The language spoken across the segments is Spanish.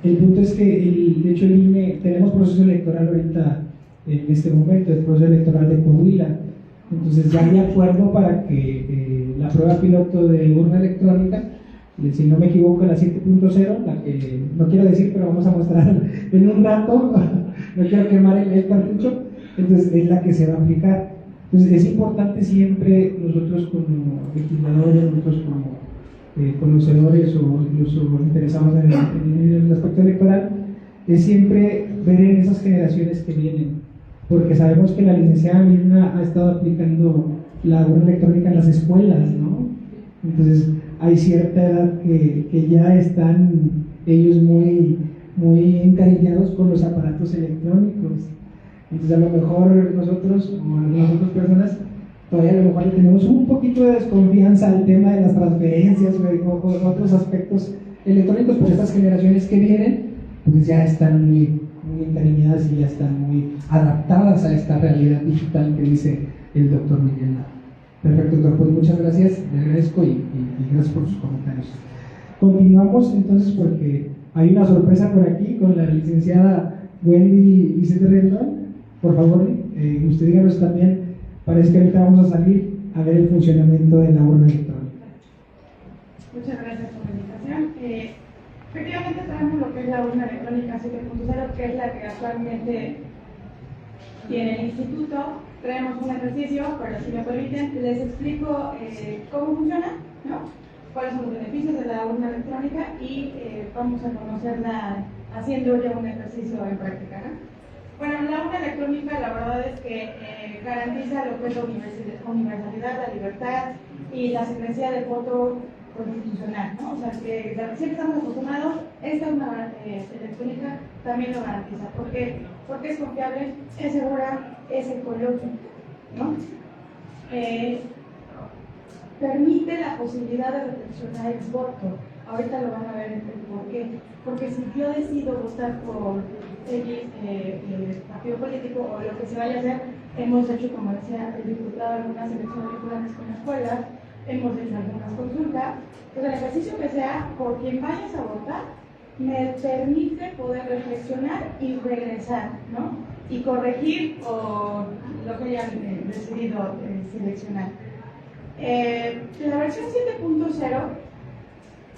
El punto es que, de hecho, el INE, tenemos proceso electoral ahorita, en este momento, el proceso electoral de Coahuila. Entonces ya hay acuerdo para que la prueba piloto de urna electrónica, si no me equivoco, la 7.0, la que no quiero decir, pero vamos a mostrar en un rato, no quiero quemar el cartucho, entonces es la que se va a aplicar. Entonces es importante siempre, nosotros como legisladores, nosotros como conocedores o incluso interesados en el aspecto electoral, es siempre ver en esas generaciones que vienen, porque sabemos que la licenciada misma ha estado aplicando la urna electrónica en las escuelas, ¿no? Entonces hay cierta edad que ya están ellos muy encariñados con los aparatos electrónicos. Entonces a lo mejor nosotros o algunas otras personas todavía a lo mejor tenemos un poquito de desconfianza al tema de las transferencias o otros aspectos electrónicos, pero estas generaciones que vienen pues ya están muy encariñadas y ya están muy adaptadas a esta realidad digital que dice el doctor Miguel. Perfecto, doctor, pues muchas gracias, le agradezco y gracias por sus comentarios. Continuamos entonces porque hay una sorpresa por aquí con la licenciada Wendy Vicente Rendón. Por favor, usted díganos también, parece que ahorita vamos a salir a ver el funcionamiento de la urna electrónica. Muchas gracias por la invitación. Efectivamente traemos lo que es la urna electrónica 7.0, que es la que actualmente tiene el instituto. Traemos un ejercicio, pero si me permiten, les explico cómo funciona, ¿no? Cuáles son los beneficios de la urna electrónica y vamos a conocerla haciendo ya un ejercicio en práctica, ¿no? Bueno, la urna electrónica la verdad es que garantiza lo que es la universalidad, la libertad y la secrecía del voto constitucional, ¿no? O sea, que siempre estamos acostumbrados, esta urna electrónica también lo garantiza. ¿Por qué? Porque es confiable, es segura, es ecológica, ¿no? Permite la posibilidad de reflexionar el voto. Ahorita lo van a ver por qué. Porque si yo decido votar por X partido político o lo que se vaya a hacer, hemos hecho, como decía el diputado, algunas elecciones vinculantes con escuelas, hemos hecho algunas consultas. Pues el ejercicio que sea, por quien vayas a votar, me permite poder reflexionar y regresar, ¿no? Y corregir o lo que hayan decidido seleccionar. La versión 7.0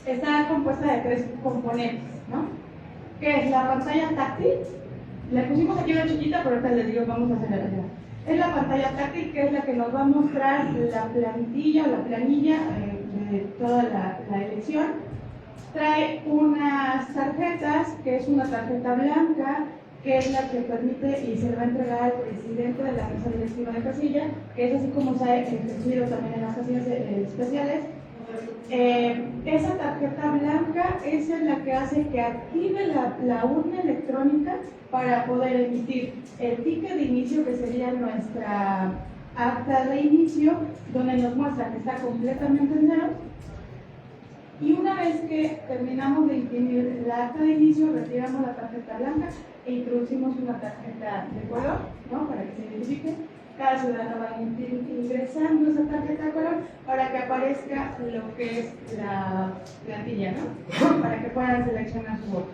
está compuesta de 3 componentes, ¿no? Que es la pantalla táctil. Le pusimos aquí una chiquita, pero ahorita les digo, vamos a hacerla allá. Es la pantalla táctil, que es la que nos va a mostrar la plantilla o la planilla de toda la elección. Trae unas tarjetas, que es una tarjeta blanca, que es la que permite y se le va a entregar al presidente de la mesa directiva de casilla, que es así como se ha ejercido también en las casillas especiales. Esa tarjeta blanca es la que hace que active la urna electrónica para poder emitir el ticket de inicio, que sería nuestra acta de inicio, donde nos muestra que está completamente en cero. Y una vez que terminamos de imprimir la acta de inicio, retiramos la tarjeta blanca e introducimos una tarjeta de color, ¿no? Para que se identifique. Cada ciudadano va ingresando esa tarjeta de color para que aparezca lo que es la plantilla, ¿no? Para que puedan seleccionar su voto.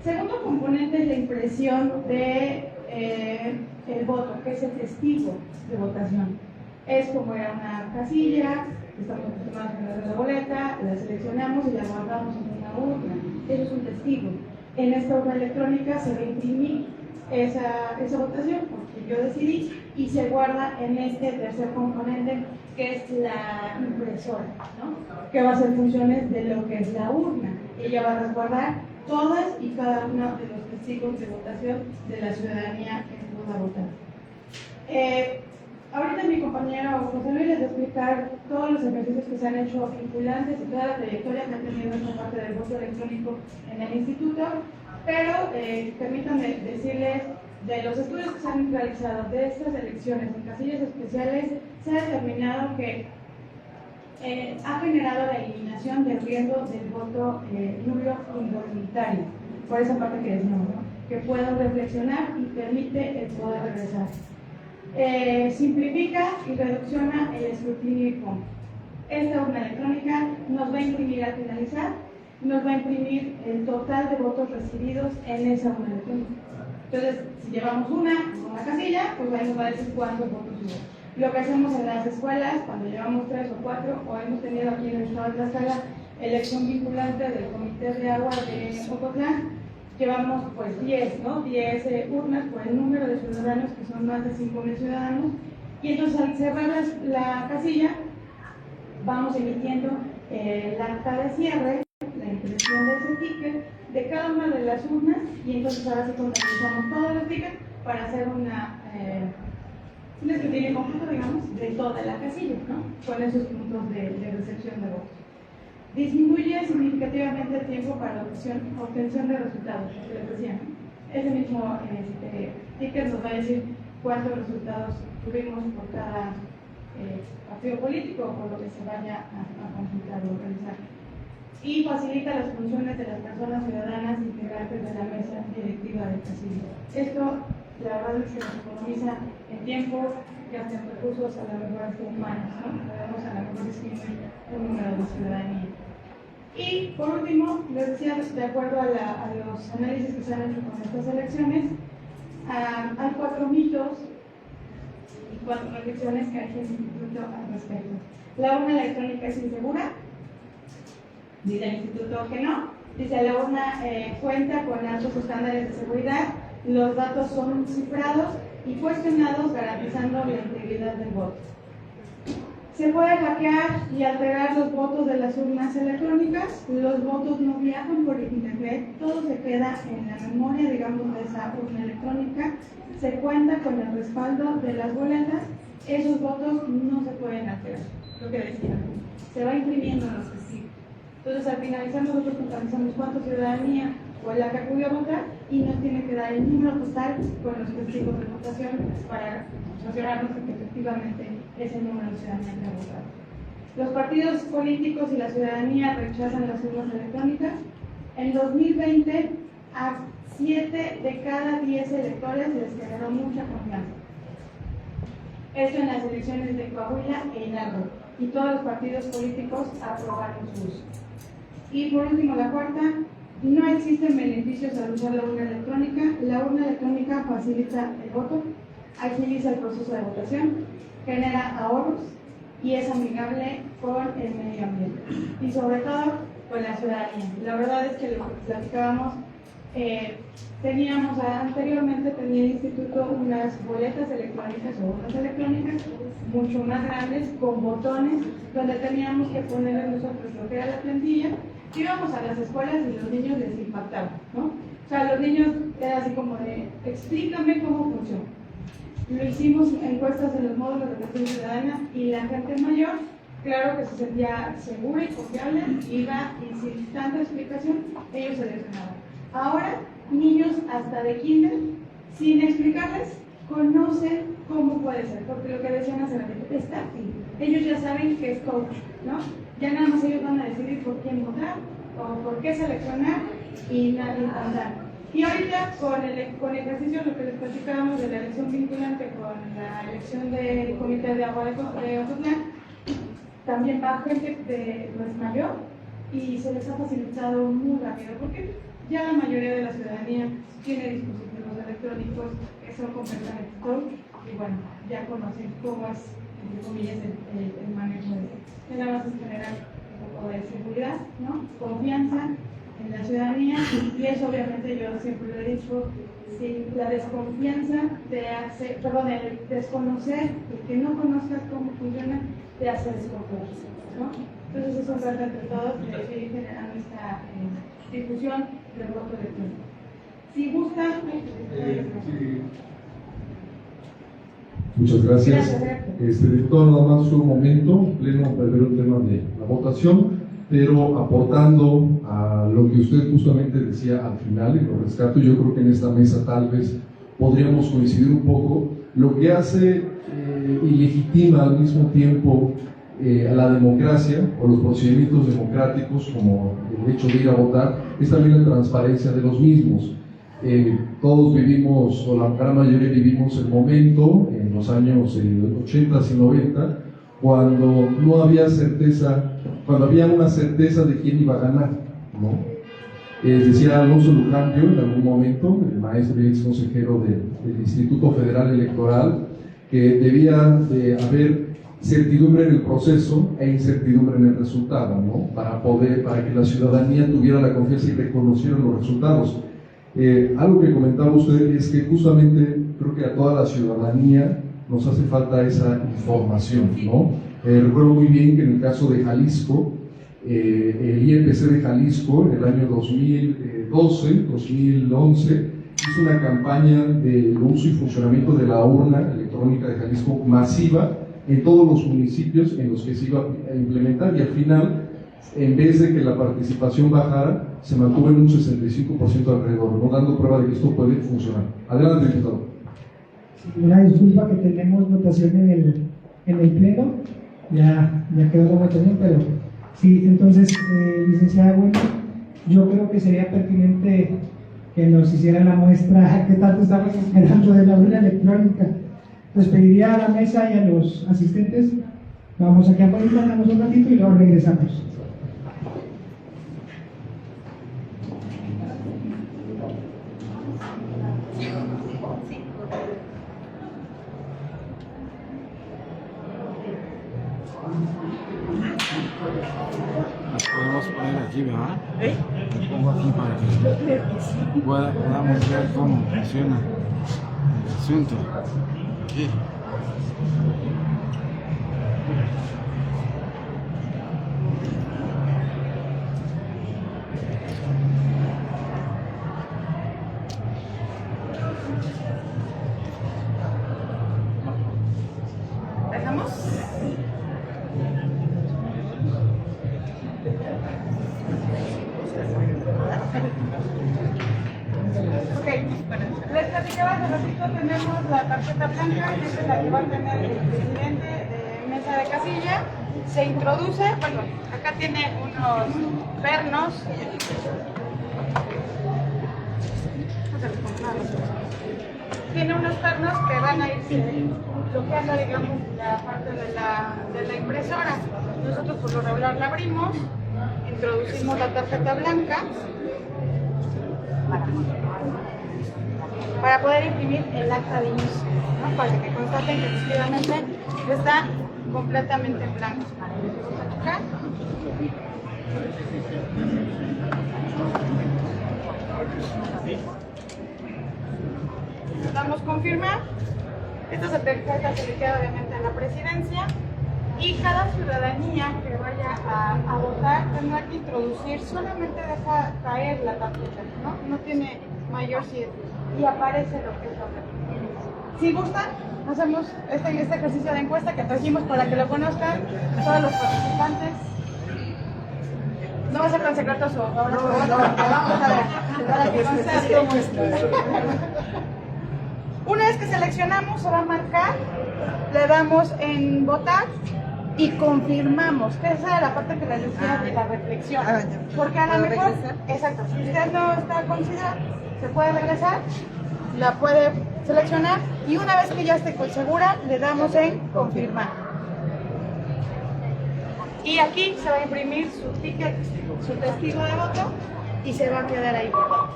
Segundo componente es la impresión de el voto, que es el testigo de votación. Es como era una casilla, estamos acostumbrados a tener la boleta, la seleccionamos y la guardamos en una urna. Eso es un testigo. En esta urna electrónica se va a imprimir esa votación, porque yo decidí, y se guarda en este tercer componente, que es la impresora, ¿no? Que va a hacer funciones de lo que es la urna. Ella va a resguardar todas y cada uno de los testigos de votación de la ciudadanía que pueda votar. Ahorita mi compañero José Luis les va a explicar todos los ejercicios que se han hecho vinculantes y toda la trayectoria que ha tenido esta parte del voto electrónico en el instituto, pero permítanme decirles, de los estudios que se han realizado de estas elecciones en casillas especiales, se ha determinado que ha generado la eliminación del riesgo del voto nulo involuntario, por esa parte que decíamos, ¿no? Que puedo reflexionar y permite el poder regresar. Simplifica y reducciona el escrutinio y compra. Esta urna electrónica nos va a imprimir al finalizar nos va a imprimir el total de votos recibidos en esa urna electrónica. Entonces, si llevamos una casilla, pues ahí nos va a decir cuántos votos hubo. Lo que hacemos en las escuelas, cuando llevamos 3 o 4, o hemos tenido aquí en el estado de Tlaxcala, elección vinculante del Comité de Agua de Ocotlán, llevamos pues 10, ¿no? 10 urnas por el número de ciudadanos, que son más de 5,000 ciudadanos, y entonces al cerrar la casilla, vamos emitiendo el acta de cierre, la impresión de ese ticket de cada una de las urnas, y entonces ahora sí contabilizamos todos los tickets para hacer un escrutinio conjunto, digamos, de toda la casilla, ¿no? Con esos puntos de recepción de votos. Disminuye significativamente el tiempo para la obtención de resultados, que les decía, ¿no? Ese mismo ticket nos va a decir cuántos resultados tuvimos por cada partido político o por lo que se vaya a consultar o realizar. Y facilita las funciones de las personas ciudadanas integrantes de la mesa directiva del casino. Esto, la verdad es que nos economiza en tiempo y hasta en recursos a la mejor humanos, ¿no? Podemos a la mejor disminuir el número de ciudadanía. Y por último, les decía, de acuerdo a los análisis que se han hecho con estas elecciones, hay 4 mitos y 4 reflexiones que hay que instituto al respecto. La urna electrónica es insegura. Dice el instituto que no. Dice la urna cuenta con altos estándares de seguridad, los datos son cifrados y cuestionados garantizando la integridad del voto. Se puede hackear y alterar los votos de las urnas electrónicas, los votos no viajan por internet, todo se queda en la memoria, digamos, de esa urna electrónica, se cuenta con el respaldo de las boletas, esos votos no se pueden alterar, lo que decía, se va imprimiendo en los testigos. Entonces, al finalizar, nosotros contabilizamos cuánta ciudadanía fue la que acudió a votar y nos tiene que dar el número postal con los testigos de votación para asegurarnos de que efectivamente es el número de ciudadanía que ha votado. Los partidos políticos y la ciudadanía rechazan las urnas electrónicas. En 2020, a 7 de cada 10 electores les generó mucha confianza. Esto en las elecciones de Coahuila e Hidalgo, y todos los partidos políticos aprobaron su uso. Y por último, la cuarta, no existen beneficios al usar la urna electrónica. La urna electrónica facilita el voto, agiliza el proceso de votación, genera ahorros y es amigable con el medio ambiente y sobre todo con la ciudadanía. La verdad es que lo que platicábamos, anteriormente tenía el instituto unas boletas electrónicas o urnas electrónicas mucho más grandes con botones donde teníamos que poner nosotros lo que era la plantilla. Íbamos a las escuelas y los niños les impactaba, ¿no? O sea, los niños era así como de, explícame cómo funciona. Lo hicimos encuestas en los módulos de atención ciudadana y la gente mayor, claro que se sentía segura y confiable, iba y sin tanta explicación, ellos se lesionaban. Ahora, niños hasta de kinder, sin explicarles, conocen cómo puede ser, porque lo que decían hace ratito, es táctil. Ellos ya saben que es coach, ¿no? Ya nada más ellos van a decidir por quién votar o por qué seleccionar y andar. Y ahorita con ejercicio, lo que les platicábamos de la elección vinculante con la elección del Comité de Agua de Ocotlán, también va gente pues, mayor y se les ha facilitado muy rápido porque ya la mayoría de la ciudadanía tiene dispositivos electrónicos que son completamente touch y bueno, ya conocen cómo es, entre comillas, el manejo de eso. Nada más es generar un poco de seguridad, ¿no? Confianza en la ciudadanía y eso obviamente yo siempre lo he dicho, si la desconfianza te hace, el desconocer, el que no conozcas cómo funciona, te hace desconfiar, ¿no? Entonces eso trata entre todos de seguir generando esta difusión del voto electrónico. Si gustan... Sí. Muchas gracias. Diputado, nada más un momento, en pleno para ver el tema de la votación, pero aportando a lo que usted justamente decía al final, y lo rescato, yo creo que en esta mesa tal vez podríamos coincidir un poco, lo que hace ilegitima al mismo tiempo a la democracia o los procedimientos democráticos, como el hecho de ir a votar, es también la transparencia de los mismos. Todos vivimos, o la gran mayoría vivimos el momento en los años 80 y 90, cuando no había certeza, cuando había una certeza de quién iba a ganar, ¿no? Decía Alonso Lucambio en algún momento, el maestro y ex consejero del Instituto Federal Electoral, que debía de haber certidumbre en el proceso e incertidumbre en el resultado, ¿no? Para que la ciudadanía tuviera la confianza y reconociera los resultados. Algo que comentaba usted es que justamente creo que a toda la ciudadanía nos hace falta esa información, ¿no? Recuerdo muy bien que en el caso de Jalisco, el IEPC de Jalisco en el año 2012-2011 hizo una campaña de uso y funcionamiento de la urna electrónica de Jalisco masiva en todos los municipios en los que se iba a implementar, y al final, en vez de que la participación bajara, se mantuvo en un 65% alrededor, ¿no? Dando prueba de que esto puede funcionar. Adelante, diputado. Una disculpa que tenemos votación en el pleno, ya quedó la votación, pero sí, entonces, licenciada Bueno, yo creo que sería pertinente que nos hiciera la muestra que tanto estamos esperando de la urna electrónica. Pues pediría a la mesa y a los asistentes, vamos aquí a poner, damos un ratito y luego regresamos. Las podemos poner aquí, ¿verdad? Las pongo aquí para que podamos ver cómo funciona el asunto. Aquí. ¿Dejamos? Ok, les platicaba hace ratito, tenemos la tarjeta blanca, que es la que va a tener el presidente de mesa de casilla. Se introduce, bueno, acá tiene unos pernos. Tiene unos pernos que van a ir bloqueando, digamos, la parte de la impresora. Nosotros por lo regular la abrimos, introducimos la tarjeta blanca para poder imprimir el acta de inicio, ¿no? Para que constaten que efectivamente está completamente en blanco. Acá. Damos confirmar. Esta tarjeta se le queda obviamente a la presidencia, y cada ciudadanía que vaya a votar tendrá que introducir, solamente deja caer la tarjeta, no tiene mayor ciencia, y aparece lo que es la tarjeta. Si gustan, hacemos este ejercicio de encuesta que trajimos para que lo conozcan todos los participantes. No va a ser tan secreto su voto, vamos a ver, para que conste cómo está. Una vez que seleccionamos, se va a marcar, le damos en votar y confirmamos, que esa es la parte que les decía de la reflexión. Porque a lo mejor, exacto, si usted no está considerado, se puede regresar, la puede seleccionar, y una vez que ya esté segura, le damos en confirmar. Y aquí se va a imprimir su ticket, su testigo de voto, y se va a quedar ahí guardado.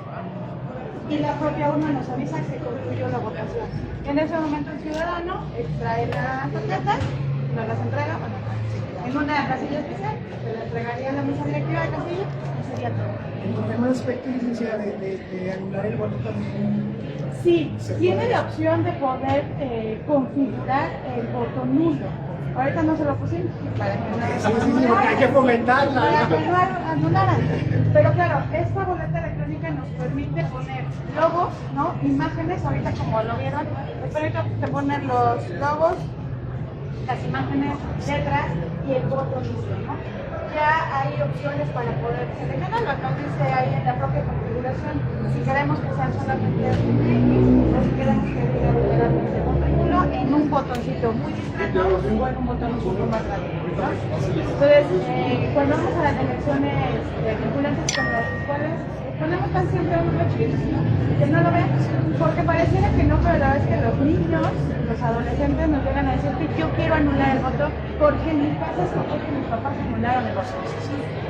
Y la propia urna nos avisa que se concluyó la votación. En ese momento el ciudadano extrae las tarjetas, nos las entrega, bueno, en una casilla especial, se le entregaría a la mesa directiva de casilla, y sería todo. En el primer aspecto, licenciada, de anular el voto también. Sí, tiene la opción de poder configurar el voto nulo. Ahorita no se lo pusimos para que Hay que fomentarla. para que no anularan. Pero claro, esta boleta electrónica nos permite poner logos, ¿no? Imágenes, ahorita como lo vieron, les permite poner los logos, las imágenes, letras y el voto nulo, ¿no? Ya hay opciones para poder seleccionarlo, nos dice ahí en la propia configuración si queremos que sean solamente X o si queremos que diga literalmente voto nulo en un botoncito muy discreto o en un botón un poco más grande, ¿no? Entonces, cuando vamos a las elecciones vinculantes con las cuales ponemos tan siempre un chip que no lo vean, porque pareciera que no, pero la verdad es que los niños, los adolescentes nos llegan a decir que yo quiero anular el voto porque en mi casa es porque mis papás anularon el voto.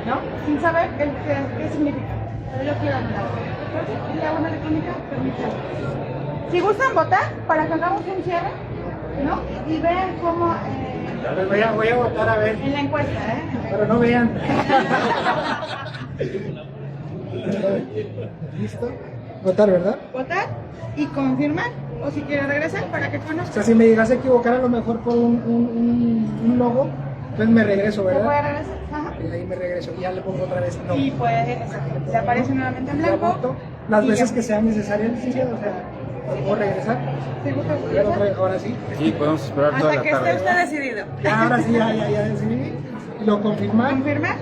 ¿no? Sin saber qué significa. Pero yo quiero anular. Entonces, la urna electrónica permite. Si gustan votar, para que hagamos un cierre, ¿no? Y vean cómo... Voy a votar a ver, en la encuesta, pero no vean. ¿Listo? Votar, ¿verdad? Votar y confirmar, o si quieren regresar para que O sea, conozcan. si me llegas a equivocar a lo mejor por un logo, entonces me regreso, ¿Se puede ¿verdad? regresar? Ajá. Y ahí me regreso y ya le pongo otra vez no. Y pues, exacto. Le aparece nuevamente en Ya blanco. voto las y veces ya. que sean necesarias, licenciado, o sea, ¿puedo regresar? ¿Se gusta Ya lo regresar? ahora sí. Sí, podemos esperar toda Hasta la que esté tarde. usted decidido. Ya, ahora sí, ya decidí. Lo confirmar. Confirmar.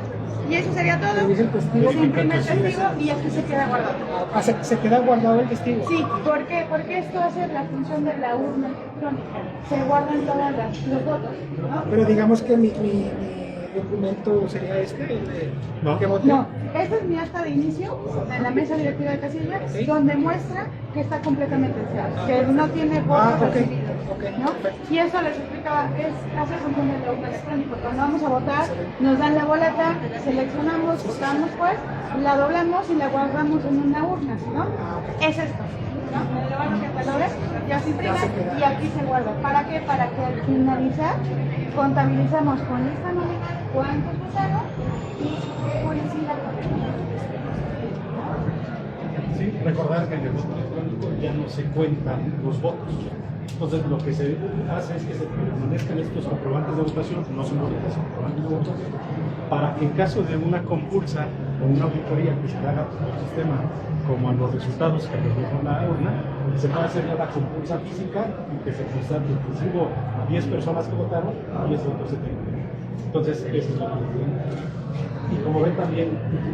Y eso sería todo. Revisa el testigo. Se imprime el testigo y aquí se queda guardado. Se queda guardado el testigo. Sí, ¿por qué? Porque esto hace la función de la urna electrónica. Se guardan todos los votos, ¿no? Pero digamos que mi documento sería este, el de que voté. No, esta es mi acta de inicio de la mesa directiva de casilla, Sí. donde muestra que está completamente cerrado, que no tiene votos ok, recibidos, ok, ¿no? perfecto. Y eso les explicaba, hace función de la urna electrónica. Cuando vamos a votar, nos dan la boleta, seleccionamos, votamos pues, la doblamos y la guardamos en una urna, ¿no? Es esto, ¿no? Lo van a catalogar, ya se imprime y aquí se guarda. ¿Para qué? Para que al finalizar contabilizamos con lista nominal cuántos votaron y por encima Sí, recordar que en el voto electrónico ya no se cuentan los votos. Entonces lo que se hace es que se permanezcan estos comprobantes de votación, no son boletas, son comprobantes de votación, para que en caso de una compulsa o una auditoría que se haga por el sistema, como a los resultados que reflejan la urna, se pueda hacer ya la compulsa física y que se constate que si hubo 10 personas que votaron, 10 votos se tengan. Entonces, eso es lo que y como ven también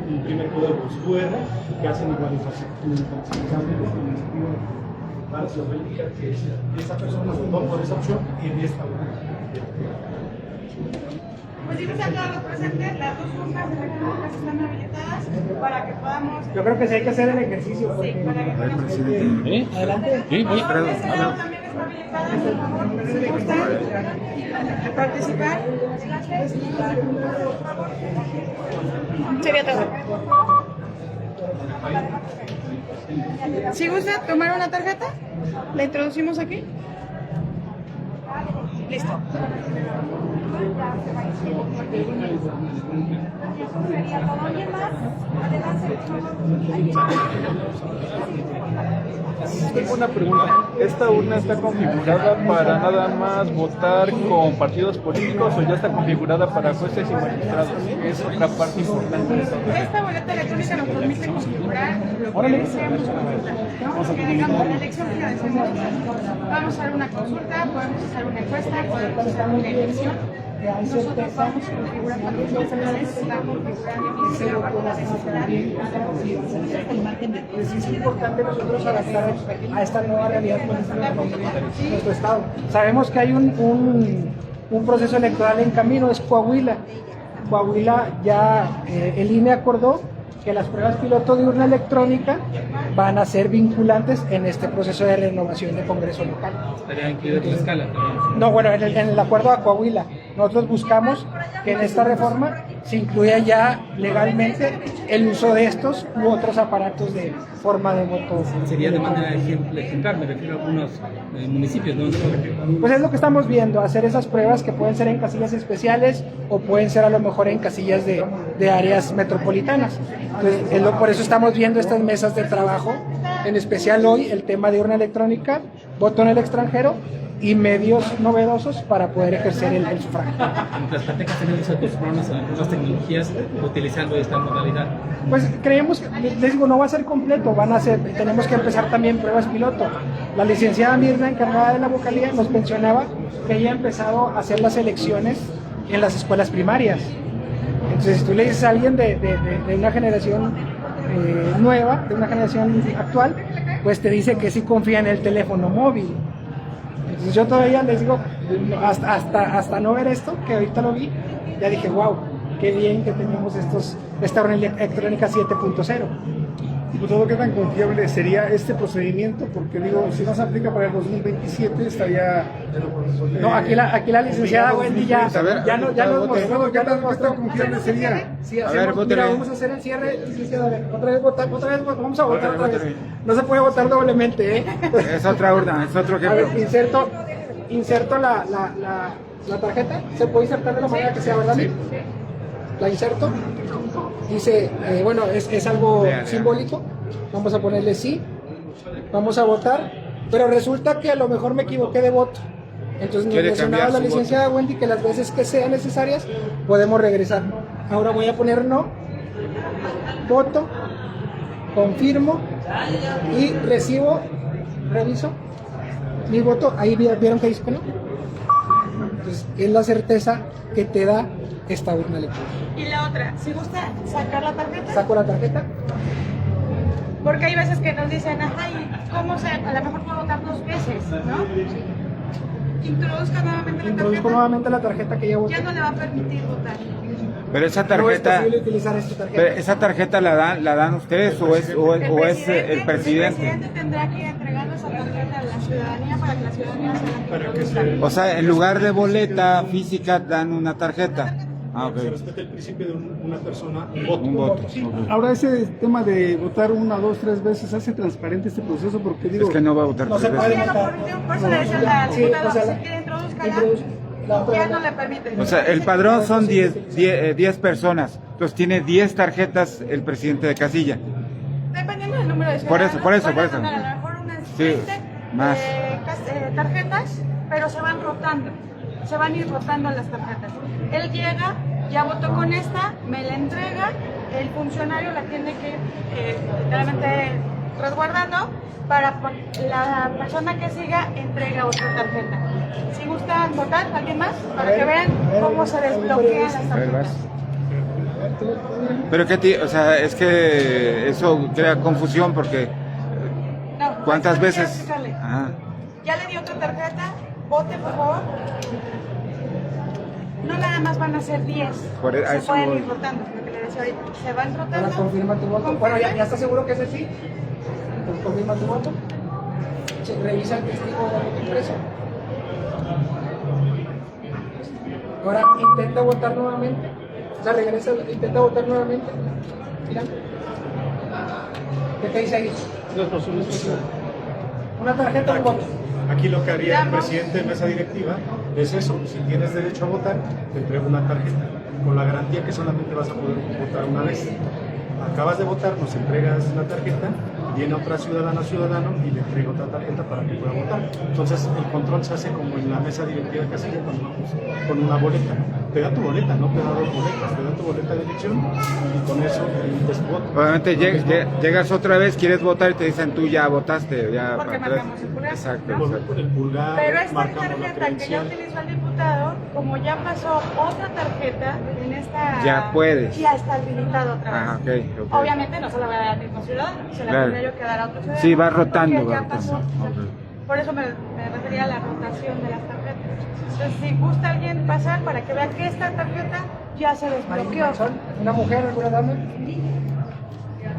imprime códigos QR que hacen igual para que nos indica que esta persona votó por esa opción y en esta urna. pues si están todos los presentes, las dos urnas electrónicas están habilitadas para que podamos... Yo creo que sí hay que hacer el ejercicio. Sí, Porque... para que A ver, podamos... presidente. ¿Eh? Adelante. Sí, voy, De perdón. este lado también está habilitada, por favor, si gustan participar. Sería todo. Si gusta tomar una tarjeta, la introducimos aquí. Listo. Tengo una pregunta. ¿Esta urna está configurada para nada más votar con partidos políticos o ya está configurada para jueces y magistrados? Es otra parte importante de esta urna. Esta boleta electrónica nos permite configurar lo que deseamos consultar, ¿no? Que digamos, la elección que deseamos hacer. Vamos a hacer una consulta, podemos hacer una encuesta, podemos hacer una elección. Nosotros vamos a configurar también los canales, se va a configurar el bajo la necesidad. Pues es importante nosotros adaptar a esta nueva realidad política de nuestro estado. Sabemos que hay un proceso electoral en camino, es Coahuila. Coahuila ya el INE acordó que las pruebas piloto de urna electrónica van a ser vinculantes en este proceso de renovación de Congreso local. Estaría incluido en la escala también. No, bueno, en el acuerdo a Coahuila, nosotros buscamos que en esta reforma se incluya ya legalmente el uso de estos u otros aparatos de forma de voto. Sería de manera ejemplar, me refiero a algunos municipios, ¿no? Pues es lo que estamos viendo, hacer esas pruebas que pueden ser en casillas especiales o pueden ser a lo mejor en casillas de áreas metropolitanas. Entonces, por eso estamos viendo estas mesas de trabajo, en especial hoy el tema de urna electrónica, voto en el extranjero y medios novedosos para poder ejercer el sufragio. Las Zacatecas tenemos acostumbrarnos a nuevas tecnologías utilizando esta modalidad. Pues creemos, les digo, no va a ser completo, tenemos que empezar también pruebas piloto. La licenciada Mirna, encargada de la vocalía, nos mencionaba que ella ha empezado a hacer las elecciones en las escuelas primarias. Entonces, si tú le dices a alguien de una generación nueva, de una generación actual, pues te dice que sí confía en el teléfono móvil. Entonces yo todavía les digo, hasta no ver esto, que ahorita lo vi, ya dije, wow, qué bien que tenemos esta urna electrónica 7.0. Diputado, ¿qué tan confiable sería este procedimiento? Porque digo, si no se aplica para el 2027 estaría... No, aquí la licenciada Wendy ya nos mostró, ¿qué tan confiable sería? Sí, mira, vamos a hacer el cierre, licenciada, a ver, otra vez vamos a votar otra vez. No se puede votar doblemente, ¿eh? Es otra urna, es otro ejemplo. A ver, inserto la tarjeta, se puede insertar de la manera que sea, ¿verdad? Sí. La inserto, dice, bueno, es algo simbólico, vamos a ponerle sí, vamos a votar, pero resulta que a lo mejor me equivoqué de voto. Entonces nos mencionaba la licenciada Wendy que las veces que sean necesarias podemos regresar. Ahora voy a poner no, voto, confirmo y reviso mi voto. Ahí vieron que dice que no. Entonces es la certeza que te da esta urna electrónica. Y la otra, si gusta sacar la tarjeta. Saco la tarjeta. Porque hay veces que nos dicen, ajá, ¿y cómo se? A lo mejor puedo votar 2 veces, ¿no? Introduzca nuevamente la tarjeta que ya votó. Ya no le va a permitir votar. Pero esa No es tarjeta, posible utilizar esta tarjeta. pero esa tarjeta la dan ustedes o es el presidente. El presidente tendrá que entregarle esa tarjeta a la ciudadanía para que la ciudadanía se la introduzca. O sea, en lugar de boleta física dan una tarjeta. Ah, okay. Se respeta el principio de una persona, un voto. Un voto. Sí. Okay. Ahora ese tema de votar 1, 2, 3 veces hace transparente este proceso porque digo... Es que no va a votar no 3 se puede veces. votar. Por eso le decía a la diputada, o sea, si quiere introduzcala, ya no le permite. O sea, el padrón son 10 personas. Entonces tiene 10 tarjetas el presidente de casilla. Dependiendo del número de Por ciudadanos. eso. Pueden tener a lo mejor unas Sí, 20 más. tarjetas, pero se van rotando. Se van a ir rotando las tarjetas. Él llega, ya votó con esta, me la entrega, el funcionario la tiene que literalmente resguardando para la persona que siga entrega otra tarjeta. Si gustan votar, ¿alguien más? Para que vean cómo se desbloquean las tarjetas. Pero o sea, es que eso crea confusión porque No, ¿cuántas quiero veces? explicarle. Ah, Ya le di otra tarjeta, vote por favor. No nada más van a ser 10, Por a se eso pueden voy. ir rotando, lo que le decía ahorita. Se van rotando. Ahora confirma tu voto. Bueno, ya está seguro que es el sí. Entonces confirma tu voto. Revisa el testigo de voto impreso. Ahora intenta votar nuevamente. O sea, regresa, intenta votar nuevamente. Mira. ¿Qué te dice ahí? Una tarjeta, un voto. Aquí lo que haría el presidente de mesa directiva es eso: si tienes derecho a votar, te entrego una tarjeta, con la garantía que solamente vas a poder votar una vez. Acabas de votar, nos entregas la tarjeta, viene otra ciudadana o ciudadano y le entrega otra tarjeta para que pueda votar. Entonces el control se hace como en la mesa directiva que hacía con una boleta. Te da tu boleta, no te da 2 boletas, te da tu boleta de elección y con eso emites tu voto. obviamente llegas otra vez, quieres votar y te dicen tú ya votaste, ya Porque para atrás. marcamos el pulgar, Exacto, ¿no? exacto. El pulgar, Pero esta marcamos la tarjeta que ya credencial. utilizó el diputado, como ya pasó otra tarjeta en esta... Ya puedes. Ya está habilitado otra vez. Ah, ok. Obviamente no se la va a dar al mismo ciudadano, se la Claro. tendría yo que dar a otro ciudadano. Sí, va rotando, porque va ya rotando. pasó. Ok. Por eso me refería a la rotación de las tarjetas. Entonces, si gusta alguien pasar para que vea que esta tarjeta ya se desbloqueó. ¿Una mujer, alguna dama?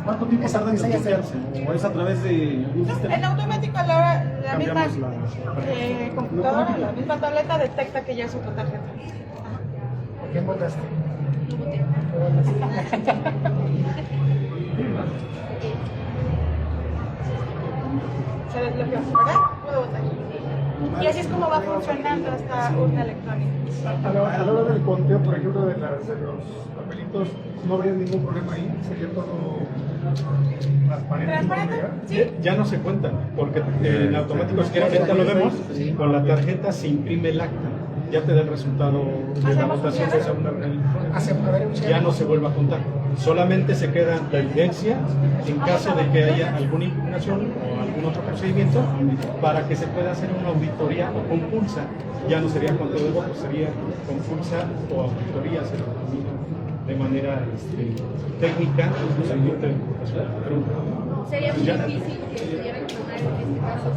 ¿Cuánto tiempo tarda en desbloquearse? ¿O es a través de un sistema? En automático la misma Cambiamos la computadora, la misma tableta detecta que ya es otra tarjeta. ¿Por quién votaste? Se desbloqueó, ¿verdad? Puedo votar. Y así es como va funcionando esta urna electrónica. A la hora del conteo, por ejemplo, de los papelitos, no habría ningún problema ahí, sería todo transparente. ¿Transparente? Sí. Ya no se cuentan, porque en automático, si ahorita lo vemos, con la tarjeta se imprime el acta. Ya te da el resultado de la votación de esa urna electrónica. Ya no se vuelve a contar. Solamente se queda la evidencia en caso de que haya alguna impugnación o algún otro procedimiento para que se pueda hacer una auditoría o compulsa. Ya no sería conteo de votos, sería compulsa o auditoría, se lo denomina de manera técnica, un procedimiento de computación. Sería muy difícil que pudieran ganar en este caso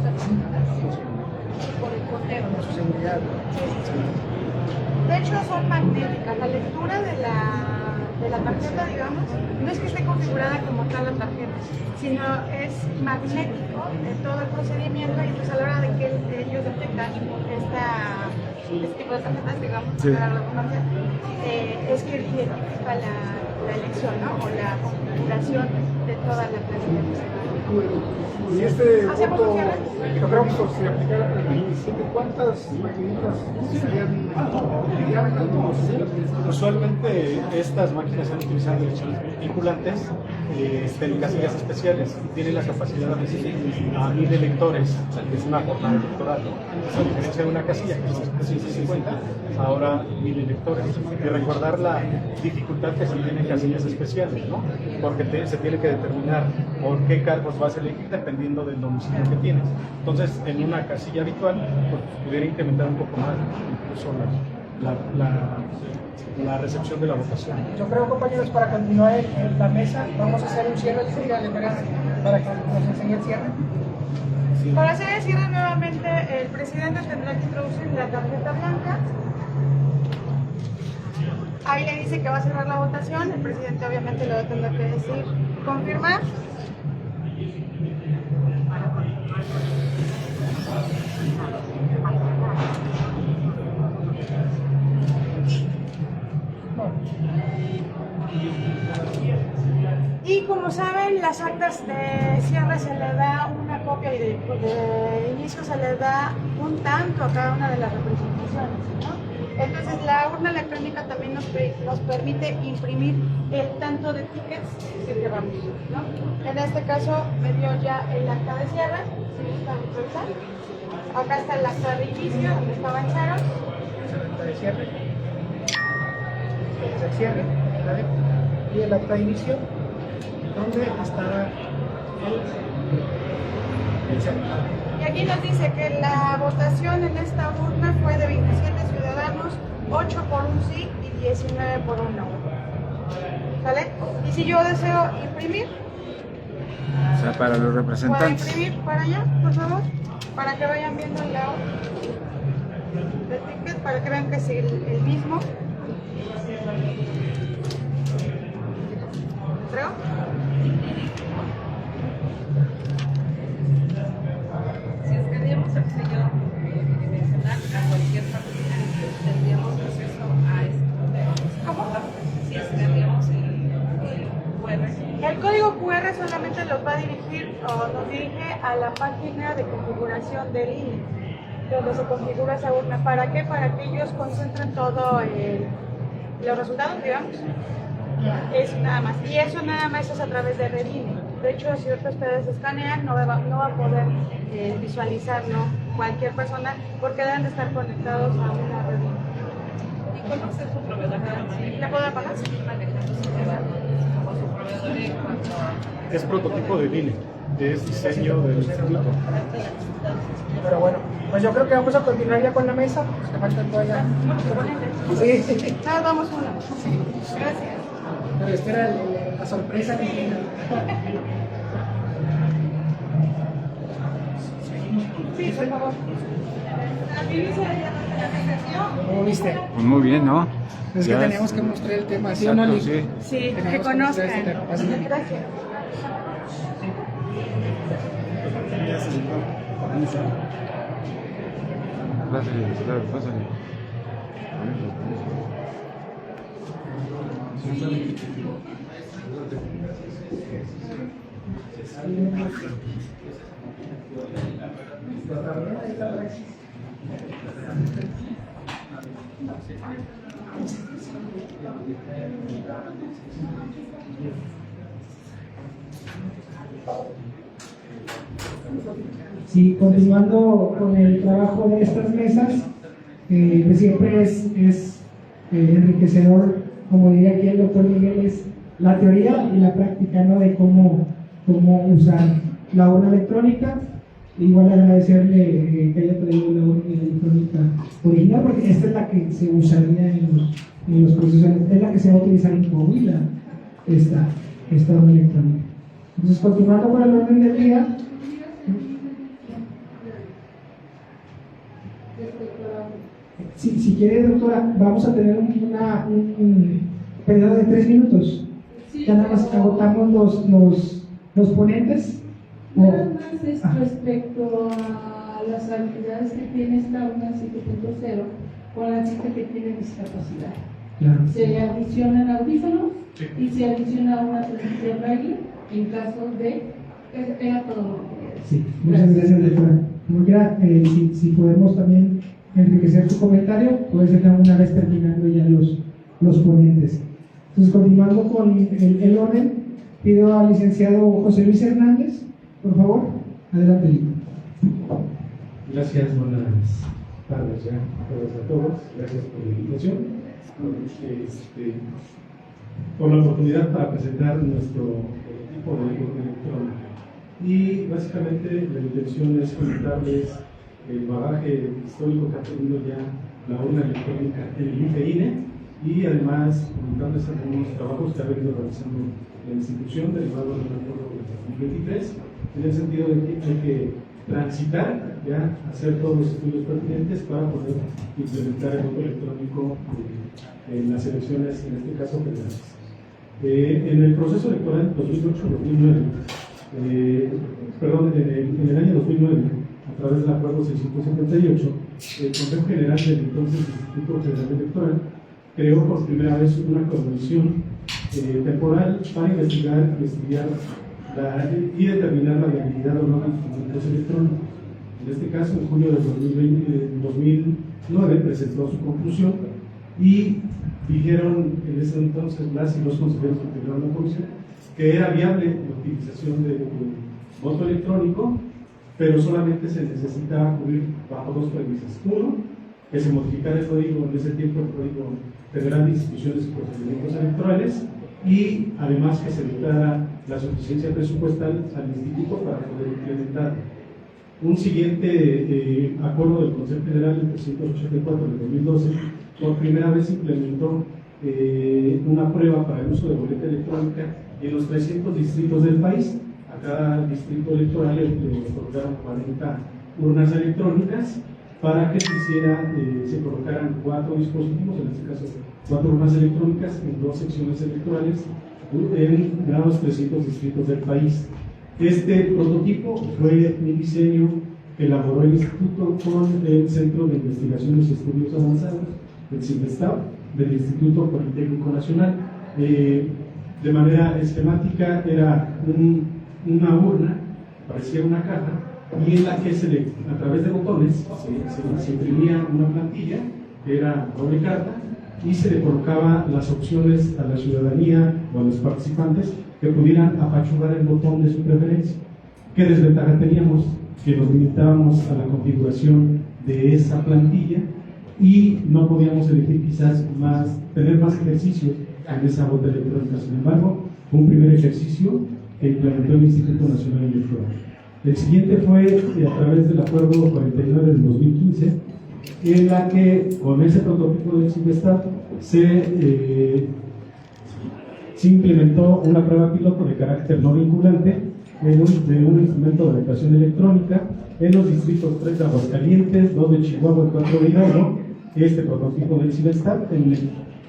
por el conteo. De hecho, son magnéticas. La lectura de la tarjeta, digamos, no es que esté configurada como tal la tarjeta, sino es magnético en todo el procedimiento, y entonces a la hora de que ellos detectan este tipo de tarjetas, digamos, para la redundancia, es que identifica la elección, ¿no? O la configuración de toda la planilla. Y este voto electrónico, si aplicara el 27, ¿cuántas maquinitas serían? Usualmente estas máquinas han utilizado elecciones vinculantes en casillas especiales. Tienen la capacidad de recibir a 1000 electores, o sea, que es una jornada electoral, ¿no? A diferencia de una casilla que son 750, ahora 1000 electores. Y recordar la dificultad que se tiene en casillas especiales, ¿no? Porque se tiene que determinar por qué cargos vas a elegir dependiendo del domicilio que tienes. Entonces, en una casilla habitual, pues pudiera incrementar un poco más incluso la recepción de la votación. Yo creo, compañeros, para continuar en la mesa, vamos a hacer un cierre de para que nos enseñe el cierre. Sí. Para hacer el cierre nuevamente, el presidente tendrá que introducir la tarjeta blanca. Ahí le dice que va a cerrar la votación. El presidente obviamente le va a tener que decir confirmar. Y como saben, las actas de cierre se le da una copia y de inicio se le da un tanto a cada una de las representaciones, ¿no? Entonces la urna electrónica también nos permite imprimir el tanto de tickets que queramos, ¿no? En este caso me dio ya el acta de cierre, si gustan revisar. Acá está el acta de inicio, donde estaba en cero. El acta de cierre. El cierre, y el acta de inicio, donde estaba el cierre. Y aquí nos dice que la votación en esta urna fue de 27 ciudadanos, 8 por un sí y 19 por un no. ¿Sale? Y si yo deseo imprimir, o sea, para los representantes. ¿puedo imprimir para allá, por favor? Para que vayan viendo el lado del ticket, para que vean que es el mismo. ¿Creo? Si escaneamos el sello dimensional a cualquier página, tendríamos acceso a esto. ¿Cómo? Si escaneamos el QR. El código QR solamente los va a dirigir o nos dirige a la página de configuración del INE, donde se configura esa urna. ¿Para qué? Para que ellos concentren todo los resultados, digamos. Eso nada más. Y eso nada más es a través de Redine. De hecho, si ahorita ustedes escanean, no va a poder visualizar, ¿no? Cualquier persona, porque deben de estar conectados a una Redine. ¿Y cuál va a ser su proveedor? ¿La puedo apagar? Como su proveedor en cuanto a... Es prototipo de DINE, es diseño del instituto. Pero bueno, pues yo creo que vamos a continuar ya con la mesa, porque faltan todavía. Sí. Nada, vamos uno. Sí. Gracias. Pero espera la sorpresa que tiene. Sí, por favor. Al inicio de la presentación. ¿Cómo viste? Pues muy bien, ¿no? Es que Ya teníamos que mostrar el tema, ¿sí o Exacto, no, Lili? sí. Sí, Tenemos que mostrar conozcan. este tema. Así que- Gracias. Pásale. Sí, continuando con el trabajo de estas mesas, pues siempre es enriquecedor, como diría aquí el doctor Miguel, es la teoría y la práctica, ¿no? De cómo usar la urna electrónica. Igual agradecerle que haya traído la urna electrónica original, porque esta es la que se usaría en los procesos, es la que se va a utilizar en Coahuila, esta urna electrónica. Entonces, continuando con el orden del día, si quiere, doctora, vamos a tener periodo de 3 minutos. Sí, Ya nada más agotamos los ponentes. Nada más es respecto a las habilidades que tiene esta UNA 7.0 con la gente que tiene discapacidad. Claro. Se adicionan audífonos y se adiciona una transmisión braille en caso de... Era todo lo que quería decir. Sí, muchas gracias, doctora. Ya, si podemos también enriquecer tu comentario, puede ser que una vez terminando ya los ponentes. Entonces, continuando con el orden, pido al licenciado José Luis Hernández, por favor, adelante. Gracias, buenas tardes ya a todos, gracias por la invitación, por la oportunidad para presentar nuestro tipo de urna electrónica. Y básicamente la intención es comentarles el bagaje histórico que ha tenido ya la urna electrónica en el IFE-INE y además comentarles algunos trabajos que ha venido realizando la institución derivado del acuerdo del 2023, en el sentido de que hay que transitar, ya hacer todos los estudios pertinentes para poder implementar el voto electrónico en las elecciones, en este caso federales. En el proceso electoral 2008-2009, perdón, en el año 2009, a través del acuerdo 678, el Consejo General del entonces Instituto Federal Electoral creó por primera vez una comisión temporal para investigar y estudiar y determinar la viabilidad o no de instrumentos electrónicos. En este caso, en julio de 2009 presentó su conclusión y dijeron en ese entonces las y los consejeros que integraron la comisión que era viable la utilización de voto electrónico, pero solamente se necesitaba cubrir bajo dos premisas. Uno, que se modificara el código, en ese tiempo el Código Federal de Instituciones y Procedimientos Electorales, y además que se dotara la suficiencia presupuestal al instituto para poder implementar. Un siguiente acuerdo del Consejo Federal, el 384 de 2012, por primera vez implementó una prueba para el uso de boleta electrónica en los 300 distritos del país. A cada distrito electoral le otorgaron 40 urnas electrónicas para que se colocaran 4 dispositivos, en este caso 4 urnas electrónicas en 2 secciones electorales en los 300 distritos del país. Este prototipo fue un diseño que elaboró el Instituto con el Centro de Investigaciones y Estudios Avanzados, el CINVESTAB, del Instituto Politécnico Nacional. De manera esquemática era una urna, parecía una caja, y en la que a través de botones se imprimía una plantilla que era doble carta y se le colocaba las opciones a la ciudadanía o a los participantes que pudieran apachurrar el botón de su preferencia. ¿Qué desventaja teníamos? Que nos limitábamos a la configuración de esa plantilla y no podíamos elegir quizás tener más ejercicios en esa bota electrónica. Sin embargo, fue un primer ejercicio que implementó el Instituto Nacional Electoral. El siguiente fue a través del Acuerdo 49 del 2015, en la que con ese prototipo del CINVESTAB se implementó una prueba piloto de carácter no vinculante de un instrumento de votación electrónica en los distritos 3 de Aguascalientes, 2 de Chihuahua y 4 de Hidalgo. Este prototipo del CINVESTAB,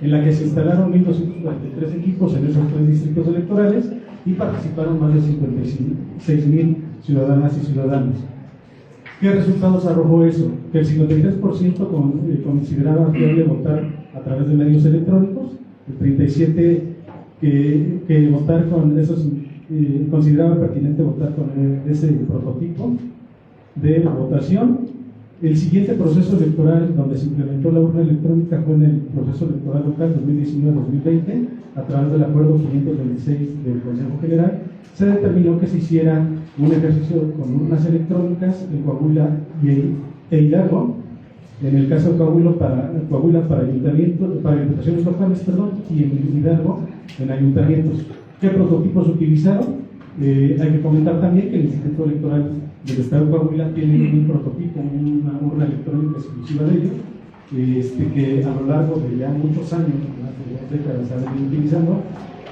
en la que se instalaron 1.243 equipos en esos 3 distritos electorales y participaron más de 56.000 ciudadanas y ciudadanos. ¿Qué resultados arrojó eso? Que el 53% consideraba fiable votar a través de medios electrónicos, el 37% que votar con esos consideraba pertinente votar con ese prototipo de votación. El siguiente proceso electoral donde se implementó la urna electrónica fue en el proceso electoral local 2019-2020, a través del acuerdo 526 del Consejo General. Se determinó que se hiciera un ejercicio con urnas electrónicas en Coahuila e Hidalgo, en el caso de Coahuila para diputaciones locales, y en Hidalgo en ayuntamientos. ¿Qué prototipos se utilizaron? Hay que comentar también que el Instituto Electoral del Estado de Coahuila tiene un prototipo, una urna electrónica exclusiva de ellos, que a lo largo de ya muchos años, más de 2 décadas, se ha venido utilizando,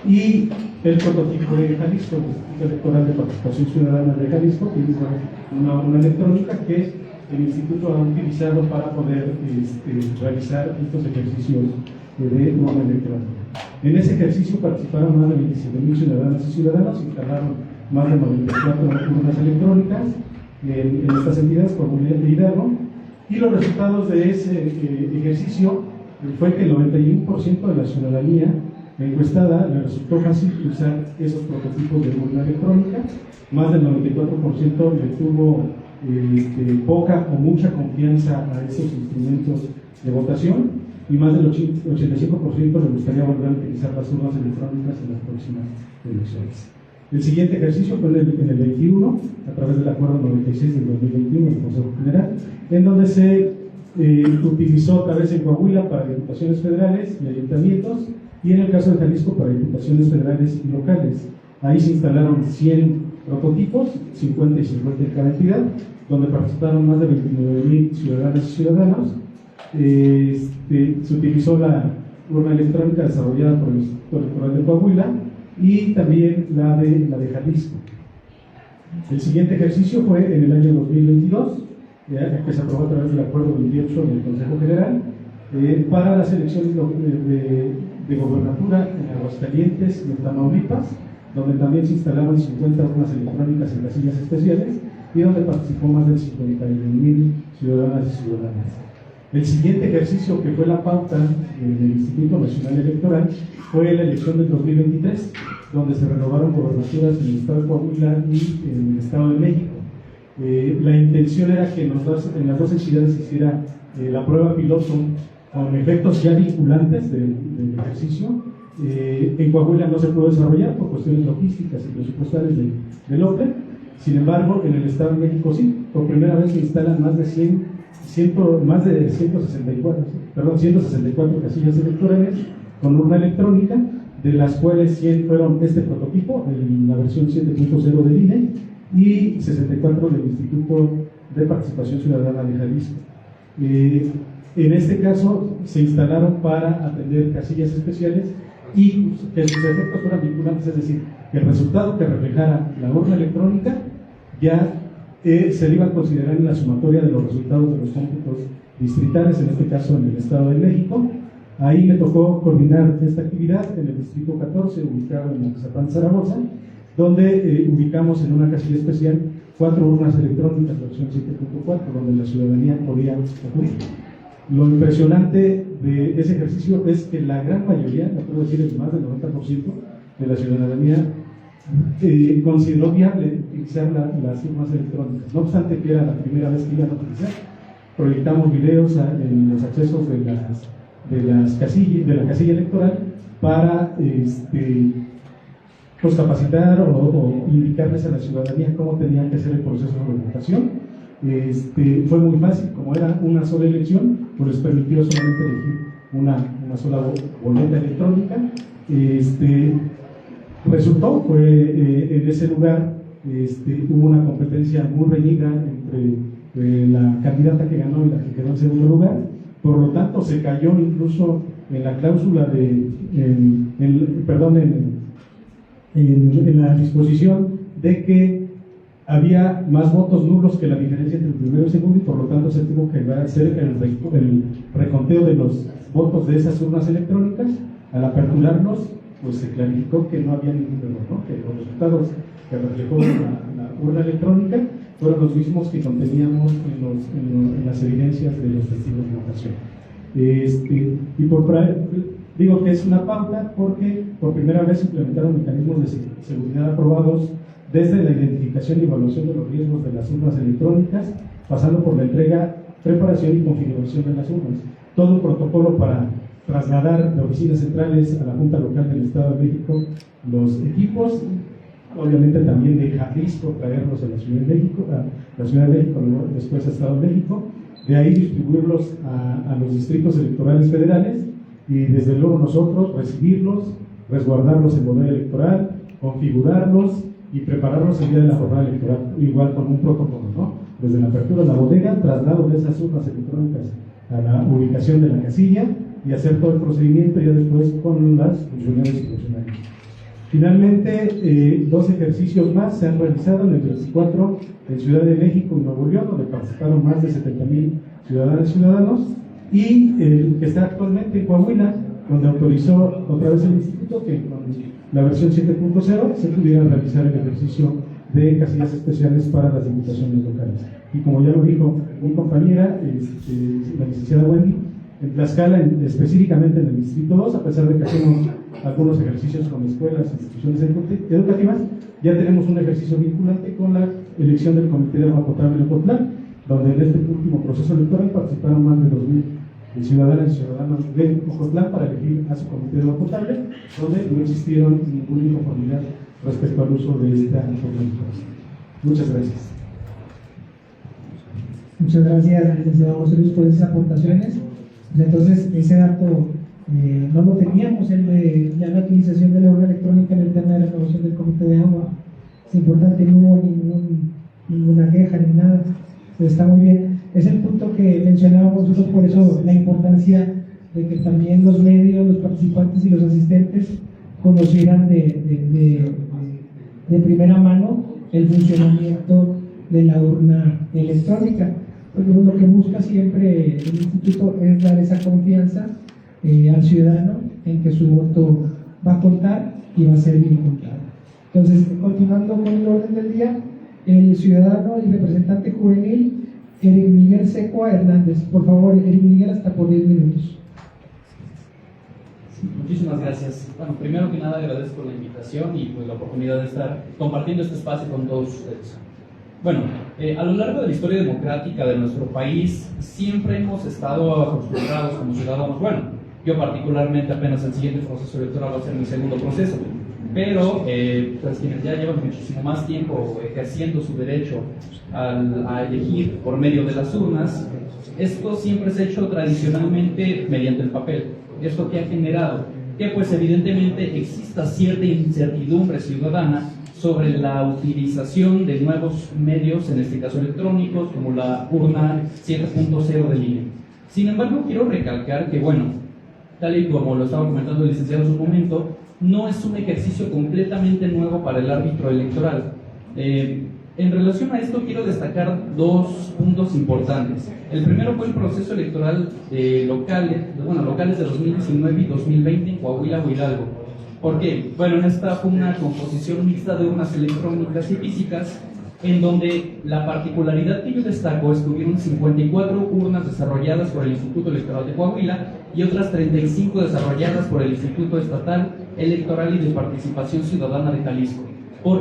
y el prototipo de Jalisco, el Instituto Electoral de Participación Ciudadana de Jalisco, que es una urna electrónica que el Instituto ha utilizado para poder realizar estos ejercicios de urna electrónica. En ese ejercicio participaron más de 27.000 ciudadanas y ciudadanos, instalaron más de 94 urnas electrónicas en estas entidades, Coahuila e Hidalgo, y los resultados de ese ejercicio fue que el 91% de la ciudadanía encuestada le resultó fácil usar esos prototipos de urna electrónica, más del 94% le tuvo poca o mucha confianza a esos instrumentos de votación, y más del 85% le gustaría volver a utilizar las urnas electrónicas en las próximas elecciones. El siguiente ejercicio fue en el 21, a través del Acuerdo 96 del 2021 del Consejo General, en donde se utilizó otra vez en Coahuila para diputaciones federales y ayuntamientos, y en el caso de Jalisco para diputaciones federales y locales. Ahí se instalaron 100 prototipos, 50 y 50 en cada entidad, donde participaron más de 29.000 ciudadanas y ciudadanos. Se utilizó la urna electrónica desarrollada por el Instituto Electoral de Coahuila y también la de Jalisco. El siguiente ejercicio fue en el año 2022, que se aprobó a través del Acuerdo 28 del Consejo General, para las elecciones de gobernatura en Aguascalientes y en Tamaulipas, donde también se instalaron 50 urnas electrónicas en casillas especiales y donde participó más de 51.000 ciudadanas y ciudadanas. El siguiente ejercicio, que fue la pauta del Instituto Nacional Electoral, fue la elección del 2023, donde se renovaron gobernaturas en el Estado de Coahuila y en el Estado de México. La intención era que en las dos entidades se hiciera la prueba piloto con efectos ya vinculantes del ejercicio. En Coahuila no se pudo desarrollar por cuestiones logísticas y presupuestales del OPE. Sin embargo, en el Estado de México sí. Por primera vez se instalan más de 164 casillas electorales con urna electrónica, de las cuales 100 fueron este prototipo, en la versión 7.0 del INE, y 64 del Instituto de Participación Ciudadana de Jalisco. En este caso se instalaron para atender casillas especiales y que sus efectos fueran vinculantes, es decir, que el resultado que reflejara la urna electrónica ya se le iba a considerar en la sumatoria de los resultados de los cómputos distritales, en este caso en el Estado de México. Ahí me tocó coordinar esta actividad en el Distrito 14, ubicado en Atizapán, Zaragoza, donde ubicamos en una casilla especial 4 urnas electrónicas, versión 7.4, donde la ciudadanía podía acudir. Lo impresionante de ese ejercicio es que la gran mayoría, no puedo decir el más del 90% de la ciudadanía, consideró viable utilizar las urnas electrónicas. No obstante que era la primera vez que iban a utilizar, proyectamos videos en los accesos de la casilla electoral para pues capacitar o indicarles a la ciudadanía cómo tenían que hacer el proceso de votación. Fue muy fácil, como era una sola elección, pues les permitió solamente elegir una sola boleta electrónica. Resultó, en ese lugar hubo una competencia muy reñida entre la candidata que ganó y la que quedó en segundo lugar. Por lo tanto, se cayó incluso en la cláusula en la disposición de que había más votos nulos que la diferencia entre el primero y el segundo, y por lo tanto se tuvo que hacer el reconteo de los votos de esas urnas electrónicas. Al aperturarlos, pues se clarificó que no había ningún error, ¿no? Que los resultados que reflejó la urna electrónica fueron los mismos que conteníamos en las evidencias de los testigos de votación. Digo que es una pauta porque por primera vez se implementaron mecanismos de seguridad aprobados desde la identificación y evaluación de los riesgos de las urnas electrónicas, pasando por la entrega, preparación y configuración de las urnas. Todo un protocolo para trasladar de oficinas centrales a la Junta Local del Estado de México los equipos, obviamente también de Jalisco, traerlos a la Ciudad de México, después a Estado de México, de ahí distribuirlos a los distritos electorales federales y desde luego nosotros recibirlos, resguardarlos en bodega electoral, configurarlos y prepararlos el día de la jornada electoral, igual con un protocolo, ¿no? Desde la apertura de la bodega, traslado de esas urnas electrónicas a la ubicación de la casilla y hacer todo el procedimiento ya después con las funcionarios y funcionarios. Finalmente, 2 ejercicios más se han realizado en el 24 en Ciudad de México y Nuevo León, donde participaron más de 70.000 ciudadanas y ciudadanos, y el que está actualmente en Coahuila, donde autorizó otra vez el instituto que con la versión 7.0 se pudiera realizar el ejercicio de casillas especiales para las diputaciones locales. Y como ya lo dijo mi compañera, la licenciada Wendy, en Tlaxcala, específicamente en el Distrito 2, a pesar de que hacemos algunos ejercicios con escuelas, instituciones educativas, ya tenemos un ejercicio vinculante con la elección del Comité de Agua Potable en Ocotlán, donde en este último proceso electoral participaron más de 2.000 ciudadanas y ciudadanos de Ocotlán para elegir a su Comité de Agua Potable, donde no existieron ninguna inconformidad respecto al uso de esta organización. Muchas gracias. Muchas gracias, licenciado José Luis, por esas aportaciones. Entonces, ese dato no lo teníamos, el de ya la utilización de la urna electrónica en el tema de la renovación del comité de agua. Es importante, no hubo ninguna queja ni nada. Está muy bien. Es el punto que mencionábamos nosotros, por eso la importancia de que también los medios, los participantes y los asistentes conocieran de primera mano el funcionamiento de la urna electrónica. Porque lo que busca siempre el instituto es dar esa confianza al ciudadano en que su voto va a contar y va a ser bien contado. Entonces, continuando con el orden del día, el ciudadano y representante juvenil Eric Miguel Secua Hernández. Por favor, Eric Miguel, hasta por 10 minutos. Muchísimas gracias. Bueno, primero que nada agradezco la invitación y pues la oportunidad de estar compartiendo este espacio con todos ustedes. Bueno, a lo largo de la historia democrática de nuestro país siempre hemos estado acostumbrados como ciudadanos, bueno, yo particularmente apenas el siguiente proceso electoral va a ser mi segundo proceso, pero pues quienes ya llevan muchísimo más tiempo ejerciendo su derecho a elegir por medio de las urnas, esto siempre se ha hecho tradicionalmente mediante el papel. ¿Esto qué ha generado? Que pues evidentemente exista cierta incertidumbre ciudadana sobre la utilización de nuevos medios, en este caso electrónicos, como la urna 7.0 de línea. Sin embargo, quiero recalcar que, bueno, tal y como lo estaba comentando el licenciado en su momento, no es un ejercicio completamente nuevo para el árbitro electoral. En relación a esto, quiero destacar dos puntos importantes. El primero fue el proceso electoral locales de 2019 y 2020 en Coahuila o Hidalgo. ¿Por qué? Bueno, esta fue una composición mixta de urnas electrónicas y físicas, en donde la particularidad que yo destaco es que hubieron 54 urnas desarrolladas por el Instituto Electoral de Coahuila y otras 35 desarrolladas por el Instituto Estatal Electoral y de Participación Ciudadana de Jalisco.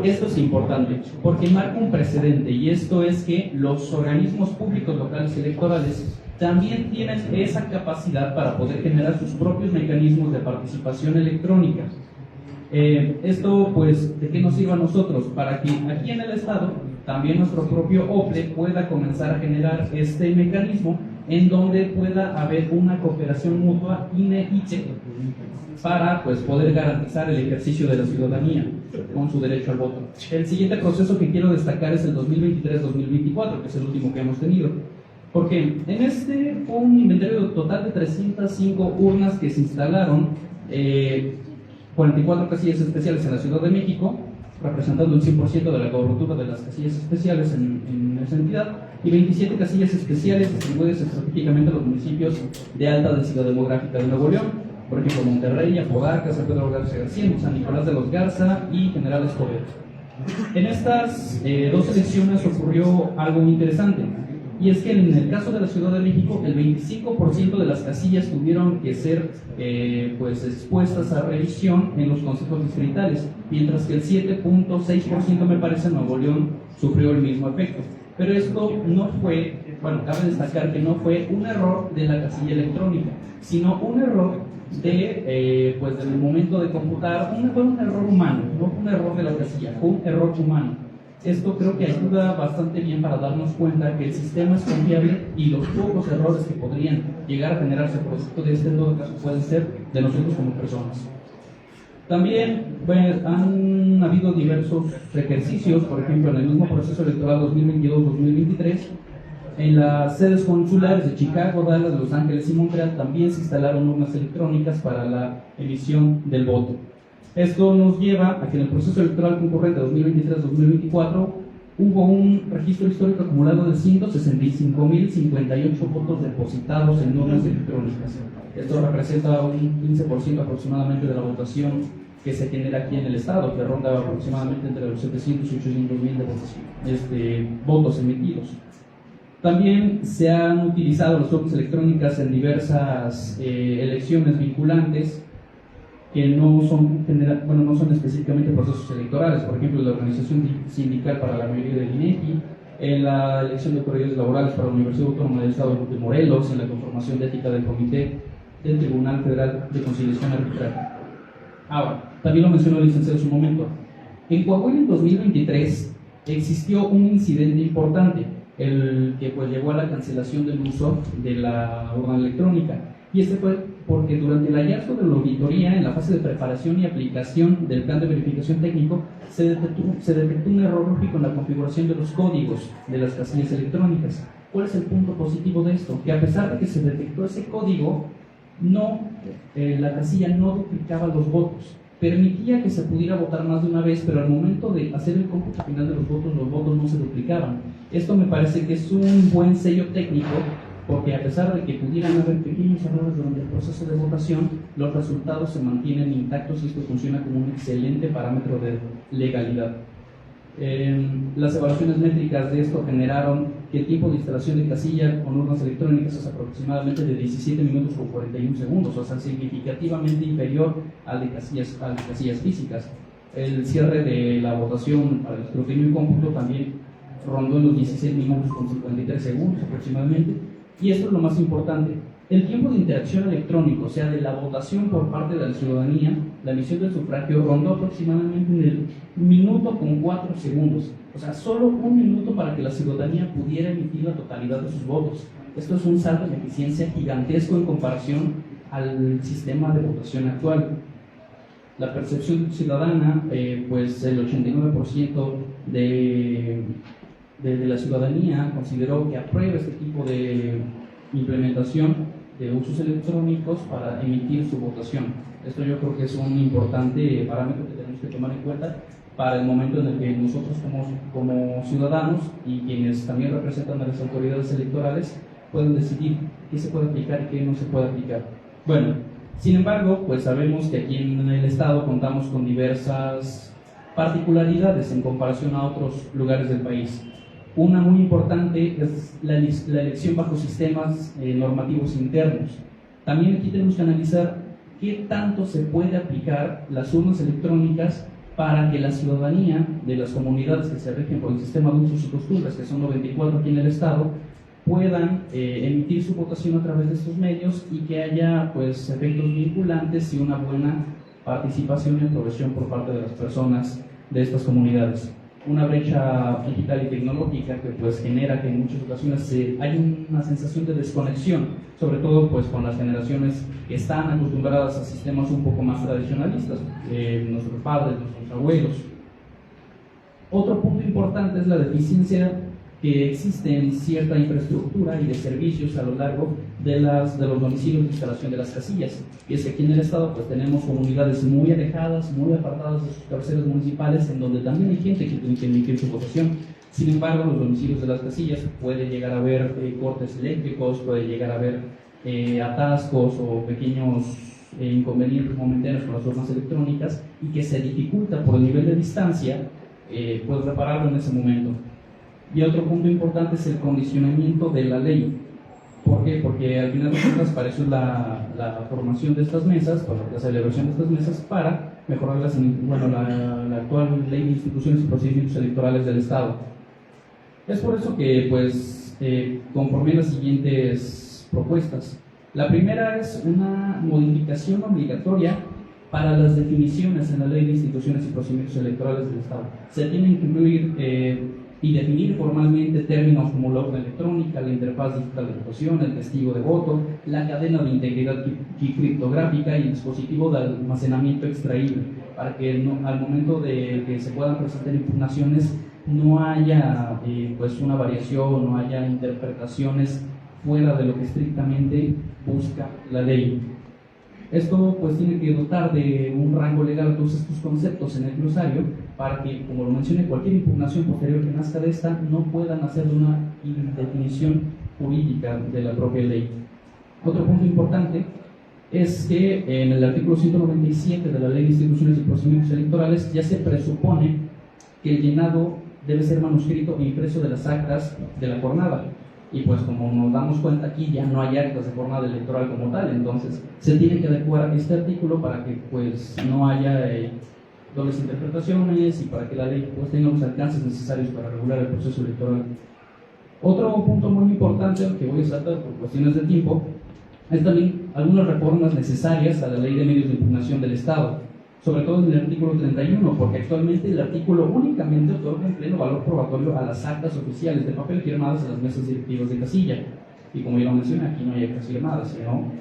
Esto es importante, porque marca un precedente, y esto es que los organismos públicos locales electorales también tienen esa capacidad para poder generar sus propios mecanismos de participación electrónica. Esto, pues, ¿de qué nos sirve a nosotros? Para que aquí en el Estado, también nuestro propio OPLE pueda comenzar a generar este mecanismo en donde pueda haber una cooperación mutua INE-ICE para pues, poder garantizar el ejercicio de la ciudadanía con su derecho al voto. El siguiente proceso que quiero destacar es el 2023-2024, que es el último que hemos tenido. Porque en este fue un inventario total de 305 urnas que se instalaron, 44 casillas especiales en la Ciudad de México, representando el 100% de la cobertura de las casillas especiales en esa entidad, y 27 casillas especiales distribuidas estratégicamente en los municipios de alta densidad demográfica de Nuevo León, por ejemplo Monterrey, Apodaca, San Pedro Garza García, San Nicolás de los Garza y General Escobedo. En estas dos elecciones ocurrió algo muy interesante, y es que en el caso de la Ciudad de México el 25% de las casillas tuvieron que ser pues expuestas a revisión en los consejos distritales, mientras que el 7.6% me parece en Nuevo León sufrió el mismo efecto. Pero esto no fue, bueno, cabe destacar que no fue un error de la casilla electrónica, sino un error pues del momento de computar, fue un error humano, no fue un error de la casilla, fue un error humano. Esto creo que ayuda bastante bien para darnos cuenta que el sistema es confiable y los pocos errores que podrían llegar a generarse producto de este, en todo caso, pueden ser de nosotros como personas. También han habido diversos ejercicios, por ejemplo, en el mismo proceso electoral 2022-2023, en las sedes consulares de Chicago, Dallas, Los Ángeles y Montreal también se instalaron urnas electrónicas para la emisión del voto. Esto nos lleva a que en el proceso electoral concurrente 2023-2024 hubo un registro histórico acumulado de 165.058 votos depositados en urnas electrónicas. Esto representa un 15% aproximadamente de la votación que se genera aquí en el estado, que ronda aproximadamente entre los 700 y 800 mil votos emitidos. También se han utilizado las urnas electrónicas en diversas elecciones vinculantes que no son específicamente procesos electorales, por ejemplo, la organización sindical para la mayoría del INEGI, en la elección de autoridades laborales para la Universidad Autónoma del Estado de Morelos, en la conformación de ética del Comité del Tribunal Federal de Conciliación Arbitraria. Ahora, también lo mencionó el licenciado hace un momento. En Coahuila en 2023 existió un incidente importante, el que pues llevó a la cancelación del uso de la urna electrónica. Y este fue porque durante el hallazgo de la auditoría, en la fase de preparación y aplicación del plan de verificación técnico, se detectó un error lógico en la configuración de los códigos de las casillas electrónicas. ¿Cuál es el punto positivo de esto? Que a pesar de que se detectó ese código, la casilla no duplicaba los votos. Permitía que se pudiera votar más de una vez, pero al momento de hacer el cómputo final de los votos no se duplicaban. Esto me parece que es un buen sello técnico, porque a pesar de que pudieran haber pequeños errores durante el proceso de votación, los resultados se mantienen intactos y esto funciona como un excelente parámetro de legalidad. Las evaluaciones métricas de esto generaron que el tiempo de instalación de casilla con urnas electrónicas es aproximadamente de 17 minutos con 41 segundos, o sea, significativamente inferior al de casillas físicas. El cierre de la votación para el escrutinio y cómputo también rondó en los 16 minutos con 53 segundos aproximadamente. Y esto es lo más importante, el tiempo de interacción electrónico, o sea, de la votación por parte de la ciudadanía, la emisión del sufragio rondó aproximadamente en el minuto con 4 segundos, o sea, solo un minuto para que la ciudadanía pudiera emitir la totalidad de sus votos. Esto es un salto de eficiencia gigantesco en comparación al sistema de votación actual. La percepción ciudadana, pues el 89% de la ciudadanía consideró que aprueba este tipo de implementación de usos electrónicos para emitir su votación. Esto yo creo que es un importante parámetro que tenemos que tomar en cuenta para el momento en el que nosotros como ciudadanos y quienes también representan a las autoridades electorales pueden decidir qué se puede aplicar y qué no se puede aplicar. Bueno, sin embargo, pues sabemos que aquí en el estado contamos con diversas particularidades en comparación a otros lugares del país. Una muy importante es la elección bajo sistemas normativos internos. También aquí tenemos que analizar qué tanto se puede aplicar las urnas electrónicas para que la ciudadanía de las comunidades que se rigen por el sistema de usos y costumbres, que son 94 aquí en el estado, puedan emitir su votación a través de estos medios y que haya pues efectos vinculantes y una buena participación y aprobación por parte de las personas de estas comunidades. Una brecha digital y tecnológica que pues genera que en muchas ocasiones hay una sensación de desconexión, sobre todo pues con las generaciones que están acostumbradas a sistemas un poco más tradicionalistas, nuestros padres, nuestros abuelos. Otro punto importante es la deficiencia que existe en cierta infraestructura y de servicios a lo largo de los domicilios de instalación de las casillas. Y es que aquí en el estado pues tenemos comunidades muy alejadas, muy apartadas de sus cabeceras municipales, en donde también hay gente que tiene que emitir su votación. Sin embargo, los domicilios de las casillas puede llegar a haber cortes eléctricos, puede llegar a haber atascos o pequeños inconvenientes momentáneos con las urnas electrónicas y que se dificulta por el nivel de distancia, pues repararlo en ese momento. Y otro punto importante es el condicionamiento de la ley. ¿Por qué? Porque al final de cuentas para eso es la formación de estas mesas, para la celebración de estas mesas, para mejorar la actual ley de instituciones y procedimientos electorales del Estado. Es por eso que pues conformé las siguientes propuestas. La primera es una modificación obligatoria para las definiciones en la ley de instituciones y procedimientos electorales del Estado. Se tienen que incluir y definir formalmente términos como la urna electrónica, la interfaz digital de votación, el testigo de voto, la cadena de integridad criptográfica y el dispositivo de almacenamiento extraíble, para que al momento de que se puedan presentar impugnaciones no haya pues una variación, no haya interpretaciones fuera de lo que estrictamente busca la ley. Esto pues tiene que dotar de un rango legal a todos estos conceptos en el glosario para que, como lo mencioné, cualquier impugnación posterior que nazca de esta no puedan hacer una indefinición jurídica de la propia ley. Otro punto importante es que en el artículo 197 de la Ley de Instituciones y Procedimientos Electorales ya se presupone que el llenado debe ser manuscrito e impreso de las actas de la jornada. Y pues como nos damos cuenta aquí ya no hay actas de jornada electoral como tal, entonces se tiene que adecuar este artículo para que pues no haya dobles interpretaciones y para que la ley pues tenga los alcances necesarios para regular el proceso electoral. Otro punto muy importante que voy a saltar por cuestiones de tiempo es también algunas reformas necesarias a la Ley de Medios de Impugnación del Estado, sobre todo en el artículo 31, porque actualmente el artículo únicamente otorga un pleno valor probatorio a las actas oficiales de papel firmadas en las mesas directivas de casilla. Y como ya lo mencioné, aquí no hay actas firmadas, sino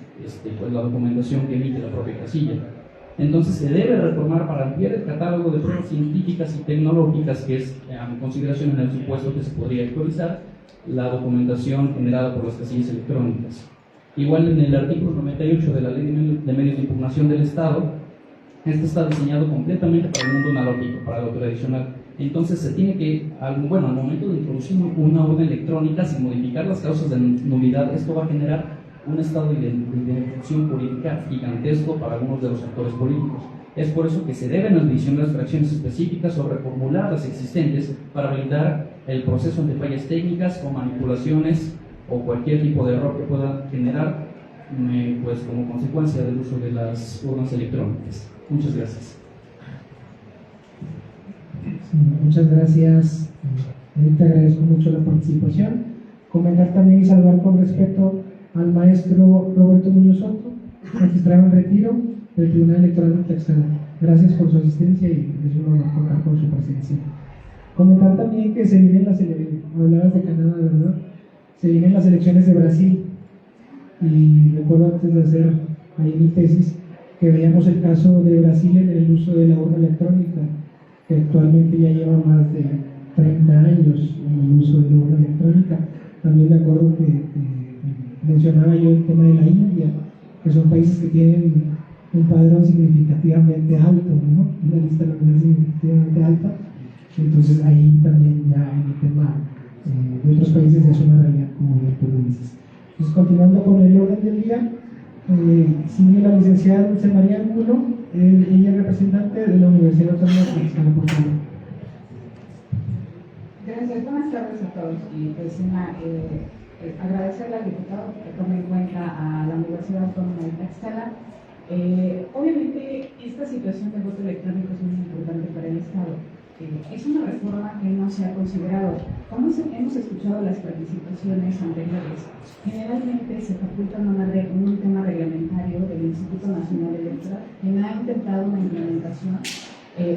pues la documentación que emite la propia casilla. Entonces se debe reformar para ampliar el catálogo de pruebas científicas y tecnológicas, que es, a mi consideración, en el supuesto que se podría actualizar la documentación generada por las casillas electrónicas. Igual en el artículo 98 de la Ley de Medios de Impugnación del Estado, este está diseñado completamente para el mundo analógico, para lo tradicional. Entonces se tiene que, al momento de introducir una orden electrónica sin modificar las causas de nulidad, esto va a generar un estado de indefensión jurídica gigantesco para algunos de los actores políticos. Es por eso que se deben adicionar las fracciones específicas o reformular las existentes para blindar el proceso ante fallas técnicas o manipulaciones o cualquier tipo de error que pueda generar pues como consecuencia del uso de las urnas electrónicas. Muchas gracias. Sí, muchas gracias. Te agradezco mucho la participación. Comentar también y saludar con respeto al maestro Roberto Muñoz Soto, magistrado en retiro del Tribunal Electoral de Tlaxcala. Gracias por su asistencia y es un honor contar con su presencia. Comentar también que se vienen hablabas de Canadá, ¿verdad? Se vienen las elecciones de Brasil y recuerdo antes de hacer ahí mi tesis que veíamos el caso de Brasil en el uso de la urna electrónica, que actualmente ya lleva más de 30 años en el uso de la urna electrónica. También me acuerdo que mencionaba yo el tema de la India, que son países que tienen un padrón significativamente alto, ¿no? Una lista nominal significativamente alta. Entonces ahí también ya en el tema de otros países ya es una realidad, como bien tú lo dices. Entonces, continuando con el orden del día, sigue la licenciada Dulce María Angulo, ella es representante de la Universidad Autónoma de Tlaxcala, por favor. Gracias, buenas tardes a todos. Y pues agradecerle al diputado que tome en cuenta a la Universidad Autónoma de Tlaxcala. Obviamente esta situación del voto electrónico es muy importante para el Estado. Es una reforma que no se ha considerado. Como hemos escuchado las participaciones anteriores, generalmente se faculta un tema reglamentario del Instituto Nacional Electoral, quien ha intentado una implementación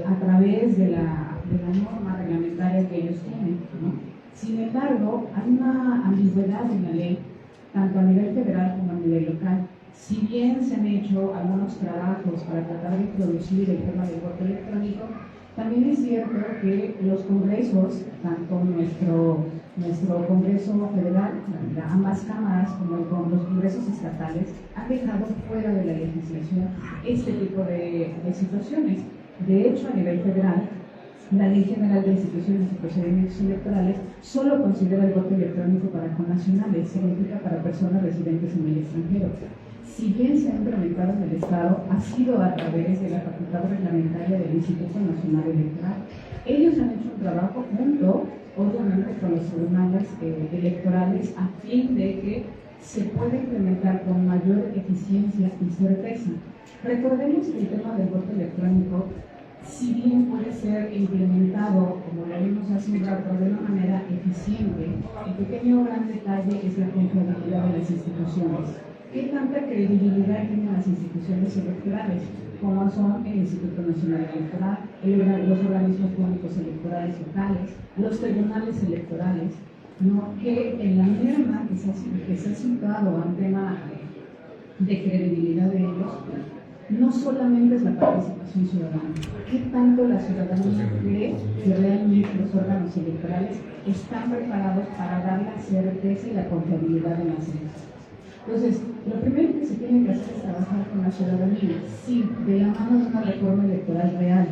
a través de la norma reglamentaria que ellos tienen, ¿no? Sin embargo, hay una ambigüedad en la ley, tanto a nivel federal como a nivel local. Si bien se han hecho algunos trabajos para tratar de introducir el tema del voto electrónico, también es cierto que los congresos, tanto nuestro Congreso Federal, ambas cámaras, como los congresos estatales, han dejado fuera de la legislación este tipo de situaciones. De hecho, a nivel federal, la Ley General de Instituciones y Procedimientos Electorales solo considera el voto electrónico para connacionales, significa para personas residentes en el extranjero. Si bien se ha implementado en el Estado, ha sido a través de la facultad reglamentaria del Instituto Nacional Electoral. Ellos han hecho un trabajo junto, obviamente, con los tribunales electorales a fin de que se pueda implementar con mayor eficiencia y certeza. Recordemos que el tema del voto electrónico, si bien puede ser implementado, como lo vimos hace un rato, de una manera eficiente, el pequeño o gran detalle es la confiabilidad de las instituciones. ¿Qué tanta credibilidad tienen las instituciones electorales, como son el Instituto Nacional Electoral, los organismos públicos electorales locales, los tribunales electorales, ¿no? Que en la merma que se ha situado a un tema de credibilidad de ellos, no solamente es la participación ciudadana, ¿qué tanto la ciudadanía cree que realmente los órganos electorales están preparados para dar la certeza y la confiabilidad en las elecciones? Entonces, lo primero que se tiene que hacer es trabajar con la ciudadanía, sí, de la mano de una reforma electoral real,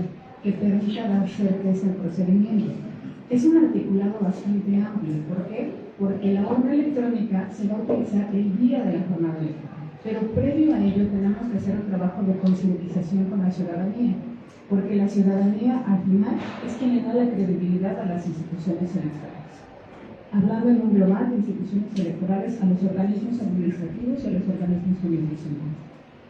que permita dar certeza al procedimiento. Es un articulado bastante amplio. ¿Por qué? Porque la urna electrónica se va a utilizar el día de la jornada electoral. Pero previo a ello tenemos que hacer un trabajo de concientización con la ciudadanía, porque la ciudadanía al final es quien le da la credibilidad a las instituciones electorales. Hablando en un global de instituciones electorales, a los organismos administrativos y a los organismos jurisdiccionales.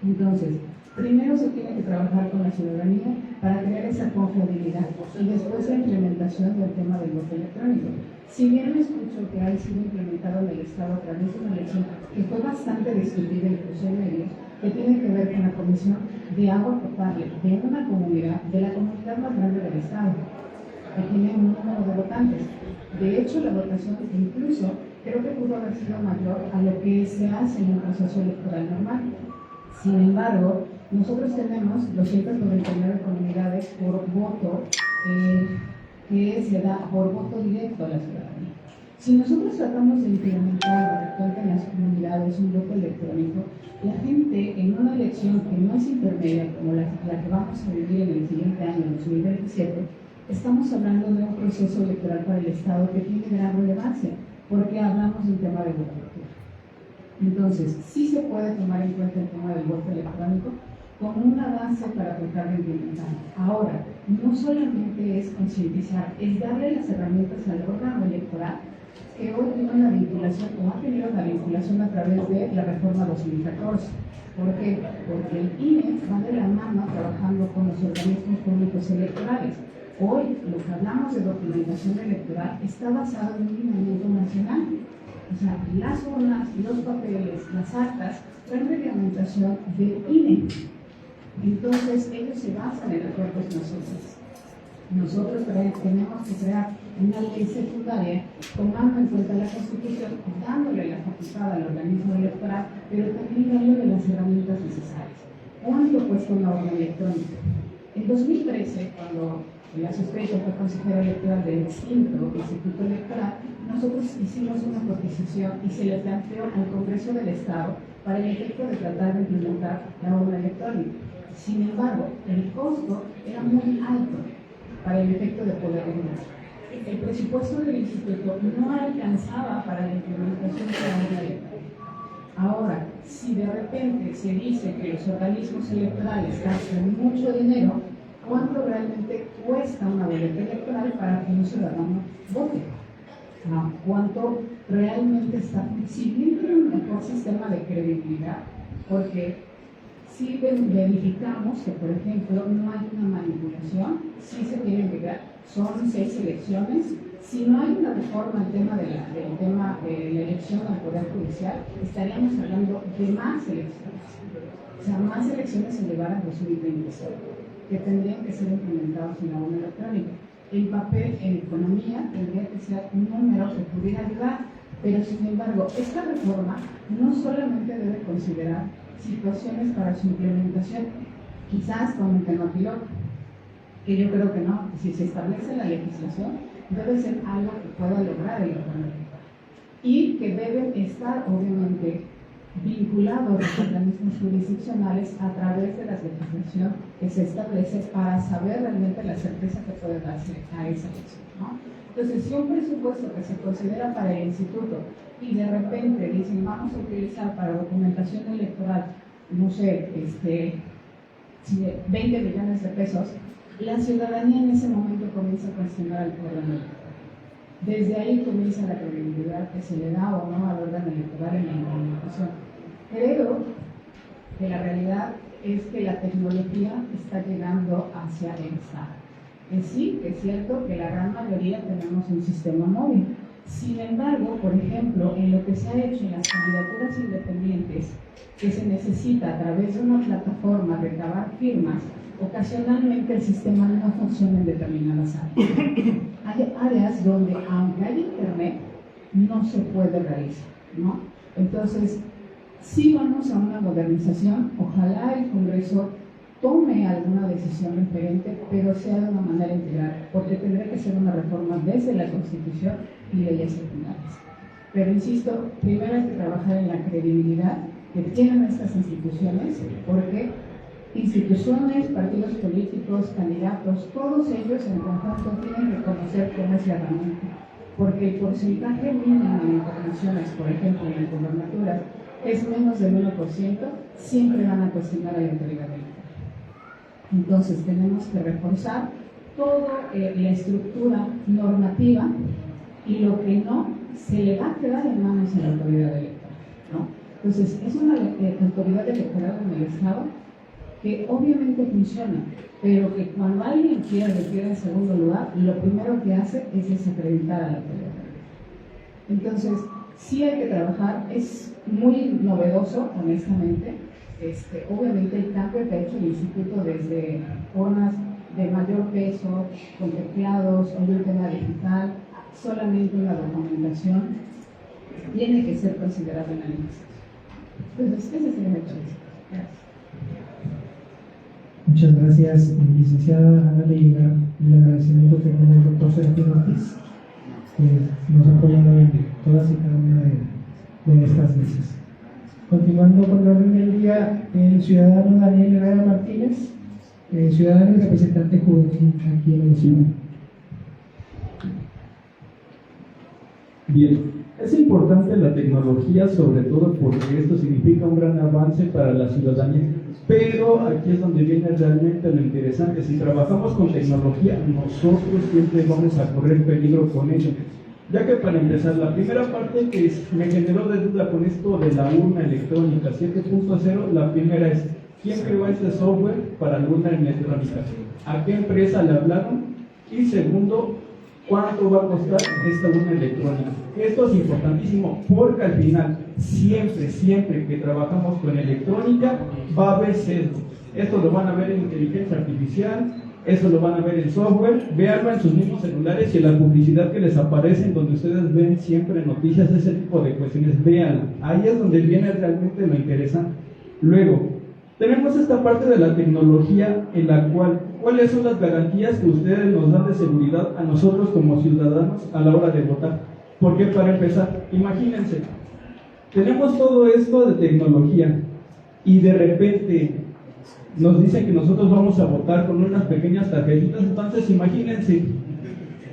Entonces, primero se tiene que trabajar con la ciudadanía para crear esa confiabilidad y después la implementación del tema del voto electrónico. Si bien me escucho que ha sido implementado en el Estado a través de una elección que fue bastante discutida incluso en medios, que tiene que ver con la Comisión de Agua Potable de una comunidad, de la comunidad más grande del Estado, que tiene un número de votantes. De hecho, la votación incluso creo que pudo haber sido mayor a lo que se hace en un proceso electoral normal. Sin embargo, nosotros tenemos 299 comunidades por voto que se da por voto directo a la ciudadanía. Si nosotros tratamos de implementar de repente en las comunidades un voto electrónico, la gente en una elección que no es intermedia como la que vamos a vivir en el siguiente año, 2027, estamos hablando de un proceso electoral para el Estado que tiene gran relevancia, porque hablamos del tema de voto. Entonces, sí se puede tomar en cuenta el tema del voto electrónico como una base para tratar de implementar. Ahora, no solamente es concientizar, es darle las herramientas al órgano electoral que hoy tiene una vinculación o ha tenido una vinculación a través de la reforma 2014. ¿Por qué? Porque el INE va de la mano trabajando con los organismos públicos electorales. Hoy, lo que hablamos de documentación electoral está basado en un lineamiento nacional. O sea, las urnas, los papeles, las actas, son reglamentación del INE. Entonces, ellos se basan en acuerdos nacionales. Nosotros tenemos que crear una ley secundaria tomando en cuenta la Constitución, dándole la facultad al organismo electoral, pero también dándole las herramientas necesarias. ¿Cuánto cuesta una urna electrónica? En 2013, cuando la sospecha fue consejera electoral del extinto Instituto Electoral, nosotros hicimos una cotización y se le planteó al Congreso del Estado para el efecto de tratar de implementar la urna electrónica. Sin embargo, el costo era muy alto para el efecto de poder regular. El presupuesto del instituto no alcanzaba para la implementación de la urna electrónica. Ahora, si de repente se dice que los organismos electorales gastan mucho dinero, ¿cuánto realmente cuesta una boleta electoral para que un ciudadano vote? ¿Cuánto realmente está? Si bien tiene un mejor sistema de credibilidad, porque si verificamos que, por ejemplo, no hay una manipulación, sí se tiene que dar, son 6 elecciones. Si no hay una reforma al tema de la elección al Poder Judicial, estaríamos hablando de más elecciones. O sea, más elecciones se llevarán a 2026, que tendrían que ser implementados en la urna electrónica. El papel en economía tendría que ser un número que pudiera ayudar, pero sin embargo, esta reforma no solamente debe considerar situaciones para su implementación, quizás como un tema piloto, que yo creo que no, si se establece la legislación, debe ser algo que pueda lograr el órgano electoral y que deben estar obviamente vinculados los organismos jurisdiccionales a través de la legislación que se establece para saber realmente la certeza que puede darse a esa elección, ¿no? Entonces, si un presupuesto que se considera para el instituto y de repente dicen vamos a utilizar para documentación electoral, no sé, 20 millones de pesos, la ciudadanía en ese momento comienza a cuestionar al órgano electoral. Desde ahí comienza la credibilidad que se le da o no al órgano electoral en la implementación. Creo que la realidad es que la tecnología está llegando hacia el Estado. Sí, es cierto que la gran mayoría tenemos un sistema móvil. Sin embargo, por ejemplo, en lo que se ha hecho en las candidaturas independientes, que se necesita a través de una plataforma recabar firmas, ocasionalmente el sistema no funciona en determinadas áreas. Hay áreas donde, aunque hay internet, no se puede realizar, ¿no? Entonces, si vamos a una modernización, ojalá el Congreso tome alguna decisión referente, pero sea de una manera integral, porque tendrá que ser una reforma desde la Constitución y leyes secundarias. Pero insisto, primero hay que trabajar en la credibilidad que tienen estas instituciones, porque instituciones, partidos políticos, candidatos, todos ellos en conjunto tienen que conocer cómo es la herramienta, porque el porcentaje mínimo de intervenciones, por ejemplo, en gubernaturas, es menos del 1%, siempre van a cuestionar a la autoridad electoral. Entonces tenemos que reforzar toda la estructura normativa y lo que no se le va a quedar en manos a la autoridad electoral, ¿no? Entonces es una autoridad electoral en el Estado que obviamente funciona, pero que cuando alguien quiere en segundo lugar, lo primero que hace es desacreditar a la autoridad electoral. Entonces sí hay que trabajar, es muy novedoso, honestamente. Obviamente el cambio que ha hecho el Instituto desde urnas de mayor peso, con teclados, hoy un tema digital, solamente una documentación, tiene que ser considerado en la legislación. Entonces, ese sería el hecho. Gracias. Muchas gracias, licenciada Ana Leiva. El agradecimiento que tiene el doctor Sergio Ortiz, que nos ha apoyado en todas y cada una de estas mesas. Continuando con el orden del día, el ciudadano Daniel Herrera Martínez, ciudadano y representante juvenil aquí en el ciudad. Bien, es importante la tecnología, sobre todo porque esto significa un gran avance para la ciudadanía, pero aquí es donde viene realmente lo interesante. Si trabajamos con tecnología, nosotros siempre vamos a correr peligro con ello, ya que para empezar, la primera parte que me generó de duda con esto de la urna electrónica 7.0, la primera es: ¿quién creó este software para la urna electrónica? ¿A qué empresa le hablaron? Y segundo, ¿cuánto va a costar esta urna electrónica? Esto es importantísimo porque al final, siempre que trabajamos con electrónica, va a haber sesgo. Esto lo van a ver en inteligencia artificial, eso lo van a ver en software, véanlo en sus mismos celulares y en la publicidad que les aparece, en donde ustedes ven siempre noticias, ese tipo de cuestiones, véanlo. Ahí es donde viene realmente lo interesante. Luego, tenemos esta parte de la tecnología en la cual, ¿cuáles son las garantías que ustedes nos dan de seguridad a nosotros como ciudadanos a la hora de votar? Porque para empezar, imagínense, tenemos todo esto de tecnología y de repente nos dicen que nosotros vamos a votar con unas pequeñas tarjetitas. Entonces imagínense,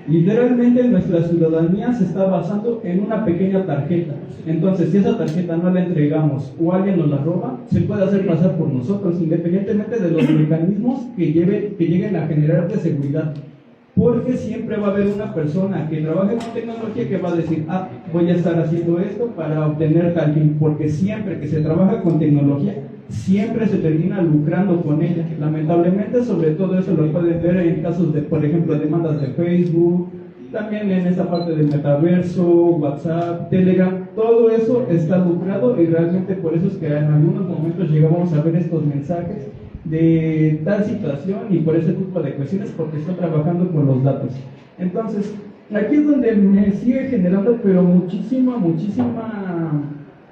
literalmente nuestra ciudadanía se está basando en una pequeña tarjeta. Entonces si esa tarjeta no la entregamos o alguien nos la roba, se puede hacer pasar por nosotros, independientemente de los mecanismos que lleguen a generar de seguridad. Porque siempre va a haber una persona que trabaje con tecnología que va a decir: voy a estar haciendo esto para obtener tal fin. Porque siempre que se trabaja con tecnología, siempre se termina lucrando con ella. Lamentablemente, sobre todo eso lo pueden ver en casos de, por ejemplo, demandas de Facebook, también en esta parte del metaverso, WhatsApp, Telegram. Todo eso está lucrado y realmente por eso es que en algunos momentos llegamos a ver estos mensajes de tal situación y por ese tipo de cuestiones, porque están trabajando con los datos. Entonces, aquí es donde me sigue generando pero muchísima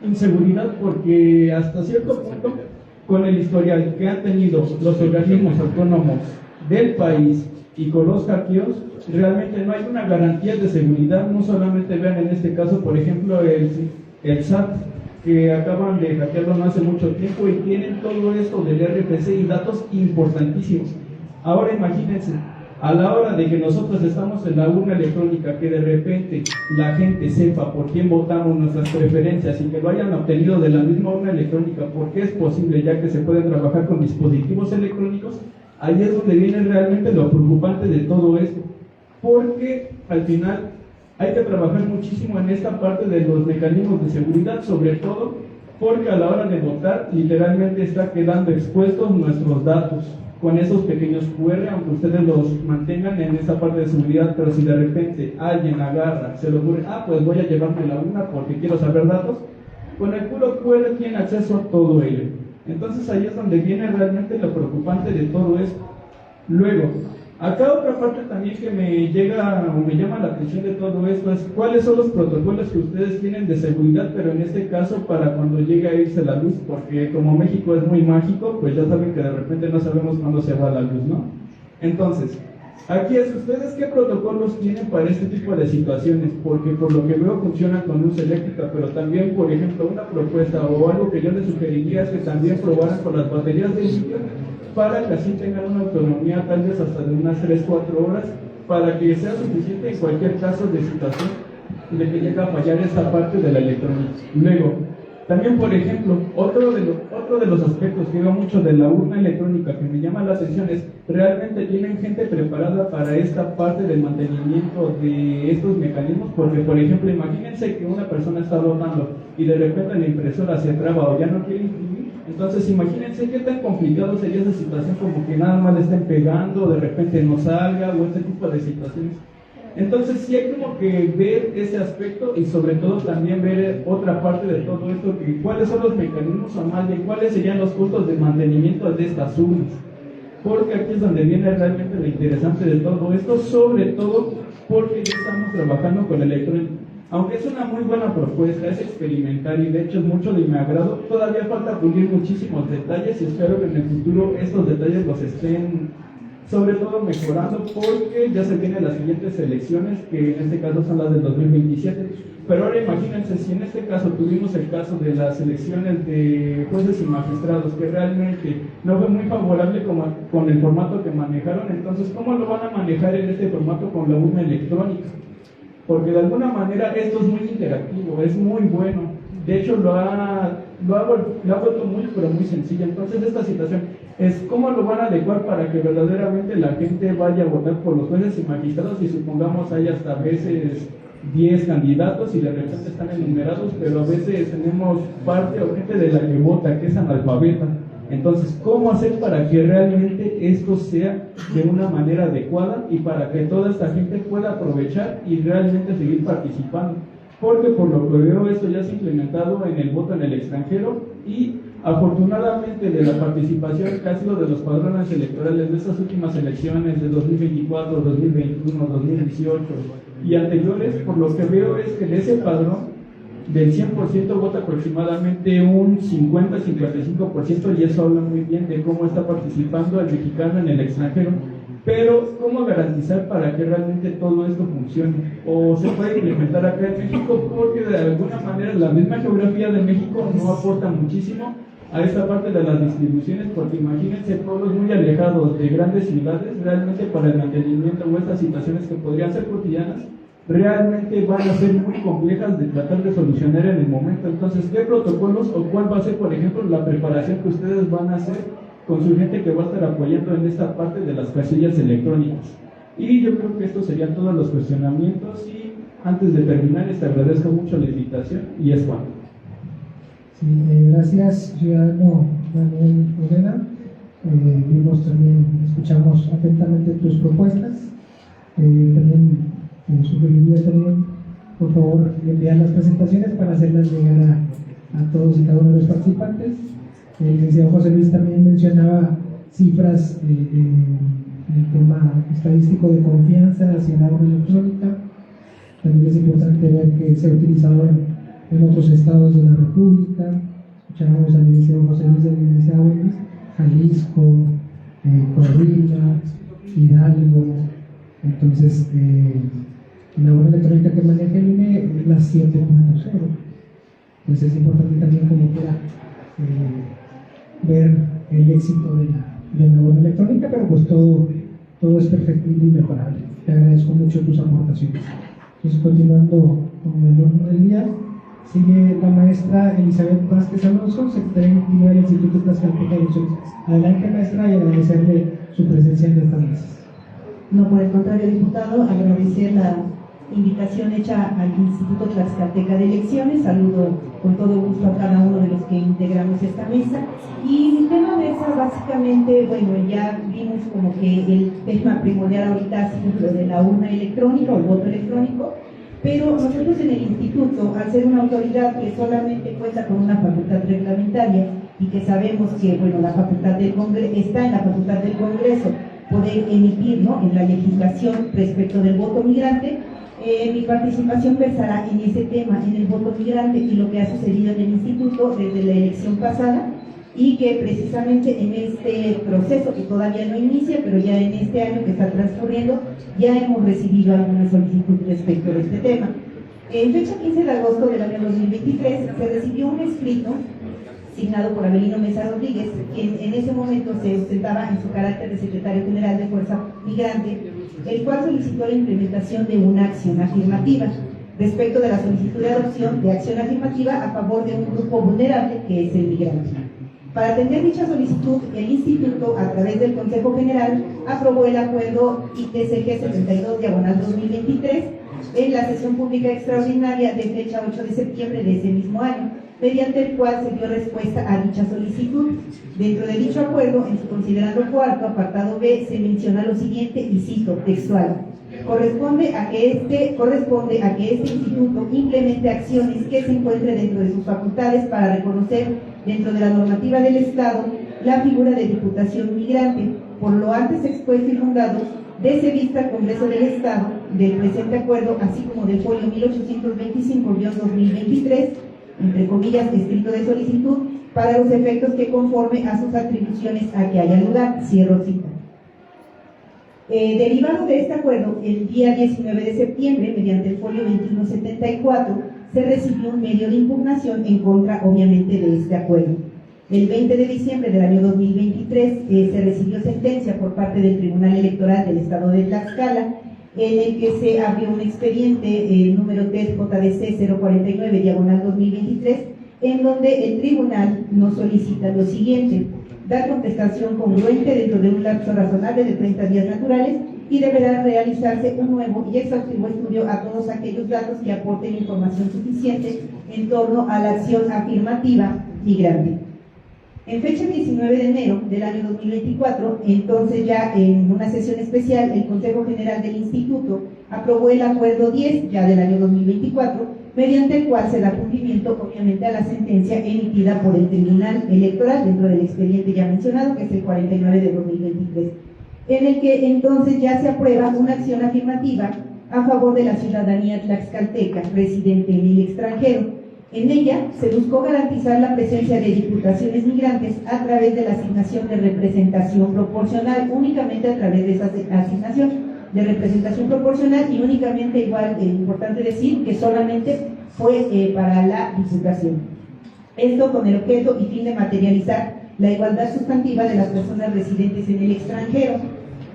inseguridad, porque hasta cierto punto, con el historial que han tenido los organismos autónomos del país y con los hackeos, realmente no hay una garantía de seguridad. No solamente vean en este caso, por ejemplo, el SAT, que acaban de hackearlo no hace mucho tiempo y tienen todo esto del RFC y datos importantísimos. Ahora imagínense, a la hora de que nosotros estamos en la urna electrónica, que de repente la gente sepa por quién votamos, nuestras preferencias, y que lo hayan obtenido de la misma urna electrónica, porque es posible, ya que se pueden trabajar con dispositivos electrónicos. Ahí es donde viene realmente lo preocupante de todo esto, porque al final hay que trabajar muchísimo en esta parte de los mecanismos de seguridad, sobre todo porque a la hora de votar literalmente está quedando expuestos nuestros datos con esos pequeños QR, aunque ustedes los mantengan en esa parte de seguridad. Pero si de repente alguien agarra, se le ocurre: pues voy a llevarme la urna porque quiero saber datos, con el puro QR tiene acceso a todo ello. Entonces ahí es donde viene realmente lo preocupante de todo esto. Luego, acá otra parte también que me llega o me llama la atención de todo esto es cuáles son los protocolos que ustedes tienen de seguridad, pero en este caso para cuando llegue a irse la luz, porque como México es muy mágico, pues ya saben que de repente no sabemos cuándo se va la luz, ¿no? Entonces, Aquí es, ¿ustedes qué protocolos tienen para este tipo de situaciones? Porque por lo que veo funcionan con luz eléctrica, pero también, por ejemplo, una propuesta o algo que yo les sugeriría es que también probaran con las baterías de litio para que así tengan una autonomía tal vez hasta de unas 3-4 horas, para que sea suficiente en cualquier caso de situación de que llegue a fallar esa parte de la electrónica. Luego, también, por ejemplo, otro de los aspectos que veo mucho de la urna electrónica que me llama la atención es, realmente tienen gente preparada para esta parte del mantenimiento de estos mecanismos, porque, por ejemplo, imagínense que una persona está votando y de repente la impresora se traba o ya no quiere imprimir. Entonces, imagínense qué tan complicado sería esa situación, como que nada más le estén pegando, de repente no salga, o ese tipo de situaciones. Entonces sí hay como que ver ese aspecto y sobre todo también ver otra parte de todo esto, que cuáles son los mecanismos o más bien cuáles serían los costos de mantenimiento de estas urnas, porque aquí es donde viene realmente lo interesante de todo esto, sobre todo porque ya estamos trabajando con electrónica. Aunque es una muy buena propuesta, es experimental y de hecho es mucho de mi agrado, todavía falta pulir muchísimos detalles y espero que en el futuro estos detalles los estén sobre todo mejorando, porque ya se vienen las siguientes elecciones, que en este caso son las del 2027. Pero ahora imagínense, si en este caso tuvimos el caso de las elecciones de jueces y magistrados, que realmente no fue muy favorable con el formato que manejaron, entonces ¿cómo lo van a manejar en este formato con la urna electrónica? Porque de alguna manera esto es muy interactivo, es muy bueno. De hecho, lo ha vuelto muy, pero muy sencillo. Entonces, esta situación es cómo lo van a adecuar para que verdaderamente la gente vaya a votar por los jueces y magistrados, y supongamos hay hasta a veces 10 candidatos y de repente están enumerados, pero a veces tenemos parte o gente de la que vota que es analfabeta. Entonces, ¿cómo hacer para que realmente esto sea de una manera adecuada y para que toda esta gente pueda aprovechar y realmente seguir participando? Porque por lo que veo esto ya se ha implementado en el voto en el extranjero y afortunadamente de la participación que ha sido de los padrones electorales de estas últimas elecciones de 2024, 2021, 2018 y anteriores, por lo que veo es que de ese padrón del 100% vota aproximadamente un 50-55%, y eso habla muy bien de cómo está participando el mexicano en el extranjero. Pero, ¿cómo garantizar para que realmente todo esto funcione? O se puede implementar acá en México, porque de alguna manera la misma geografía de México no aporta muchísimo a esta parte de las distribuciones, porque imagínense pueblos muy alejados de grandes ciudades, realmente para el mantenimiento o estas situaciones que podrían ser cotidianas, realmente van a ser muy complejas de tratar de solucionar en el momento. Entonces, ¿qué protocolos o cuál va a ser, por ejemplo, la preparación que ustedes van a hacer con su gente que va a estar apoyando en esta parte de las casillas electrónicas? Y yo creo que estos serían todos los cuestionamientos, y antes de terminar les agradezco mucho la invitación y es cuanto. Sí, gracias, ciudadano Manuel Orena. Vimos también, escuchamos atentamente tus propuestas. También sugeriría también, por favor, enviar las presentaciones para hacerlas llegar a todos y cada uno de los participantes. El licenciado José Luis también mencionaba cifras en el tema estadístico de confianza hacia la urna electrónica. También es importante ver que se ha utilizado en otros estados de la República. Escuchábamos al licenciado José Luis y al licenciado Luis, Jalisco, Coahuila, Hidalgo. Entonces, la urna electrónica que maneja el INE es la 7.0. Entonces es importante también como quiera ver el éxito de la urna electrónica, pero pues todo es perfectible y mejorable. Te agradezco mucho tus aportaciones. Entonces, continuando con el orden del día, sigue la maestra Elizabeth Vázquez Alonso, secretaria ejecutiva del Instituto Tlaxcalteca de Elecciones. Adelante, maestra, y agradecerle su presencia en estas mesas. No, por el contrario, diputado, agradecer la invitación hecha al Instituto Tlaxcalteca de Elecciones. Saludo con todo gusto a cada uno de los que integramos esta mesa. Y mi tema mesa, básicamente, bueno, ya vimos como que el tema primordial ahorita ha sido lo de la urna electrónica o el voto electrónico, pero nosotros en el instituto, al ser una autoridad que solamente cuenta con una facultad reglamentaria y que sabemos que, bueno, la facultad del Congreso está en la facultad del Congreso poder emitir, ¿no?, en la legislación respecto del voto migrante. Mi participación versará en ese tema, en el voto migrante y lo que ha sucedido en el instituto desde la elección pasada, y que precisamente en este proceso, que todavía no inicia, pero ya en este año que está transcurriendo, ya hemos recibido alguna solicitud respecto de este tema. En fecha 15 de agosto del año 2023 se recibió un escrito signado por Abelino Mesa Rodríguez, quien en ese momento se ostentaba en su carácter de secretario general de Fuerza Migrante, el cual solicitó la implementación de una acción afirmativa respecto de la solicitud de adopción de acción afirmativa a favor de un grupo vulnerable que es el migrante. Para atender dicha solicitud, el Instituto, a través del Consejo General, aprobó el acuerdo ITCG 72/2023 en la sesión pública extraordinaria de fecha 8 de septiembre de ese mismo año, mediante el cual se dio respuesta a dicha solicitud. Dentro de dicho acuerdo, en su considerando cuarto, apartado B, se menciona lo siguiente, y cito textual: corresponde a que este instituto implemente acciones que se encuentren dentro de sus facultades para reconocer dentro de la normativa del Estado la figura de diputación migrante. Por lo antes expuesto y fundado, dese vista al Congreso del Estado del presente acuerdo, así como del folio 1825-2023, entre comillas, escrito de solicitud, para los efectos que conforme a sus atribuciones a que haya lugar. Cierro cita. Derivado de este acuerdo, el día 19 de septiembre, mediante el folio 2174, se recibió un medio de impugnación en contra, obviamente, de este acuerdo. El 20 de diciembre del año 2023 se recibió sentencia por parte del Tribunal Electoral del Estado de Tlaxcala, en el que se abrió un expediente número TES-JDC 049/2023, en donde el tribunal nos solicita lo siguiente: dar contestación congruente dentro de un lapso razonable de 30 días naturales, y deberá realizarse un nuevo y exhaustivo estudio a todos aquellos datos que aporten información suficiente en torno a la acción afirmativa migrante. En fecha 19 de enero del año 2024, entonces ya en una sesión especial, el Consejo General del Instituto aprobó el Acuerdo 10, ya del año 2024, mediante el cual se da cumplimiento, obviamente, a la sentencia emitida por el Tribunal Electoral dentro del expediente ya mencionado, que es el 49 de 2023, en el que entonces ya se aprueba una acción afirmativa a favor de la ciudadanía tlaxcalteca residente en el extranjero. En ella se buscó garantizar la presencia de diputaciones migrantes a través de la asignación de representación proporcional, únicamente a través de esa asignación de representación proporcional, y únicamente, igual, importante decir, que solamente fue para la diputación. Esto con el objeto y fin de materializar la igualdad sustantiva de las personas residentes en el extranjero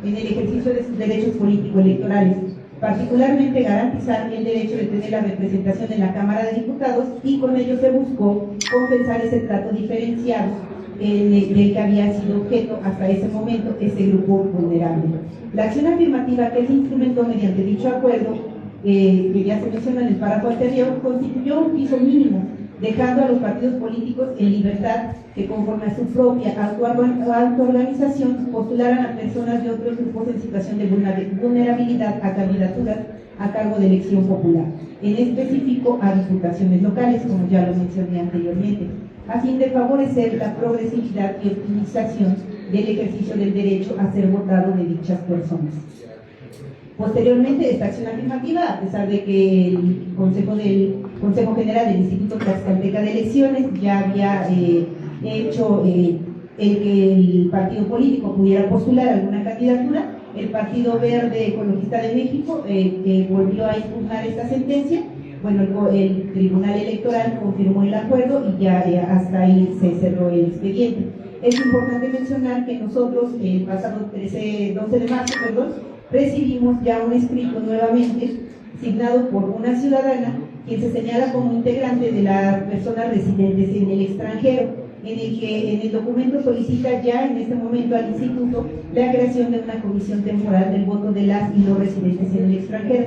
en el ejercicio de sus derechos político-electorales, particularmente garantizar el derecho de tener la representación en la Cámara de Diputados, y con ello se buscó compensar ese trato diferenciado del que había sido objeto hasta ese momento ese grupo vulnerable. La acción afirmativa que se instrumentó mediante dicho acuerdo, que ya se menciona en el párrafo anterior, constituyó un piso mínimo, dejando a los partidos políticos en libertad que, conforme a su propia autoorganización, postularan a personas de otros grupos en situación de vulnerabilidad a candidaturas a cargo de elección popular, en específico a diputaciones locales, como ya lo mencioné anteriormente, a fin de favorecer la progresividad y optimización del ejercicio del derecho a ser votado de dichas personas. Posteriormente, esta acción afirmativa, a pesar de que el Consejo General del Instituto Tlaxcalteca de Elecciones ya había hecho el que el partido político pudiera postular alguna candidatura, el Partido Verde Ecologista de México volvió a impugnar esta sentencia. Bueno, el Tribunal Electoral confirmó el acuerdo y ya hasta ahí se cerró el expediente. Es importante mencionar que nosotros, el pasado 12 de marzo, recibimos ya un escrito nuevamente signado por una ciudadana, quien se señala como integrante de las personas residentes en el extranjero, en el que en el documento solicita ya en este momento al instituto la creación de una comisión temporal del voto de las y los residentes en el extranjero.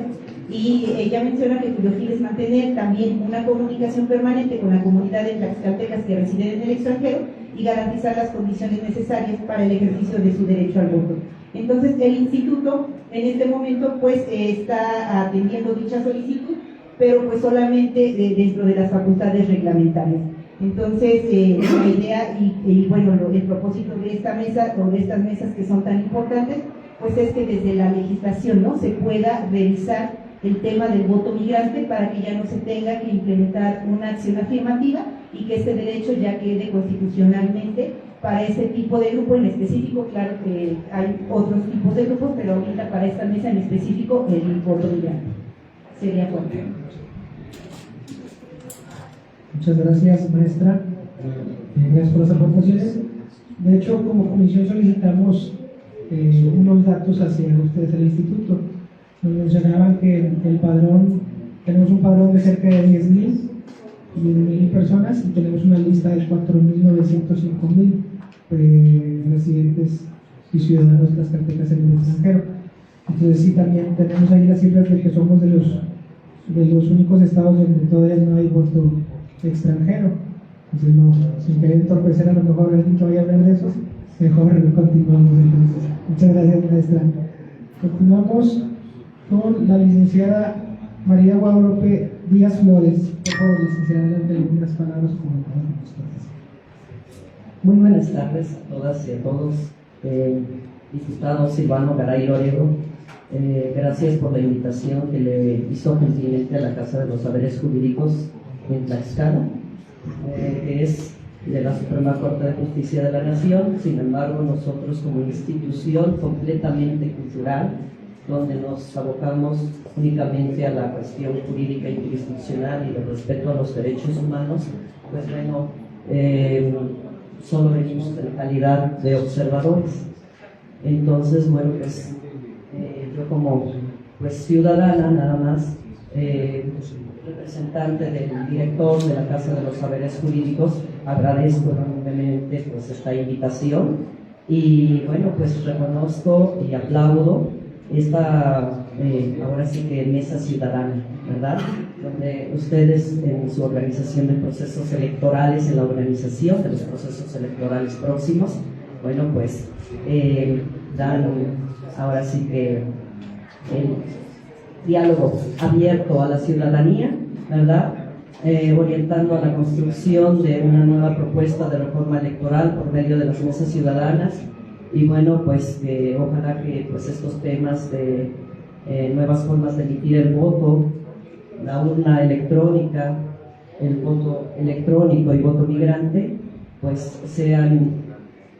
Y ella menciona que cuyo fin es mantener también una comunicación permanente con la comunidad de tlaxcaltecas que residen en el extranjero y garantizar las condiciones necesarias para el ejercicio de su derecho al voto. Entonces, el instituto en este momento pues está atendiendo dicha solicitud, pero pues solamente dentro de las facultades reglamentarias. Entonces, la idea y bueno, el propósito de esta mesa o de estas mesas que son tan importantes, pues es que desde la legislación, ¿no?, se pueda revisar el tema del voto migrante para que ya no se tenga que implementar una acción afirmativa y que este derecho ya quede constitucionalmente para ese tipo de grupo en específico. Claro que hay otros tipos de grupos, pero ahorita para esta mesa en específico el voto migrante sería fuerte. Muchas gracias, maestra. Gracias por las aportaciones. De hecho, como comisión solicitamos unos datos hacia ustedes al instituto. Nos mencionaban que el padrón, tenemos un padrón de cerca de 10.000 personas y tenemos una lista de 4.905.000 residentes y ciudadanos tlaxcaltecas en el extranjero. Entonces sí, también tenemos ahí las cifras de que somos de los únicos estados donde todavía no hay voto extranjero. Entonces, no, sin querer entorpecer a lo mejor alguien que vaya a hablar de eso, mejor continuamos entonces. Muchas gracias, maestra. Continuamos con la licenciada María Guadalupe Díaz Flores. Por favor, licenciada, adelante algunas palabras o comentarios de ustedes. Muy buenas tardes a todas y a todos. Diputado Silvano Garay Lorego, gracias por la invitación que le hizo gentilmente a la Casa de los Saberes Jurídicos en Tlaxcala, que es de la Suprema Corte de Justicia de la Nación. Sin embargo, nosotros como institución completamente cultural, donde nos abocamos únicamente a la cuestión jurídica y jurisdiccional y de respeto a los derechos humanos, pues bueno, solo venimos en calidad de observadores. Entonces, bueno, pues yo como pues ciudadana nada más, representante del director de la Casa de los Saberes Jurídicos, agradezco enormemente pues esta invitación y bueno, pues reconozco y aplaudo esta ahora sí que mesa ciudadana, ¿verdad? Donde ustedes en su organización de procesos electorales, en la organización de los procesos electorales próximos, bueno, pues dan ahora sí que el diálogo abierto a la ciudadanía, ¿verdad? Orientando a la construcción de una nueva propuesta de reforma electoral por medio de las mesas ciudadanas y bueno, pues ojalá que pues estos temas de nuevas formas de emitir el voto, la urna electrónica, el voto electrónico y voto migrante, pues sean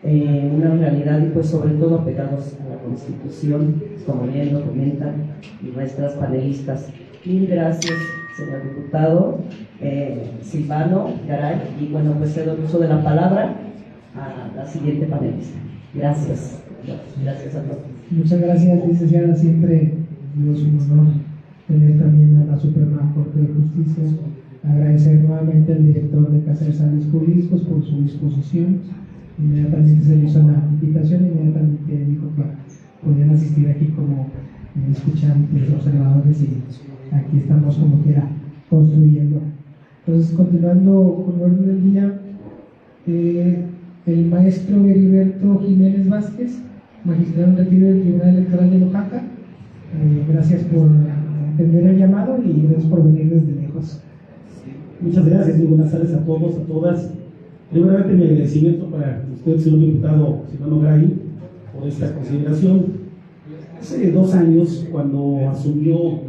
una realidad y pues sobre todo apegados a la Constitución, como bien lo comentan nuestras panelistas. Mil gracias, señor diputado Silvano Garay, y bueno, pues cedo el uso de la palabra a la siguiente panelista. Gracias. Gracias a todos. Muchas gracias, licenciada. Siempre es un honor tener también a la Suprema Corte de Justicia. Agradecer nuevamente al director de Casa de Saberes Jurídicos por su disposición. Inmediatamente se le hizo la invitación, inmediatamente dijo que podían asistir aquí como escuchantes, observadores, y aquí estamos como quiera construyendo. Entonces, continuando con el orden del día, el maestro Heriberto Jiménez Vázquez, magistrado en retiro del Tribunal Electoral de Oaxaca. Gracias por atender el llamado y gracias por venir desde lejos. Muchas gracias y buenas tardes a todos, a todas. Primeramente, mi agradecimiento para usted, señor diputado Silvano Garay, por esta consideración. Hace 2 años, cuando asumió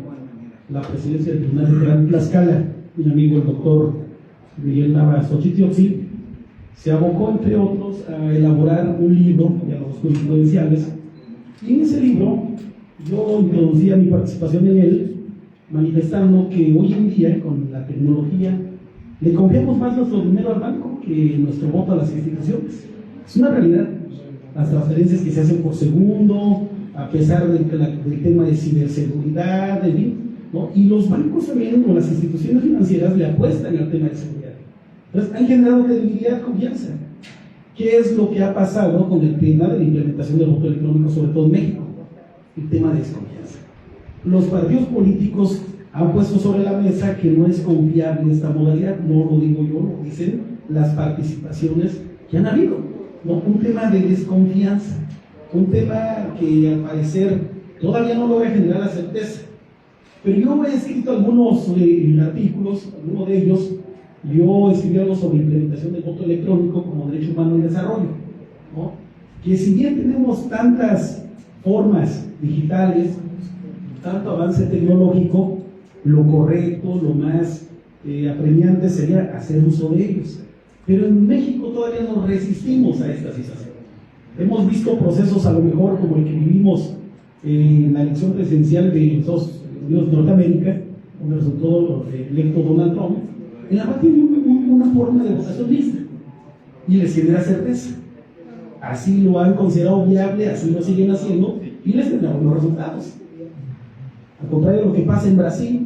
la presidencia del Tribunal Electoral de Tlaxcala, mi amigo el doctor Miguel Nava Xochitl se abocó, entre otros, a elaborar un libro, Diálogos Jurisprudenciales, y en ese libro yo introducía mi participación en él, manifestando que hoy en día, con la tecnología, le confiamos más nuestro dinero al banco que nuestro voto a las instituciones. Es una realidad. Las transferencias que se hacen por segundo, a pesar del tema de ciberseguridad, ¿no? Y los bancos también, o las instituciones financieras, le apuestan al tema de seguridad. Entonces, han generado credibilidad, confianza. ¿Qué es lo que ha pasado con el tema de la implementación del voto electrónico, sobre todo en México? El tema de desconfianza. Los partidos políticos han puesto sobre la mesa que no es confiable esta modalidad, no lo digo yo, lo dicen las participaciones que han habido, ¿no? Un tema de desconfianza, un tema que al parecer todavía no logra generar la certeza. Pero yo he escrito algunos artículos, algunos de ellos, yo escribí algo sobre implementación del voto electrónico como derecho humano y desarrollo, ¿no? Que si bien tenemos tantas formas digitales, tanto avance tecnológico, lo correcto, lo más apremiante sería hacer uso de ellos. Pero en México todavía nos resistimos a esta situación. Hemos visto procesos a lo mejor como el que vivimos en la elección presidencial de Estados Unidos de Norteamérica, donde resultó electo Donald Trump, en la cual tiene una forma de votación mixta y les genera certeza. Así lo han considerado viable, así lo siguen haciendo y les genera buenos resultados. Al contrario de lo que pasa en Brasil,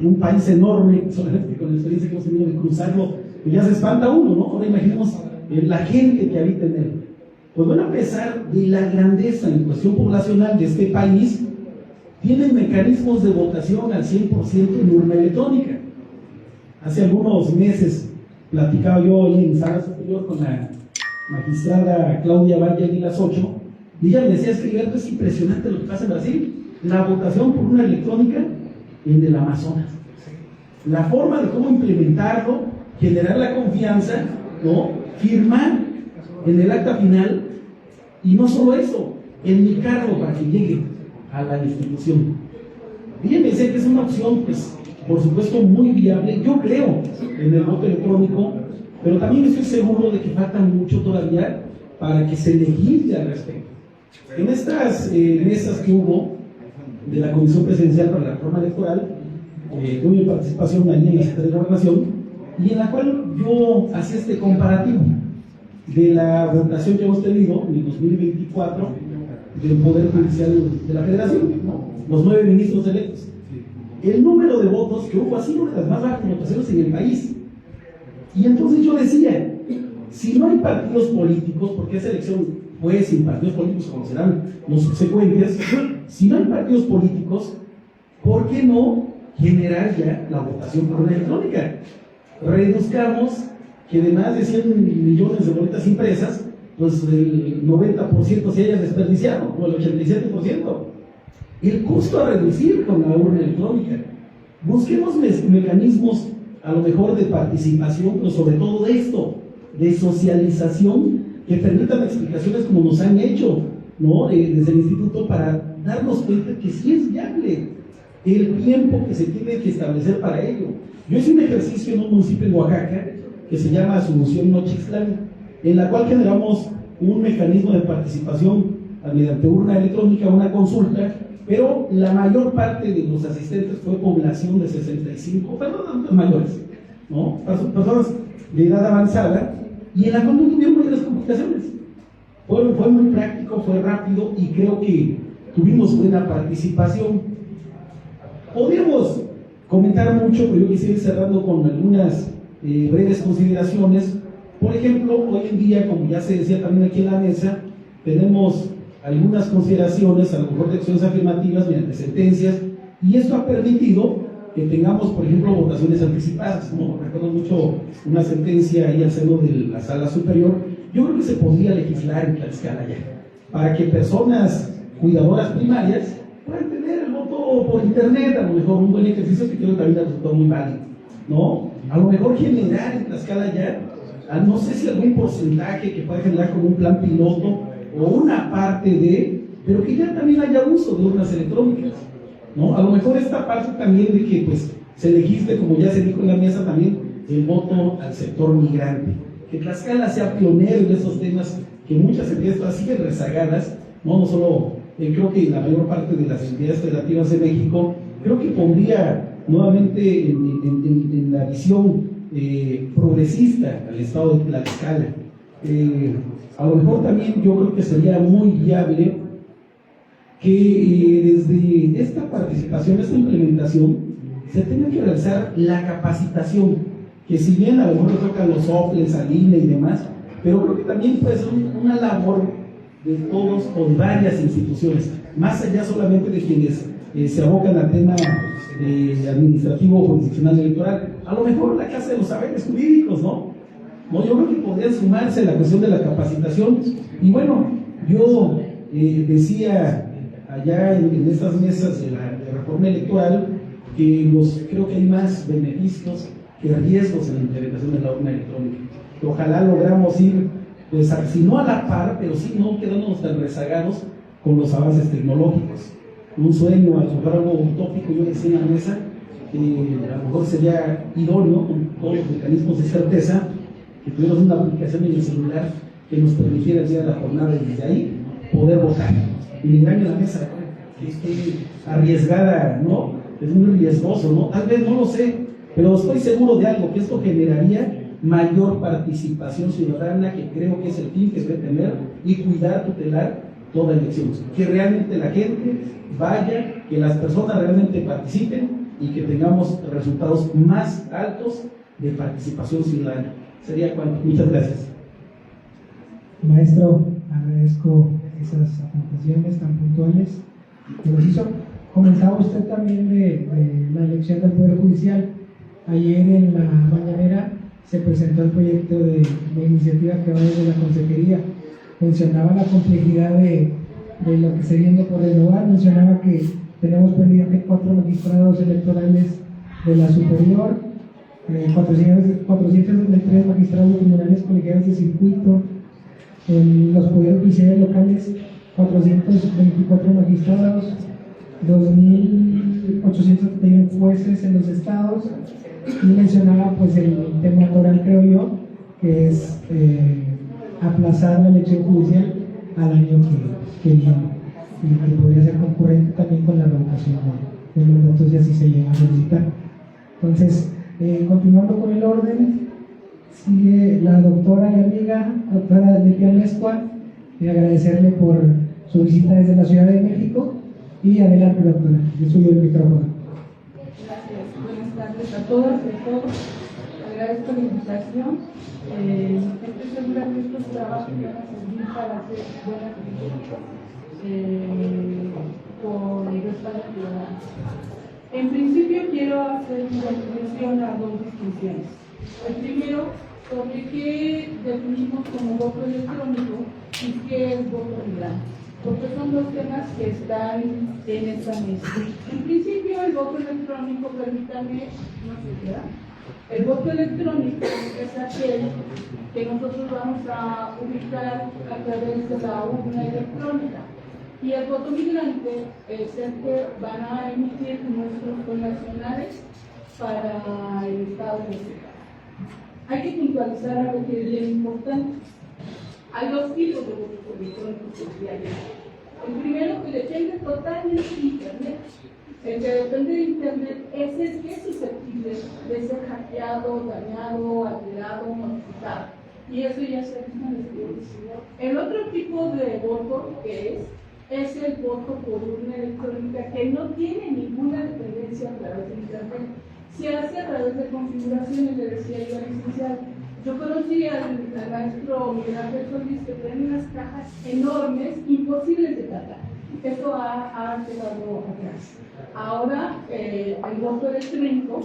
un país enorme, solamente con la experiencia que hemos tenido de cruzarlo, pues ya se espanta uno, ¿no? Ahora imaginemos la gente que habita en él. Pues bueno, a pesar de la grandeza en cuestión poblacional de este país, tienen mecanismos de votación al 100% en urna electrónica. Hace algunos meses platicaba yo ahí en Sala Superior con la magistrada Claudia Valle Aguilas 8, y ella me decía, es que es impresionante lo que pasa en Brasil, la votación por urna electrónica en el Amazonas. La forma de cómo implementarlo, generar la confianza, ¿no? Firmar en el acta final, y no solo eso, enmicarlo para que llegue a la institución. Y ella me decía que es una opción, pues, por supuesto, muy viable. Yo creo en el voto electrónico, pero también estoy seguro de que falta mucho todavía para que se legisle al respecto. En estas mesas que hubo de la Comisión Presidencial para la Reforma Electoral, tuve mi participación allí en la Secretaría de Gobernación, y en la cual yo hacía este comparativo de la votación que hemos tenido en el 2024 del Poder Judicial de la Federación, ¿no? Los 9 ministros electos. El número de votos que hubo ha sido de las más bajas votaciones en el país. Y entonces yo decía, si no hay partidos políticos, porque esa elección fue sin partidos políticos, como serán los subsecuentes, si no hay partidos políticos, ¿por qué no generar ya la votación por urna electrónica? Reduzcamos que de más de 100 millones de boletas impresas, pues el 90% se haya desperdiciado, o el 87%. El costo a reducir con la urna electrónica. Busquemos mecanismos a lo mejor de participación, pero sobre todo de esto, de socialización, que permitan explicaciones como nos han hecho, ¿no? Desde el instituto, para darnos cuenta que sí es viable el tiempo que se tiene que establecer para ello. Yo hice un ejercicio en un municipio en Oaxaca que se llama Asunción Nochixtlán, en la cual generamos un mecanismo de participación mediante urna electrónica, una consulta, pero la mayor parte de los asistentes fue población de 65, mayores, ¿no? Personas de edad avanzada, y en la cual no tuvieron mayores complicaciones. Fue muy práctico, fue rápido, y creo que tuvimos buena participación. Podríamos comentar mucho, pero yo quisiera ir cerrando con algunas breves consideraciones. Por ejemplo, hoy en día, como ya se decía también aquí en la mesa, tenemos algunas consideraciones, a lo mejor de acciones afirmativas mediante sentencias, y esto ha permitido que tengamos, por ejemplo, votaciones anticipadas, ¿no? Recuerdo mucho una sentencia ahí al seno de la Sala Superior. Yo creo que se podría legislar en Tlaxcala ya, para que personas cuidadoras primarias puedan tener el voto por internet, a lo mejor un buen ejercicio que creo que también ha resultado muy válido, ¿no? A lo mejor generar en Tlaxcala ya, no sé si algún porcentaje que pueda generar como un plan piloto o una parte de, pero que ya también haya uso de urnas electrónicas, ¿no? A lo mejor esta parte también de que pues se legisle, como ya se dijo en la mesa también, el voto al sector migrante, que Tlaxcala sea pionero en esos temas, que muchas entidades siguen rezagadas, no solo, creo que la mayor parte de las entidades federativas de México, creo que pondría nuevamente en la visión progresista al estado de Tlaxcala. A lo mejor también yo creo que sería muy viable que desde esta participación, esta implementación, se tenga que realizar la capacitación, que si bien a lo mejor le tocan los OPLES, al INE y demás, pero creo que también puede ser una labor de todos o de varias instituciones, más allá solamente de quienes se abocan al tema administrativo o jurisdiccional electoral. A lo mejor la Casa de los Saberes Jurídicos, ¿no? Yo creo que podrían sumarse a la cuestión de la capacitación. Y bueno, yo decía allá en estas mesas de la reforma electoral que creo que hay más beneficios que riesgos en la implementación de la urna electrónica. Que ojalá logramos ir, pues, si no a la par, pero sí no quedándonos tan rezagados con los avances tecnológicos. un sueño, a lo mejor algo utópico, yo decía en la mesa, a lo mejor sería idóneo, con todos los mecanismos de certeza, que tuviéramos una aplicación en el celular que nos permitiera el día de la jornada y desde ahí poder votar. Y me engaño en la mesa, que arriesgada, ¿no? Es muy riesgoso, ¿no? Tal vez no lo sé, pero estoy seguro de algo, que esto generaría mayor participación ciudadana, que creo que es el fin que debe tener, y cuidar, tutelar toda elección. Que realmente la gente vaya, que las personas realmente participen y que tengamos resultados más altos de participación ciudadana. Sería cuanto. Muchas gracias. Maestro, agradezco esas aportaciones tan puntuales que nos hizo. Comentaba usted también de la elección del Poder Judicial. Ayer en la mañanera se presentó el proyecto de iniciativa que va desde la Consejería. Mencionaba la complejidad de lo que se viene por renovar, mencionaba que tenemos pendiente 4 magistrados electorales de la superior, 433 magistrados tribunales colegiados de circuito, en los poderes judiciales locales 424 magistrados, 2.871 jueces en los estados, y mencionaba pues el tema moral, creo yo, que es aplazar la elección judicial al año que viene, y que podría ser concurrente también con la revocación de mandatos, y así se llega a solicitar. Entonces, continuando con el orden, sigue la doctora y amiga, doctora Letia Mezcua, y agradecerle por su visita desde la Ciudad de México. Y adelante, doctora, le suyo el micrófono. Gracias, buenas tardes a todas y a todos. Agradezco la invitación. Estoy segura que estos trabajos van a servir para hacer buenas políticas por el respaldo ciudadano. En principio quiero hacer una introducción a 2 distinciones. El primero, sobre qué definimos como voto electrónico y qué es voto migrante, porque son 2 temas que están en esta mesa. En principio, el voto electrónico, permítanme, no sé qué da. El voto electrónico es aquel que nosotros vamos a ubicar a través de la urna electrónica. Y el voto migrante es el que van a emitir nuestros connacionales para el Estado de México. Hay que puntualizar algo que es bien importante. Hay 2 tipos de votos electrónicos que hay. El primero, que depende totalmente de Internet. El que depende de Internet es el que es susceptible de ser hackeado, dañado, alterado, modificado. Y eso ya se ha visto en el estudio. El otro tipo de voto que es el voto por urna electrónica, que no tiene ninguna dependencia a través de Internet. Se hace a través de configuraciones, le decía yo al licenciado. Yo conocí al maestro Miguel Ángel Solís, que tiene unas cajas enormes, imposibles de cargar. Esto ha quedado atrás. Ahora, el voto electrónico,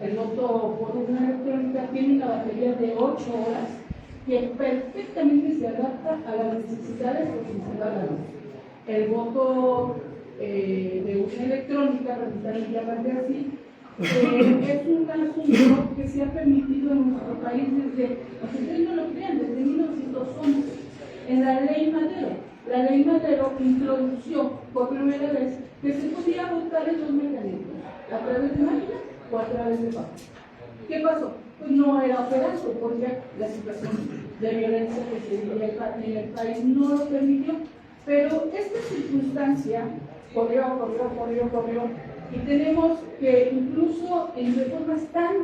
el voto por urna electrónica, tiene una batería de 8 horas que perfectamente se adapta a las necesidades que se da la luz. El voto de urna electrónica, permítanme llamarle así, es un asunto que se ha permitido en nuestro país desde, ustedes no lo crean, desde 1911, en la ley Madero. La ley Madero introdujo por primera vez que se podía votar en 2 mecanismos, a través de máquina o a través de papel. ¿Qué pasó? Pues no era operante, porque la situación de violencia que se vivía en el país no lo permitió. Pero esta circunstancia corrió, y tenemos que incluso en reformas tan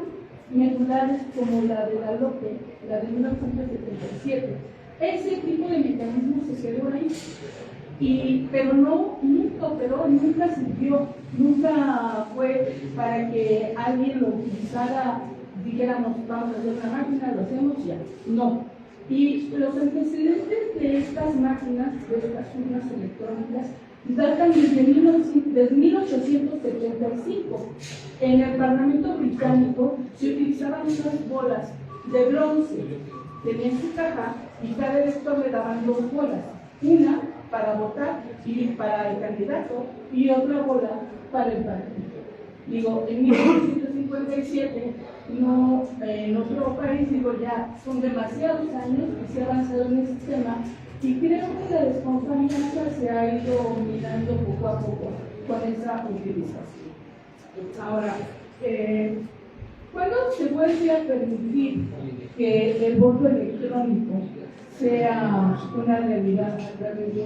medulares como la de la LOPE, la de 1977, ese tipo de mecanismo se quedó ahí, pero nunca operó, nunca sirvió, nunca fue para que alguien lo utilizara, dijéramos, vamos a hacer una máquina, lo hacemos ya. No. Y los antecedentes de estas máquinas, de estas urnas electrónicas, datan desde 1875. En el Parlamento británico se utilizaban unas bolas de bronce, tenían su caja y cada elector le daban 2 bolas, una para votar y para el candidato y otra bola para el partido. Digo, en 1957, no, en otro país, ya son demasiados años que se ha avanzado en ese tema, y creo que la desconfianza se ha ido mirando poco a poco. con esa utilización. Ahora, ¿cuándo se vuelve a permitir que el voto electrónico sea una realidad a través de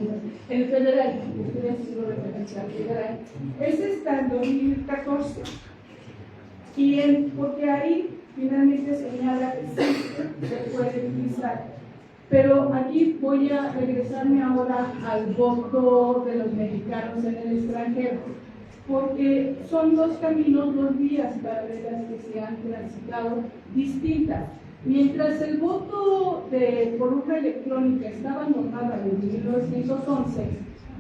el federal? Ustedes haciendo referencia al federal. Es hasta el 2014. Porque ahí finalmente señala que sí se puede utilizar. Pero aquí voy a regresarme ahora al voto de los mexicanos en el extranjero, porque son dos caminos, dos vías paralelas que se han transitado distintas. Mientras el voto por urna electrónica estaba normado desde 1911,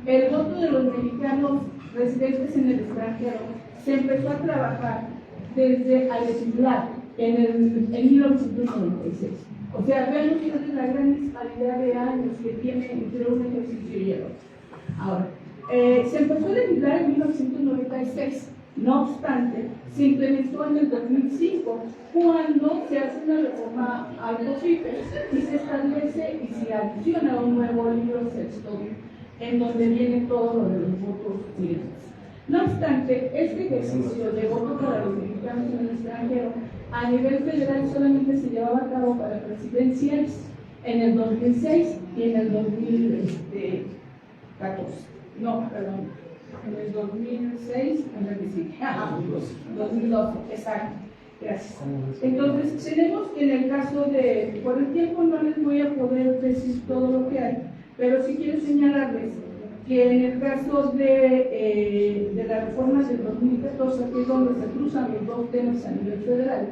el voto de los mexicanos residentes en el extranjero se empezó a trabajar desde a legislar en 1996. O sea, vean ustedes la gran disparidad de años que tiene entre un ejercicio y el otro. Ahora, se empezó a legislar en 1996, no obstante, se implementó en el 2005, cuando se hace una reforma al COFIPE y se establece y se adiciona un nuevo libro sexto, en donde viene todo lo de los votos directos. No obstante, este ejercicio de voto para los mexicanos en el extranjero a nivel federal solamente se llevaba a cabo para presidenciales en el 2006 y en el 2014. No, perdón, en el 2006, en el que sigue. 2012, exacto. Gracias. Entonces, tenemos que en el caso de, por el tiempo no les voy a poder decir todo lo que hay, pero sí quiero señalarles que en el caso de la reforma del 2014, que es donde se cruzan los dos temas a nivel federal,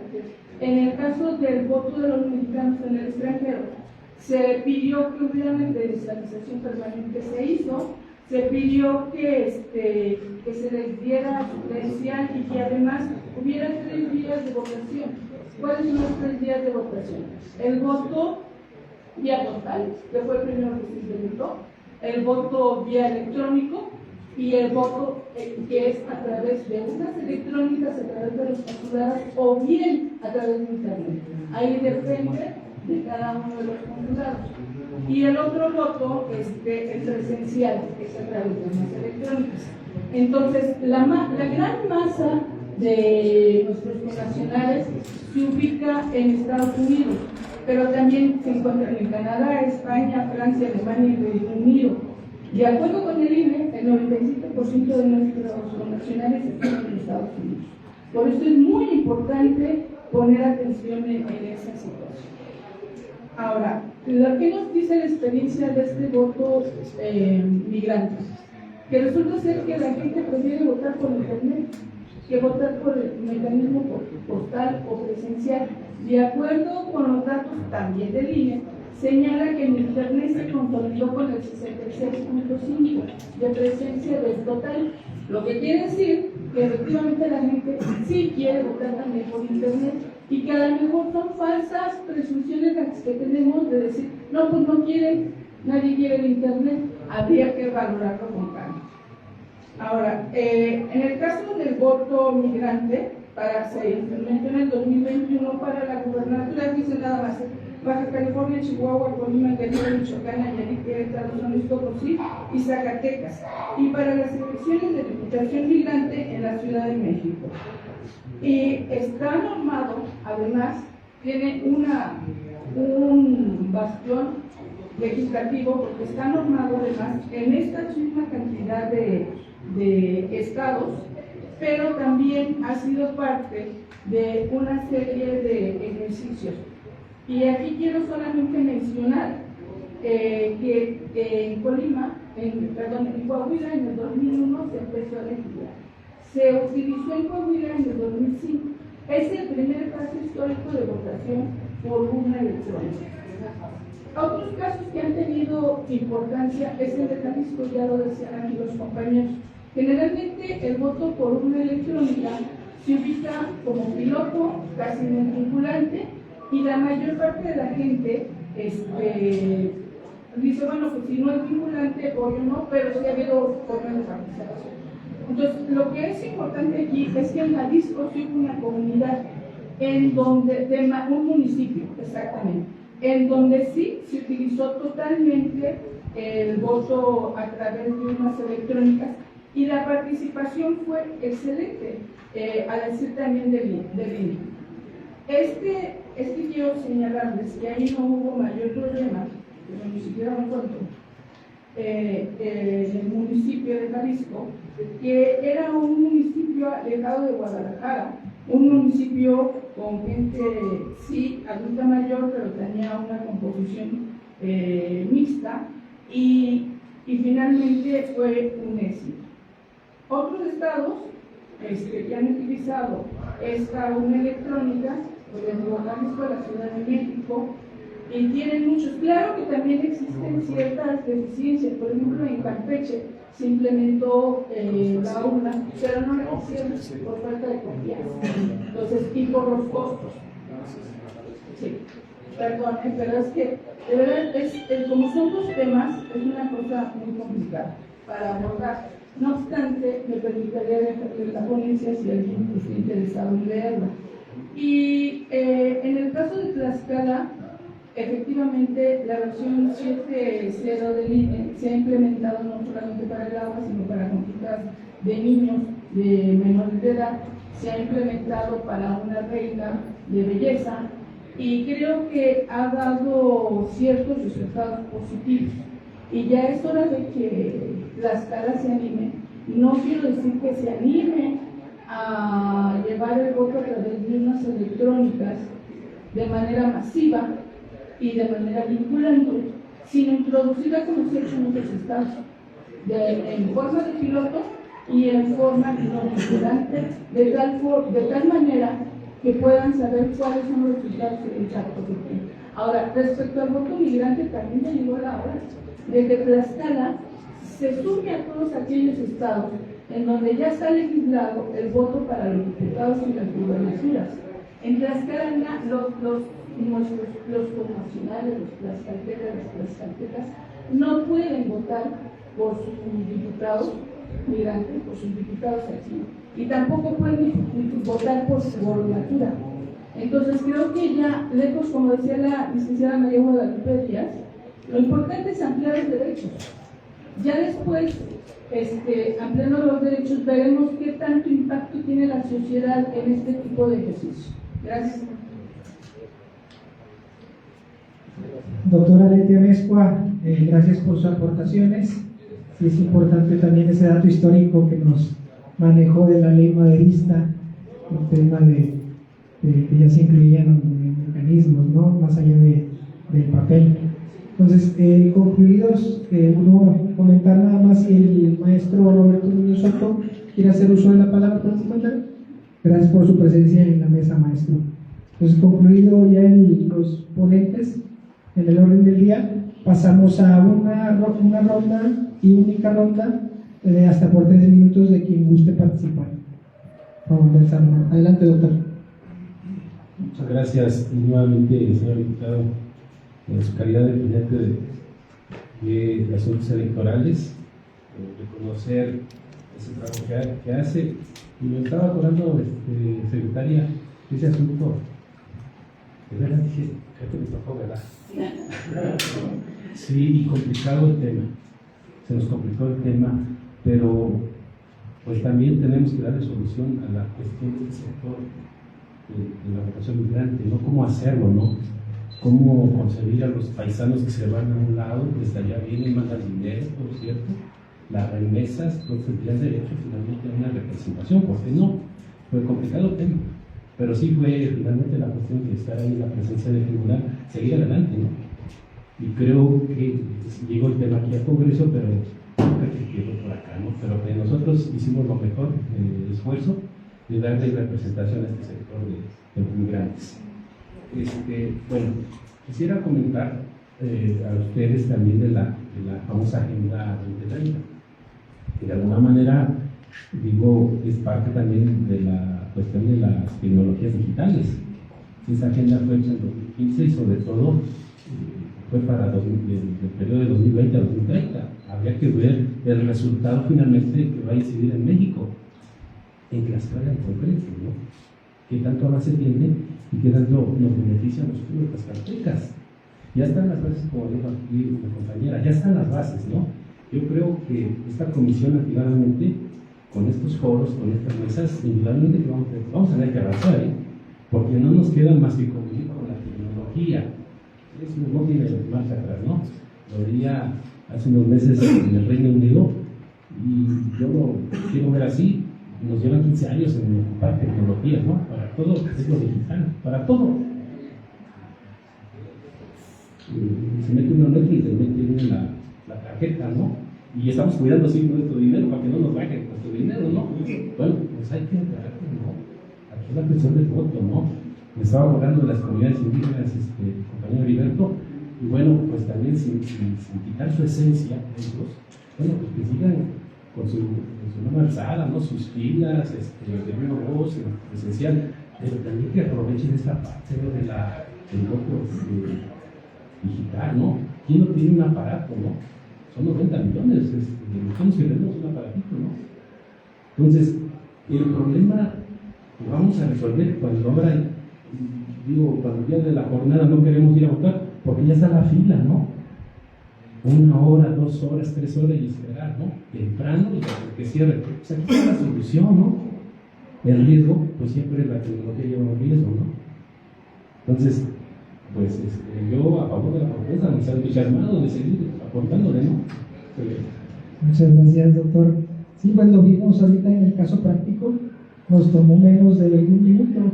en el caso del voto de los mexicanos en el extranjero, se pidió que hubiera una desestabilización permanente, se hizo, se pidió que se les diera su credencial y que además hubiera 3 días de votación. ¿Cuáles son los 3 días de votación? El voto vía postal, que fue el primero que se implementó, el voto vía electrónico y el voto que es a través de unas electrónicas, a través de los consulados o bien a través de internet. Ahí depende de cada uno de los consulados. Y el otro voto, el presencial, que es a través de unas electrónicas. Entonces, la gran masa de nuestros connacionales se ubica en Estados Unidos, pero también se encuentran en Canadá, España, Francia, Alemania y Reino Unido. De acuerdo con el INE, el 97% de nuestros connacionales están en Estados Unidos. Por eso es muy importante poner atención en esa situación. Ahora, lo que nos dice la experiencia de este voto migrante, que resulta ser que la gente prefiere votar por internet que votar por el mecanismo postal o presencial. De acuerdo con los datos también del INE, señala que en internet se consolidó con el 66.5% de presencia del total, lo que quiere decir que efectivamente la gente sí quiere votar también por internet y que a lo mejor son falsas presunciones las que tenemos de decir, no, pues no quieren, nadie quiere el internet, habría que valorarlo con calma. Ahora, en el caso del voto migrante, para se implementó en el 2021 para la gubernatura, dice nada más, Baja California, Chihuahua, Colima, Guerrero, Michoacán, Nayarit, Querétaro, San Luis Potosí y Zacatecas, y para las elecciones de diputación migrante en la Ciudad de México. Y está normado, además, tiene un bastión legislativo, porque está normado además en esta misma cantidad de estados, pero también ha sido parte de una serie de ejercicios. Y aquí quiero solamente mencionar que en Colima, en Coahuila en el 2001 se empezó a legislar. Se utilizó en Coahuila en el 2005. Es el primer caso histórico de votación por urna electrónica. Otros casos que han tenido importancia es el de Jalisco, ya lo decían aquí los compañeros. Generalmente el voto por urna electrónica se ubica como piloto, casi vinculante, y la mayor parte de la gente dice, bueno, pues si no es vinculante, obvio no, pero sí ha habido formas de participación. Entonces, lo que es importante aquí es que en Jalisco sí hubo una comunidad, en donde, un municipio, exactamente, en donde sí se utilizó totalmente el voto a través de urnas electrónicas, y la participación fue excelente, a decir también del INE. Quiero señalarles que ahí no hubo mayor problema, pero ni siquiera un cuento, en el municipio de Jalisco, que era un municipio alejado de Guadalajara, un municipio con gente, sí, adulta mayor, pero tenía una composición mixta, y finalmente fue un éxito. Otros estados que han utilizado esta urna electrónica, por ejemplo, Jalisco, la Ciudad de México, y tienen muchos. Claro que también existen ciertas deficiencias, por ejemplo en Campeche se implementó la urna, pero no la hicieron por falta de confianza, entonces, y por los costos. Sí, perdón, pero es que de verdad, como son dos temas, es una cosa muy complicada para abordar. No obstante, me permitiría dejarle la ponencia si alguien está interesado en leerla. Y en el caso de Tlaxcala, efectivamente, la versión 7.0 del INE se ha implementado no solamente para el agua, sino para consultas de niños de menores de edad, se ha implementado para una regla de belleza, y creo que ha dado ciertos resultados positivos. Y ya es hora de que Tlaxcala se anime. No quiero decir que se anime a llevar el voto a través de urnas electrónicas de manera masiva y de manera vinculante, sino introducirla como se ha hecho en otros estados, en forma de piloto y en forma no vinculante, de tal manera que puedan saber cuáles son los resultados del impacto que tiene. Ahora, respecto al voto migrante, también ya llegó la hora de que Tlaxcala se sume a todos aquellos estados en donde ya está legislado el voto para los diputados y las gubernaturas. En Tlaxcala, los connacionales, los tlaxcaltecas, las tlaxcaltecas, no pueden votar por sus diputados migrantes, por sus diputados aquí, y tampoco pueden votar por su gobernatura. Entonces creo que ya, lejos, como decía la licenciada María Guadalupe Díaz, lo importante es ampliar los derechos. Ya después, ampliando los derechos, veremos qué tanto impacto tiene la sociedad en este tipo de ejercicio. Gracias. Doctora Leti Amezcua, gracias por sus aportaciones. Sí, es importante también ese dato histórico que nos manejó de la ley maderista, el tema de que ya se incluían mecanismos, ¿no? Más allá del papel. Entonces, concluidos, uno comentar nada más si el maestro Roberto Muñoz Soto quiere hacer uso de la palabra para su comentario. Gracias por su presencia en la mesa, maestro. Entonces, concluido ya los ponentes en el orden del día, pasamos a una ronda y única ronda hasta por 3 minutos de quien guste participar. Vamos del salón. Adelante, doctor. Muchas gracias nuevamente, señor diputado, en su calidad de presidente de asuntos electorales, reconocer ese trabajo que hace. Y me estaba acordando, secretaria, ese asunto, de verdad dije, creo que me tocó, ¿verdad? Sí, y complicado el tema, se nos complicó el tema, pero pues también tenemos que darle solución a la cuestión del sector de la votación migrante, ¿no? ¿Cómo hacerlo, no? ¿Cómo concebir a los paisanos que se van a un lado, que estaría bien y mandan dinero, por cierto? Las remesas, pues tendrían derecho finalmente a una representación, ¿por qué no? Fue complicado el tema, pero sí fue finalmente la cuestión de estar ahí en la presencia del tribunal, seguir adelante, ¿no? Y creo que llegó el tema aquí al Congreso, pero creo que quedó por acá, ¿no? Pero que nosotros hicimos lo mejor, el esfuerzo de darle representación a este sector de los migrantes. Bueno, quisiera comentar a ustedes también de la famosa Agenda 2030, que de alguna manera, digo, es parte también de la cuestión de las tecnologías digitales. Esa agenda fue hecha en 2015 y sobre todo fue para el periodo de 2020 a 2030. Habría que ver el resultado finalmente que va a incidir en México, en Tlaxcala en concreto, ¿no? ¿Qué tanto avance tiene y qué tanto nos beneficia a nosotros los tlaxcaltecas? Ya están las bases, como dijo aquí mi compañera, ya están las bases, ¿no? Yo creo que esta comisión, naturalmente, con estos foros, con estas mesas, indudablemente que vamos a tener que avanzar, porque no nos queda más que convivir con la tecnología. Eso no tiene marcha atrás, ¿no? Lo veía hace unos meses en el Reino Unido y yo lo quiero ver así. Nos llevan 15 años en ocupar tecnologías, ¿no? Para todo es lo digital, para todo. Se mete uno en y se mete la tarjeta, ¿no? Y estamos cuidando siempre nuestro dinero para que no nos bajen nuestro dinero, ¿no? Bueno, pues hay que entrar, ¿no? Aquí es la cuestión del voto, ¿no? Me estaba hablando de las comunidades indígenas, compañero Heriberto, y bueno, pues también sin quitar su esencia, ellos, bueno, pues que sigan con su mano alzada, ¿no? Sus filas, de viva voz, esencial, pero también que aprovechen esta parte, ¿no? Del voto digital, ¿no? ¿Quién no tiene un aparato, no? Son 90 millones, nosotros que tenemos un aparatito, ¿no? Entonces, el problema lo vamos a resolver cuando ahora, cuando el día de la jornada no queremos ir a votar, porque ya está la fila, ¿no? 1 hora, 2 horas, 3 horas y esperar, ¿no? Temprano y que cierre. Pues aquí está la solución, ¿no? El riesgo, pues siempre la tecnología lleva un riesgo, ¿no? Entonces, pues yo a favor de la propuesta, me está entusiasmado de seguir aportándole, ¿no? Muchas gracias, doctor. Sí, pues lo vimos ahorita en el caso práctico, nos tomó menos de 1 minuto.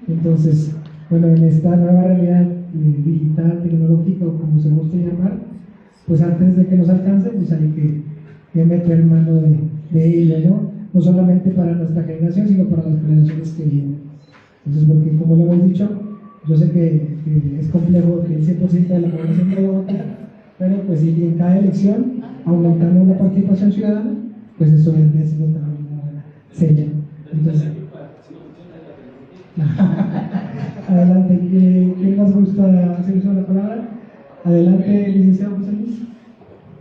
Entonces, bueno, en esta nueva realidad digital, tecnológica, o como se guste llamar, pues antes de que nos alcance, pues hay que meter mano de ello, ¿no? No solamente para nuestra generación, sino para las generaciones que vienen. Entonces, porque como le hemos dicho, yo sé que es complejo que el 100% de la población pueda votar, pero pues si en cada elección aumentamos la participación ciudadana, pues eso vendría siendo también una buena señal. Entonces, adelante, ¿quién más gusta hacer uso de la palabra? Adelante, licenciado José Luis.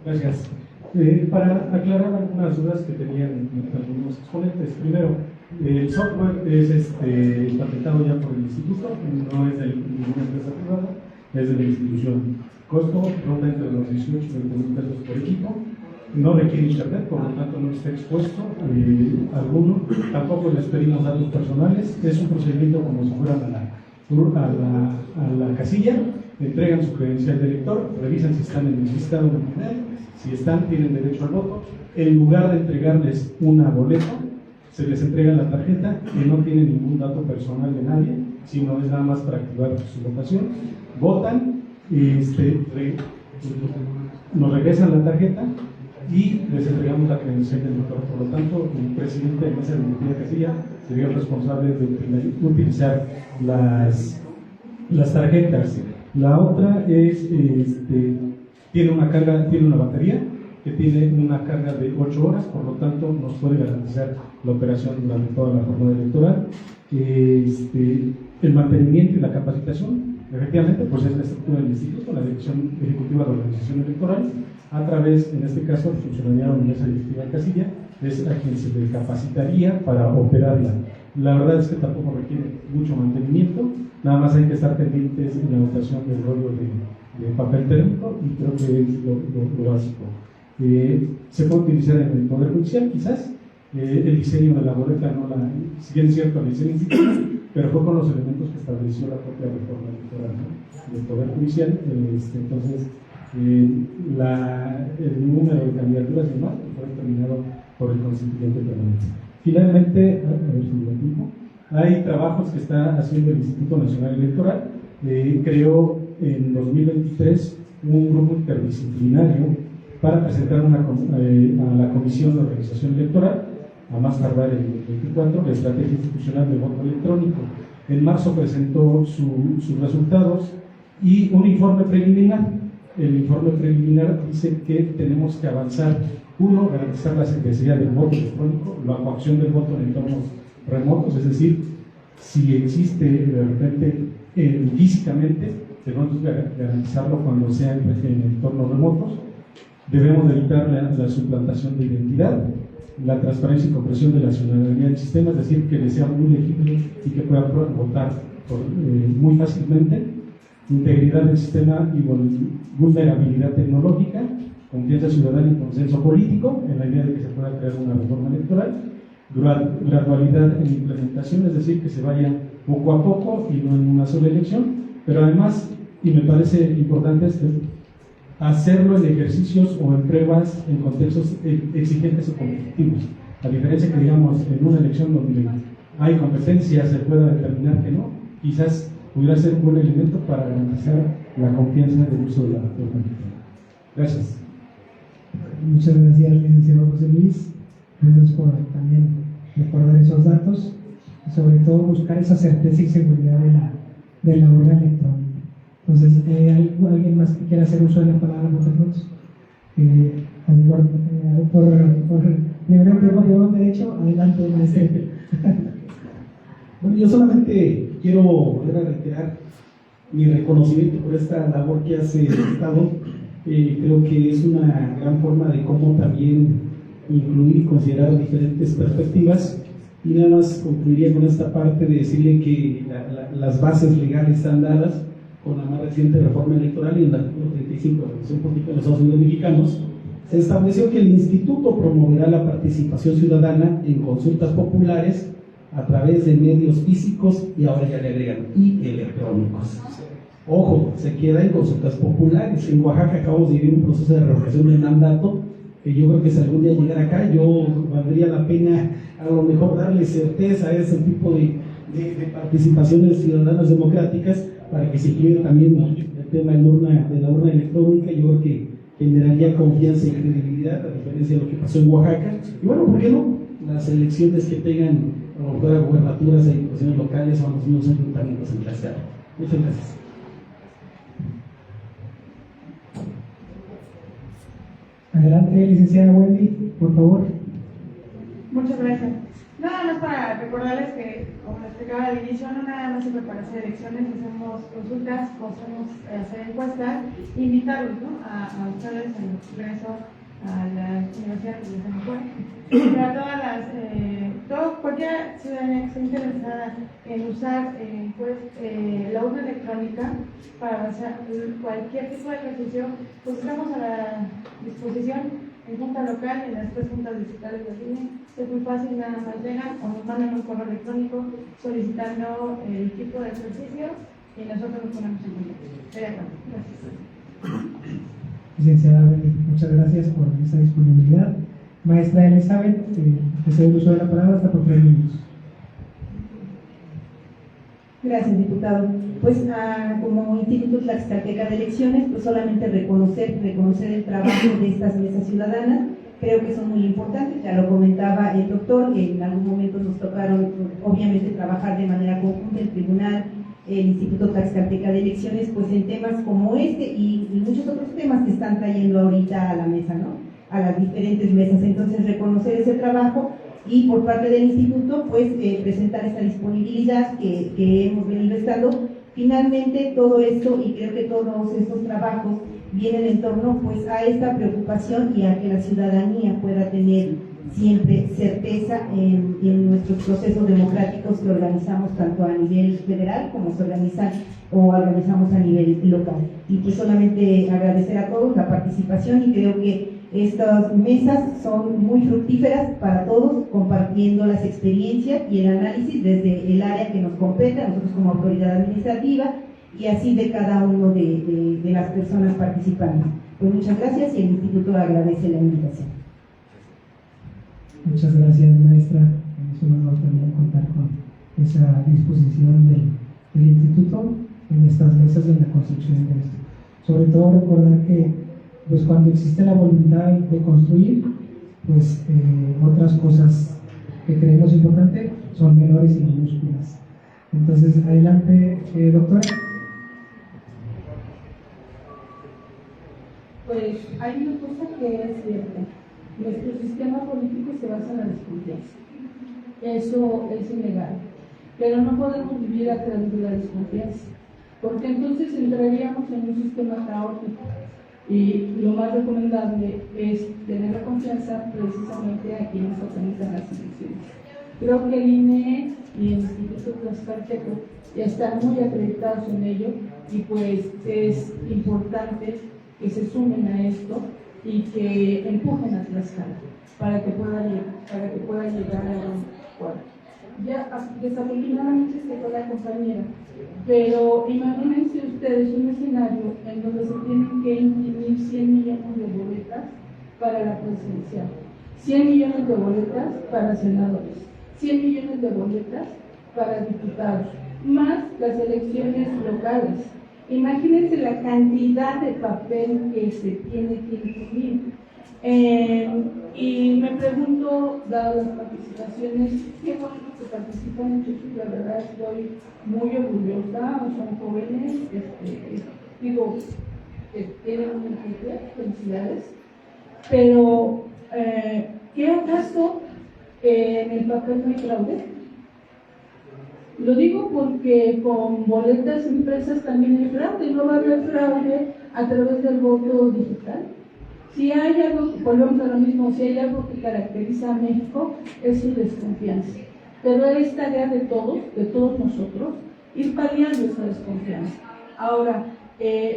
Gracias. Para aclarar algunas dudas que tenían algunos exponentes. Primero, el software es patentado ya por el instituto, no es de ninguna empresa privada, es de la institución. Costo ronda entre los 18 y 20 mil pesos por equipo. No requiere internet, por lo tanto no está expuesto alguno. Tampoco les pedimos datos personales. Es un procedimiento como si fueran a la casilla, entregan su credencial de elector, revisan si están en el listado nominal, si están, tienen derecho al voto. En lugar de entregarles una boleta, se les entrega la tarjeta que no tiene ningún dato personal de nadie, sino es nada más para activar su votación. Votan, nos regresan la tarjeta y les entregamos la credencial del elector. Por lo tanto, el presidente de mesa de casilla sería el responsable de utilizar las tarjetas. La otra es, tiene una batería que tiene una carga de 8 horas, por lo tanto nos puede garantizar la operación durante toda la jornada electoral. El mantenimiento y la capacitación, efectivamente, pues es la estructura del instituto, la Dirección Ejecutiva de Organización Electoral, a través, en este caso, el funcionariado de la mesa directiva de casilla, es a quien se le capacitaría para operarla. La verdad es que tampoco requiere mucho mantenimiento, nada más hay que estar pendientes en la votación del rollo de papel térmico, y creo que es lo básico. Se puede utilizar en el Poder Judicial, quizás. El diseño de la boleta, si bien es cierto, el diseño institucional, pero fue con los elementos que estableció la propia reforma electoral, ¿no? Del Poder Judicial. Entonces, el número de candidaturas y demás fue determinado por el Constituyente permanente. Finalmente, hay trabajos que está haciendo el Instituto Nacional Electoral. Creó en 2023 un grupo interdisciplinario para presentar a la Comisión de Organización Electoral, a más tardar el 24, la estrategia institucional de voto electrónico. En marzo presentó sus resultados y un informe preliminar. El informe preliminar dice que tenemos que avanzar, uno, garantizar la secrecía del voto electrónico, la coacción del voto en entornos remotos, es decir, si existe de repente físicamente, debemos garantizarlo cuando sea en entornos remotos. Debemos evitar la suplantación de identidad, la transparencia y comprensión de la ciudadanía del sistema, es decir, que le sea muy legible y que pueda votar muy fácilmente. integridad del sistema y vulnerabilidad tecnológica, confianza ciudadana y consenso político, en la idea de que se pueda crear una reforma electoral, gradualidad en implementación, es decir, que se vaya poco a poco y no en una sola elección, pero además, y me parece importante hacerlo en ejercicios o en pruebas en contextos exigentes o competitivos, a diferencia que digamos en una elección donde hay competencias se pueda determinar que no, quizás pudiera ser un buen elemento para garantizar la confianza del uso de la electrónica. Gracias. Muchas gracias, licenciado José Luis. Gracias por también recordar esos datos y sobre todo buscar esa certeza y seguridad de la urna electrónica. Entonces, ¿alguien más que quiera hacer uso de la palabra por primero por derecho? Adelante, maestro. Bueno, yo solamente quiero volver a reiterar mi reconocimiento por esta labor que hace el Estado. Creo que es una gran forma de cómo también incluir y considerar diferentes perspectivas. Y nada más concluiría con esta parte de decirle que las bases legales están dadas con la más reciente reforma electoral y en el artículo 35 de la Constitución Política de los Estados Unidos Mexicanos. Se estableció que el Instituto promoverá la participación ciudadana en consultas populares a través de medios físicos y ahora ya le agregan y electrónicos. Ojo, se queda en consultas populares. En Oaxaca acabamos de vivir un proceso de revocación de mandato que yo creo que si algún día llegara acá, valdría la pena a lo mejor darle certeza a ese tipo de participaciones ciudadanas democráticas para que se incluya también el tema de la urna electrónica. Yo creo que generaría confianza y credibilidad, a diferencia de lo que pasó en Oaxaca. Y bueno, ¿por qué no? Las elecciones que tengan a lo mejor a gubernaturas, a diputaciones locales o a los mismos ayuntamientos en Tlaxcala. Muchas gracias. Adelante, licenciada Wendy, por favor. Muchas gracias. Nada más para recordarles que, como les explicaba al inicio, no nada más sirve para hacer elecciones, hacemos consultas, podemos hacer encuestas, invitarlos, ¿no?, a ustedes en el Congreso, a la Universidad de San Juan, para todas las, cualquier ciudadanía que esté interesada en usar la urna electrónica para hacer cualquier tipo de ejercicio, pues estamos a la disposición en junta local, en las 3 juntas distritales de INE. Es muy fácil, nada más llegan o nos mandan un correo electrónico solicitando el tipo de ejercicio y nosotros nos ponemos en contacto. Gracias. Licenciada Wendy, muchas gracias por esa disponibilidad. Maestra Elizabeth, que se el uso de la palabra hasta por 3 minutos. Gracias, diputado. Pues como Instituto Tlaxcalteca de Elecciones, pues solamente reconocer el trabajo de estas mesas ciudadanas. Creo que son muy importantes, ya lo comentaba el doctor, en algún momento nos tocaron obviamente trabajar de manera conjunta el Tribunal, el Instituto Tlaxcalteca de Elecciones, pues en temas como este y muchos otros temas que están trayendo ahorita a la mesa, ¿no?, a las diferentes mesas. Entonces, reconocer ese trabajo y por parte del instituto, pues presentar esta disponibilidad que hemos venido estando. Finalmente, todo esto, y creo que todos estos trabajos vienen en torno pues a esta preocupación y a que la ciudadanía pueda tener siempre certeza en nuestros procesos democráticos que organizamos tanto a nivel federal como se organizamos a nivel local. Y pues solamente agradecer a todos la participación, y creo que estas mesas son muy fructíferas para todos, compartiendo las experiencias y el análisis desde el área que nos compete, a nosotros como autoridad administrativa, y así de cada uno de las personas participantes. Pues muchas gracias, y el Instituto agradece la invitación. Muchas gracias, maestra. Es un honor también contar con esa disposición del Instituto en estas mesas, en la construcción de esto. Sobre todo recordar que pues cuando existe la voluntad de construir, pues otras cosas que creemos importantes son menores y minúsculas. Entonces, adelante, doctora. Pues hay una cosa que es cierta. Nuestro sistema político se basa en la desconfianza. Eso es innegable. Pero no podemos vivir a través de la desconfianza, porque entonces entraríamos en un sistema caótico. Y lo más recomendable es tener la confianza precisamente a quienes organizan las elecciones. Creo que el INE y el Instituto Tlaxcalteco ya están muy acreditados en ello y pues es importante que se sumen a esto y que empujen a Tlaxcala para que pueda llegar a un acuerdo. Ya desafortunadamente se fue la compañera, pero imagínense ustedes un escenario en donde se tienen que imprimir 100 millones de boletas para la presidencial, 100 millones de boletas para senadores, 100 millones de boletas para diputados, más las elecciones locales. Imagínense la cantidad de papel que se tiene que imprimir. Y me pregunto, dado las participaciones, qué bueno que participan muchos, la verdad estoy muy orgullosa, son jóvenes, tienen una idea, felicidades, pero ¿qué acaso en el papel no hay fraude? Lo digo porque con boletas impresas también hay fraude, no va a haber fraude a través del voto digital. Si hay algo, volvemos a lo mismo, si hay algo que caracteriza a México es su desconfianza. Pero es tarea de todos nosotros, ir paliando esa desconfianza. Ahora,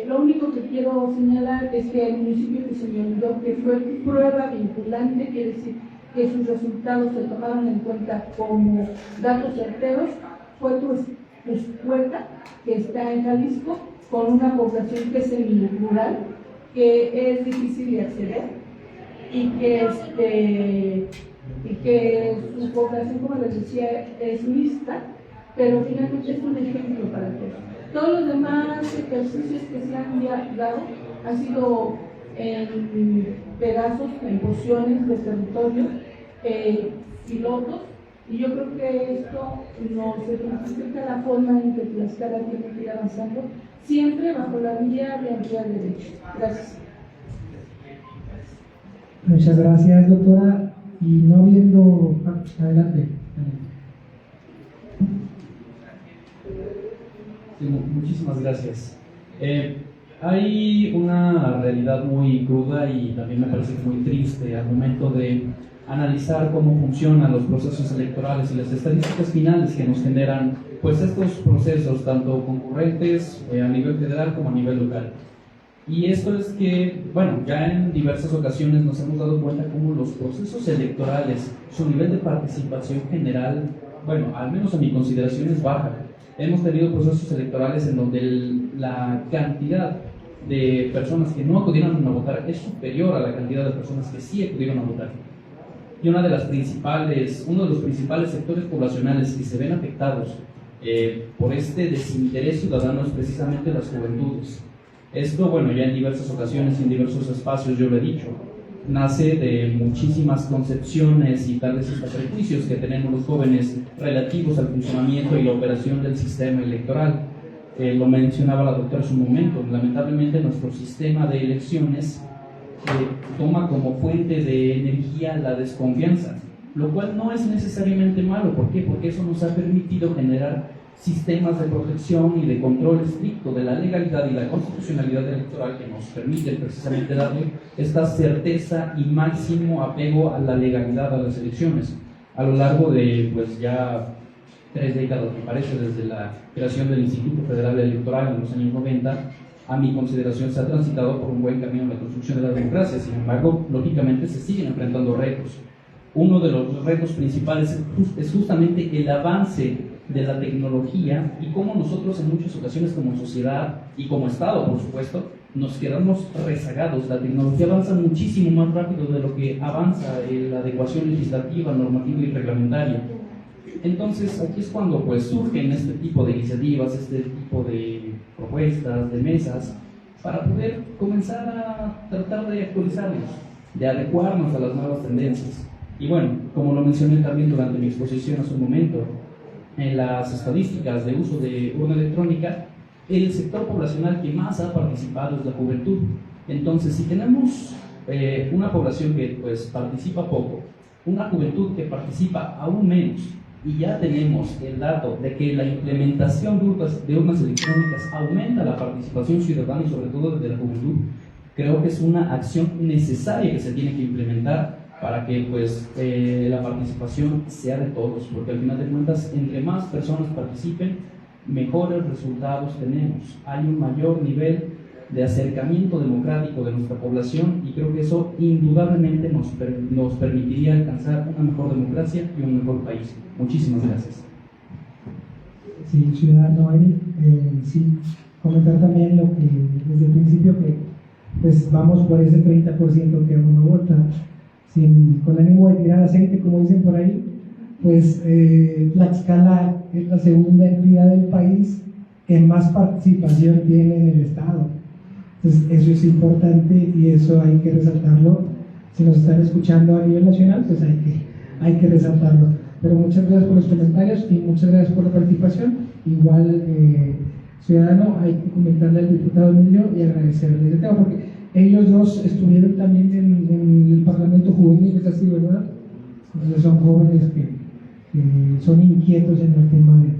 lo único que quiero señalar es que el municipio que se me olvidó que fue prueba vinculante, quiere decir que sus resultados se tomaron en cuenta como datos certeros, fue Tuxtla, que está en Jalisco, con una población que es semi-rural, que es difícil de acceder y que su población, como les decía, es mixta, pero finalmente es un ejemplo para todos. Todos los demás ejercicios que se han dado han sido en pedazos, en porciones de territorio, pilotos, y yo creo que esto nos ejemplifica la forma en que Tlaxcala tiene que ir avanzando, siempre bajo la vía de ampliar derechos. Gracias. Muchas gracias, doctora. Y no viendo... adelante. Sí, muchísimas gracias. Hay una realidad muy cruda y también me parece muy triste al momento de analizar cómo funcionan los procesos electorales y las estadísticas finales que nos generan pues estos procesos tanto concurrentes a nivel federal como a nivel local. Y esto es que, bueno, ya en diversas ocasiones nos hemos dado cuenta cómo los procesos electorales, su nivel de participación general, bueno, al menos a mi consideración es baja. Hemos tenido procesos electorales en donde la cantidad de personas que no acudieron a votar es superior a la cantidad de personas que sí acudieron a votar. Y uno de los principales sectores poblacionales que se ven afectados por este desinterés ciudadano es precisamente las juventudes. Esto, bueno, ya en diversas ocasiones y en diversos espacios yo lo he dicho, nace de muchísimas concepciones y tal vez hasta prejuicios que tenemos los jóvenes relativos al funcionamiento y la operación del sistema electoral. Lo mencionaba la doctora hace un momento, lamentablemente nuestro sistema de elecciones toma como fuente de energía la desconfianza, lo cual no es necesariamente malo. ¿Por qué? Porque eso nos ha permitido generar sistemas de protección y de control estricto de la legalidad y la constitucionalidad electoral que nos permiten precisamente darle esta certeza y máximo apego a la legalidad a las elecciones a lo largo de pues ya 3 décadas, me parece, desde la creación del Instituto Federal Electoral en los años 90. A mi consideración se ha transitado por un buen camino en la construcción de la democracia. Sin embargo, lógicamente se siguen enfrentando retos. Uno de los retos principales es justamente el avance de la tecnología y cómo nosotros en muchas ocasiones como sociedad y como Estado, por supuesto, nos quedamos rezagados. La tecnología avanza muchísimo más rápido de lo que avanza la adecuación legislativa, normativa y reglamentaria. Entonces, aquí es cuando pues surgen este tipo de iniciativas, este tipo de propuestas, de mesas, para poder comenzar a tratar de actualizarnos, de adecuarnos a las nuevas tendencias. Y bueno, como lo mencioné también durante mi exposición hace un momento, en las estadísticas de uso de urna electrónica, el sector poblacional que más ha participado es la juventud. Entonces, si tenemos una población que pues participa poco, una juventud que participa aún menos, y ya tenemos el dato de que la implementación de urnas electrónicas aumenta la participación ciudadana y sobre todo desde la juventud, creo que es una acción necesaria que se tiene que implementar para que pues la participación sea de todos, porque al final de cuentas, entre más personas participen, mejores resultados tenemos. Hay un mayor nivel de acercamiento democrático de nuestra población y creo que eso indudablemente nos permitiría alcanzar una mejor democracia y un mejor país. Muchísimas gracias. Sí, ciudadano Eric, sí, comentar también lo que desde el principio que pues vamos por ese 30% que uno vota, con ánimo de tirar aceite, como dicen por ahí, pues Tlaxcala es la segunda entidad del país que más participación tiene en el Estado. Entonces eso es importante y eso hay que resaltarlo. Si nos están escuchando a nivel nacional, pues hay que resaltarlo. Pero muchas gracias por los comentarios y muchas gracias por la participación. Igual, ciudadano, hay que comentarle al diputado Emilio y agradecerle ese tema, porque ellos dos estuvieron también en el Parlamento Juvenil, es así, ¿verdad? Entonces son jóvenes que son inquietos en el tema de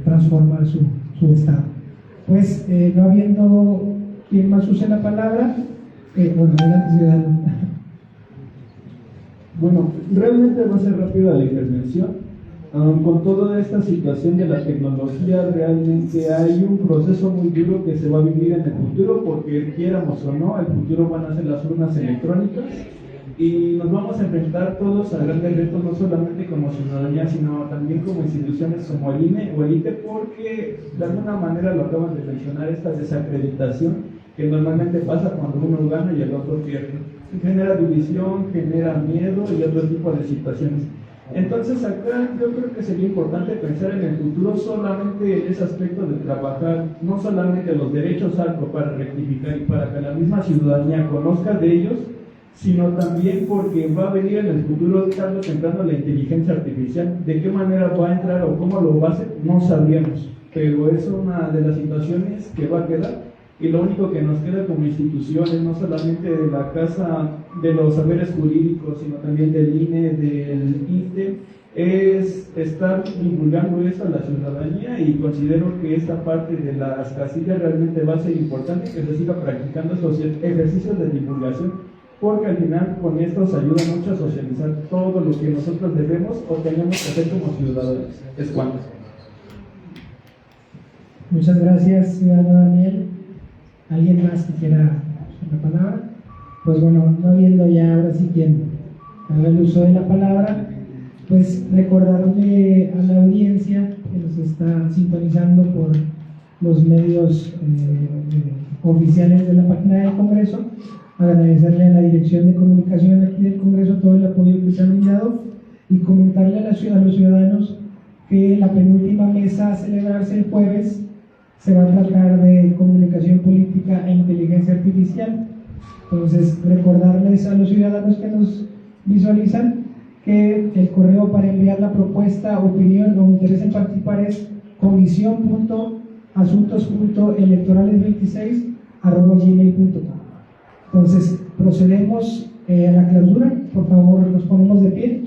transformar su Estado. Pues, no habiendo quien más use la palabra, bueno, adelante, ciudadano. Bueno, realmente va a ser rápida la intervención. Con toda esta situación de la tecnología, realmente hay un proceso muy duro que se va a vivir en el futuro, porque quieramos o no, el futuro van a ser las urnas electrónicas y nos vamos a enfrentar todos a grandes retos, no solamente como ciudadanía, sino también como instituciones como el INE o el ITE, porque de alguna manera lo acaban de mencionar, esta desacreditación que normalmente pasa cuando uno gana y el otro pierde. Genera división, genera miedo y otro tipo de situaciones. Entonces acá yo creo que sería importante pensar en el futuro solamente en ese aspecto de trabajar no solamente los derechos algo para rectificar y para que la misma ciudadanía conozca de ellos, sino también porque va a venir en el futuro tarde o temprano la inteligencia artificial. ¿De qué manera va a entrar o cómo lo va a hacer? No sabríamos, pero es una de las situaciones que va a quedar. Y lo único que nos queda como instituciones, no solamente de la Casa de los Saberes Jurídicos, sino también del INE, del ITE, es estar divulgando eso a la ciudadanía, y considero que esta parte de las casillas realmente va a ser importante que se siga practicando estos ejercicios de divulgación, porque al final con esto nos ayuda mucho a socializar todo lo que nosotros debemos o tenemos que hacer como ciudadanos. Es cuanto. Muchas gracias, ciudadano Daniel. ¿Alguien más que quiera la palabra? Pues bueno, no viendo ya ahora sí quien haga el uso de la palabra, pues recordarle a la audiencia que nos está sintonizando por los medios oficiales de la página del Congreso, agradecerle a la Dirección de Comunicación aquí del Congreso todo el apoyo que se ha brindado y comentarle a los ciudadanos que la penúltima mesa a celebrarse el jueves se va a tratar de comunicación política e inteligencia artificial. Entonces, recordarles a los ciudadanos que nos visualizan que el correo para enviar la propuesta, opinión o interés en participar es comisión.asuntos.electorales26@gmail.com. Entonces, procedemos a la clausura. Por favor, nos ponemos de pie.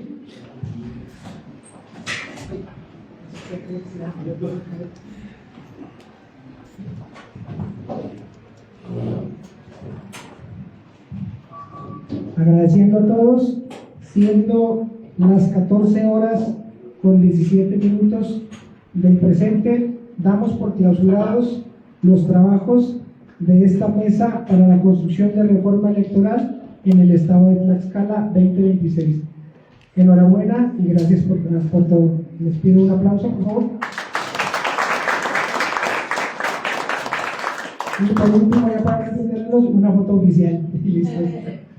Agradeciendo a todos, siendo las 14 horas con 17 minutos del presente, damos por clausurados los trabajos de esta mesa para la construcción de reforma electoral en el estado de Tlaxcala 2026. Enhorabuena y gracias por todo. Les pido un aplauso, por favor. Y por último, ya para entenderlos, una foto oficial. Y listo.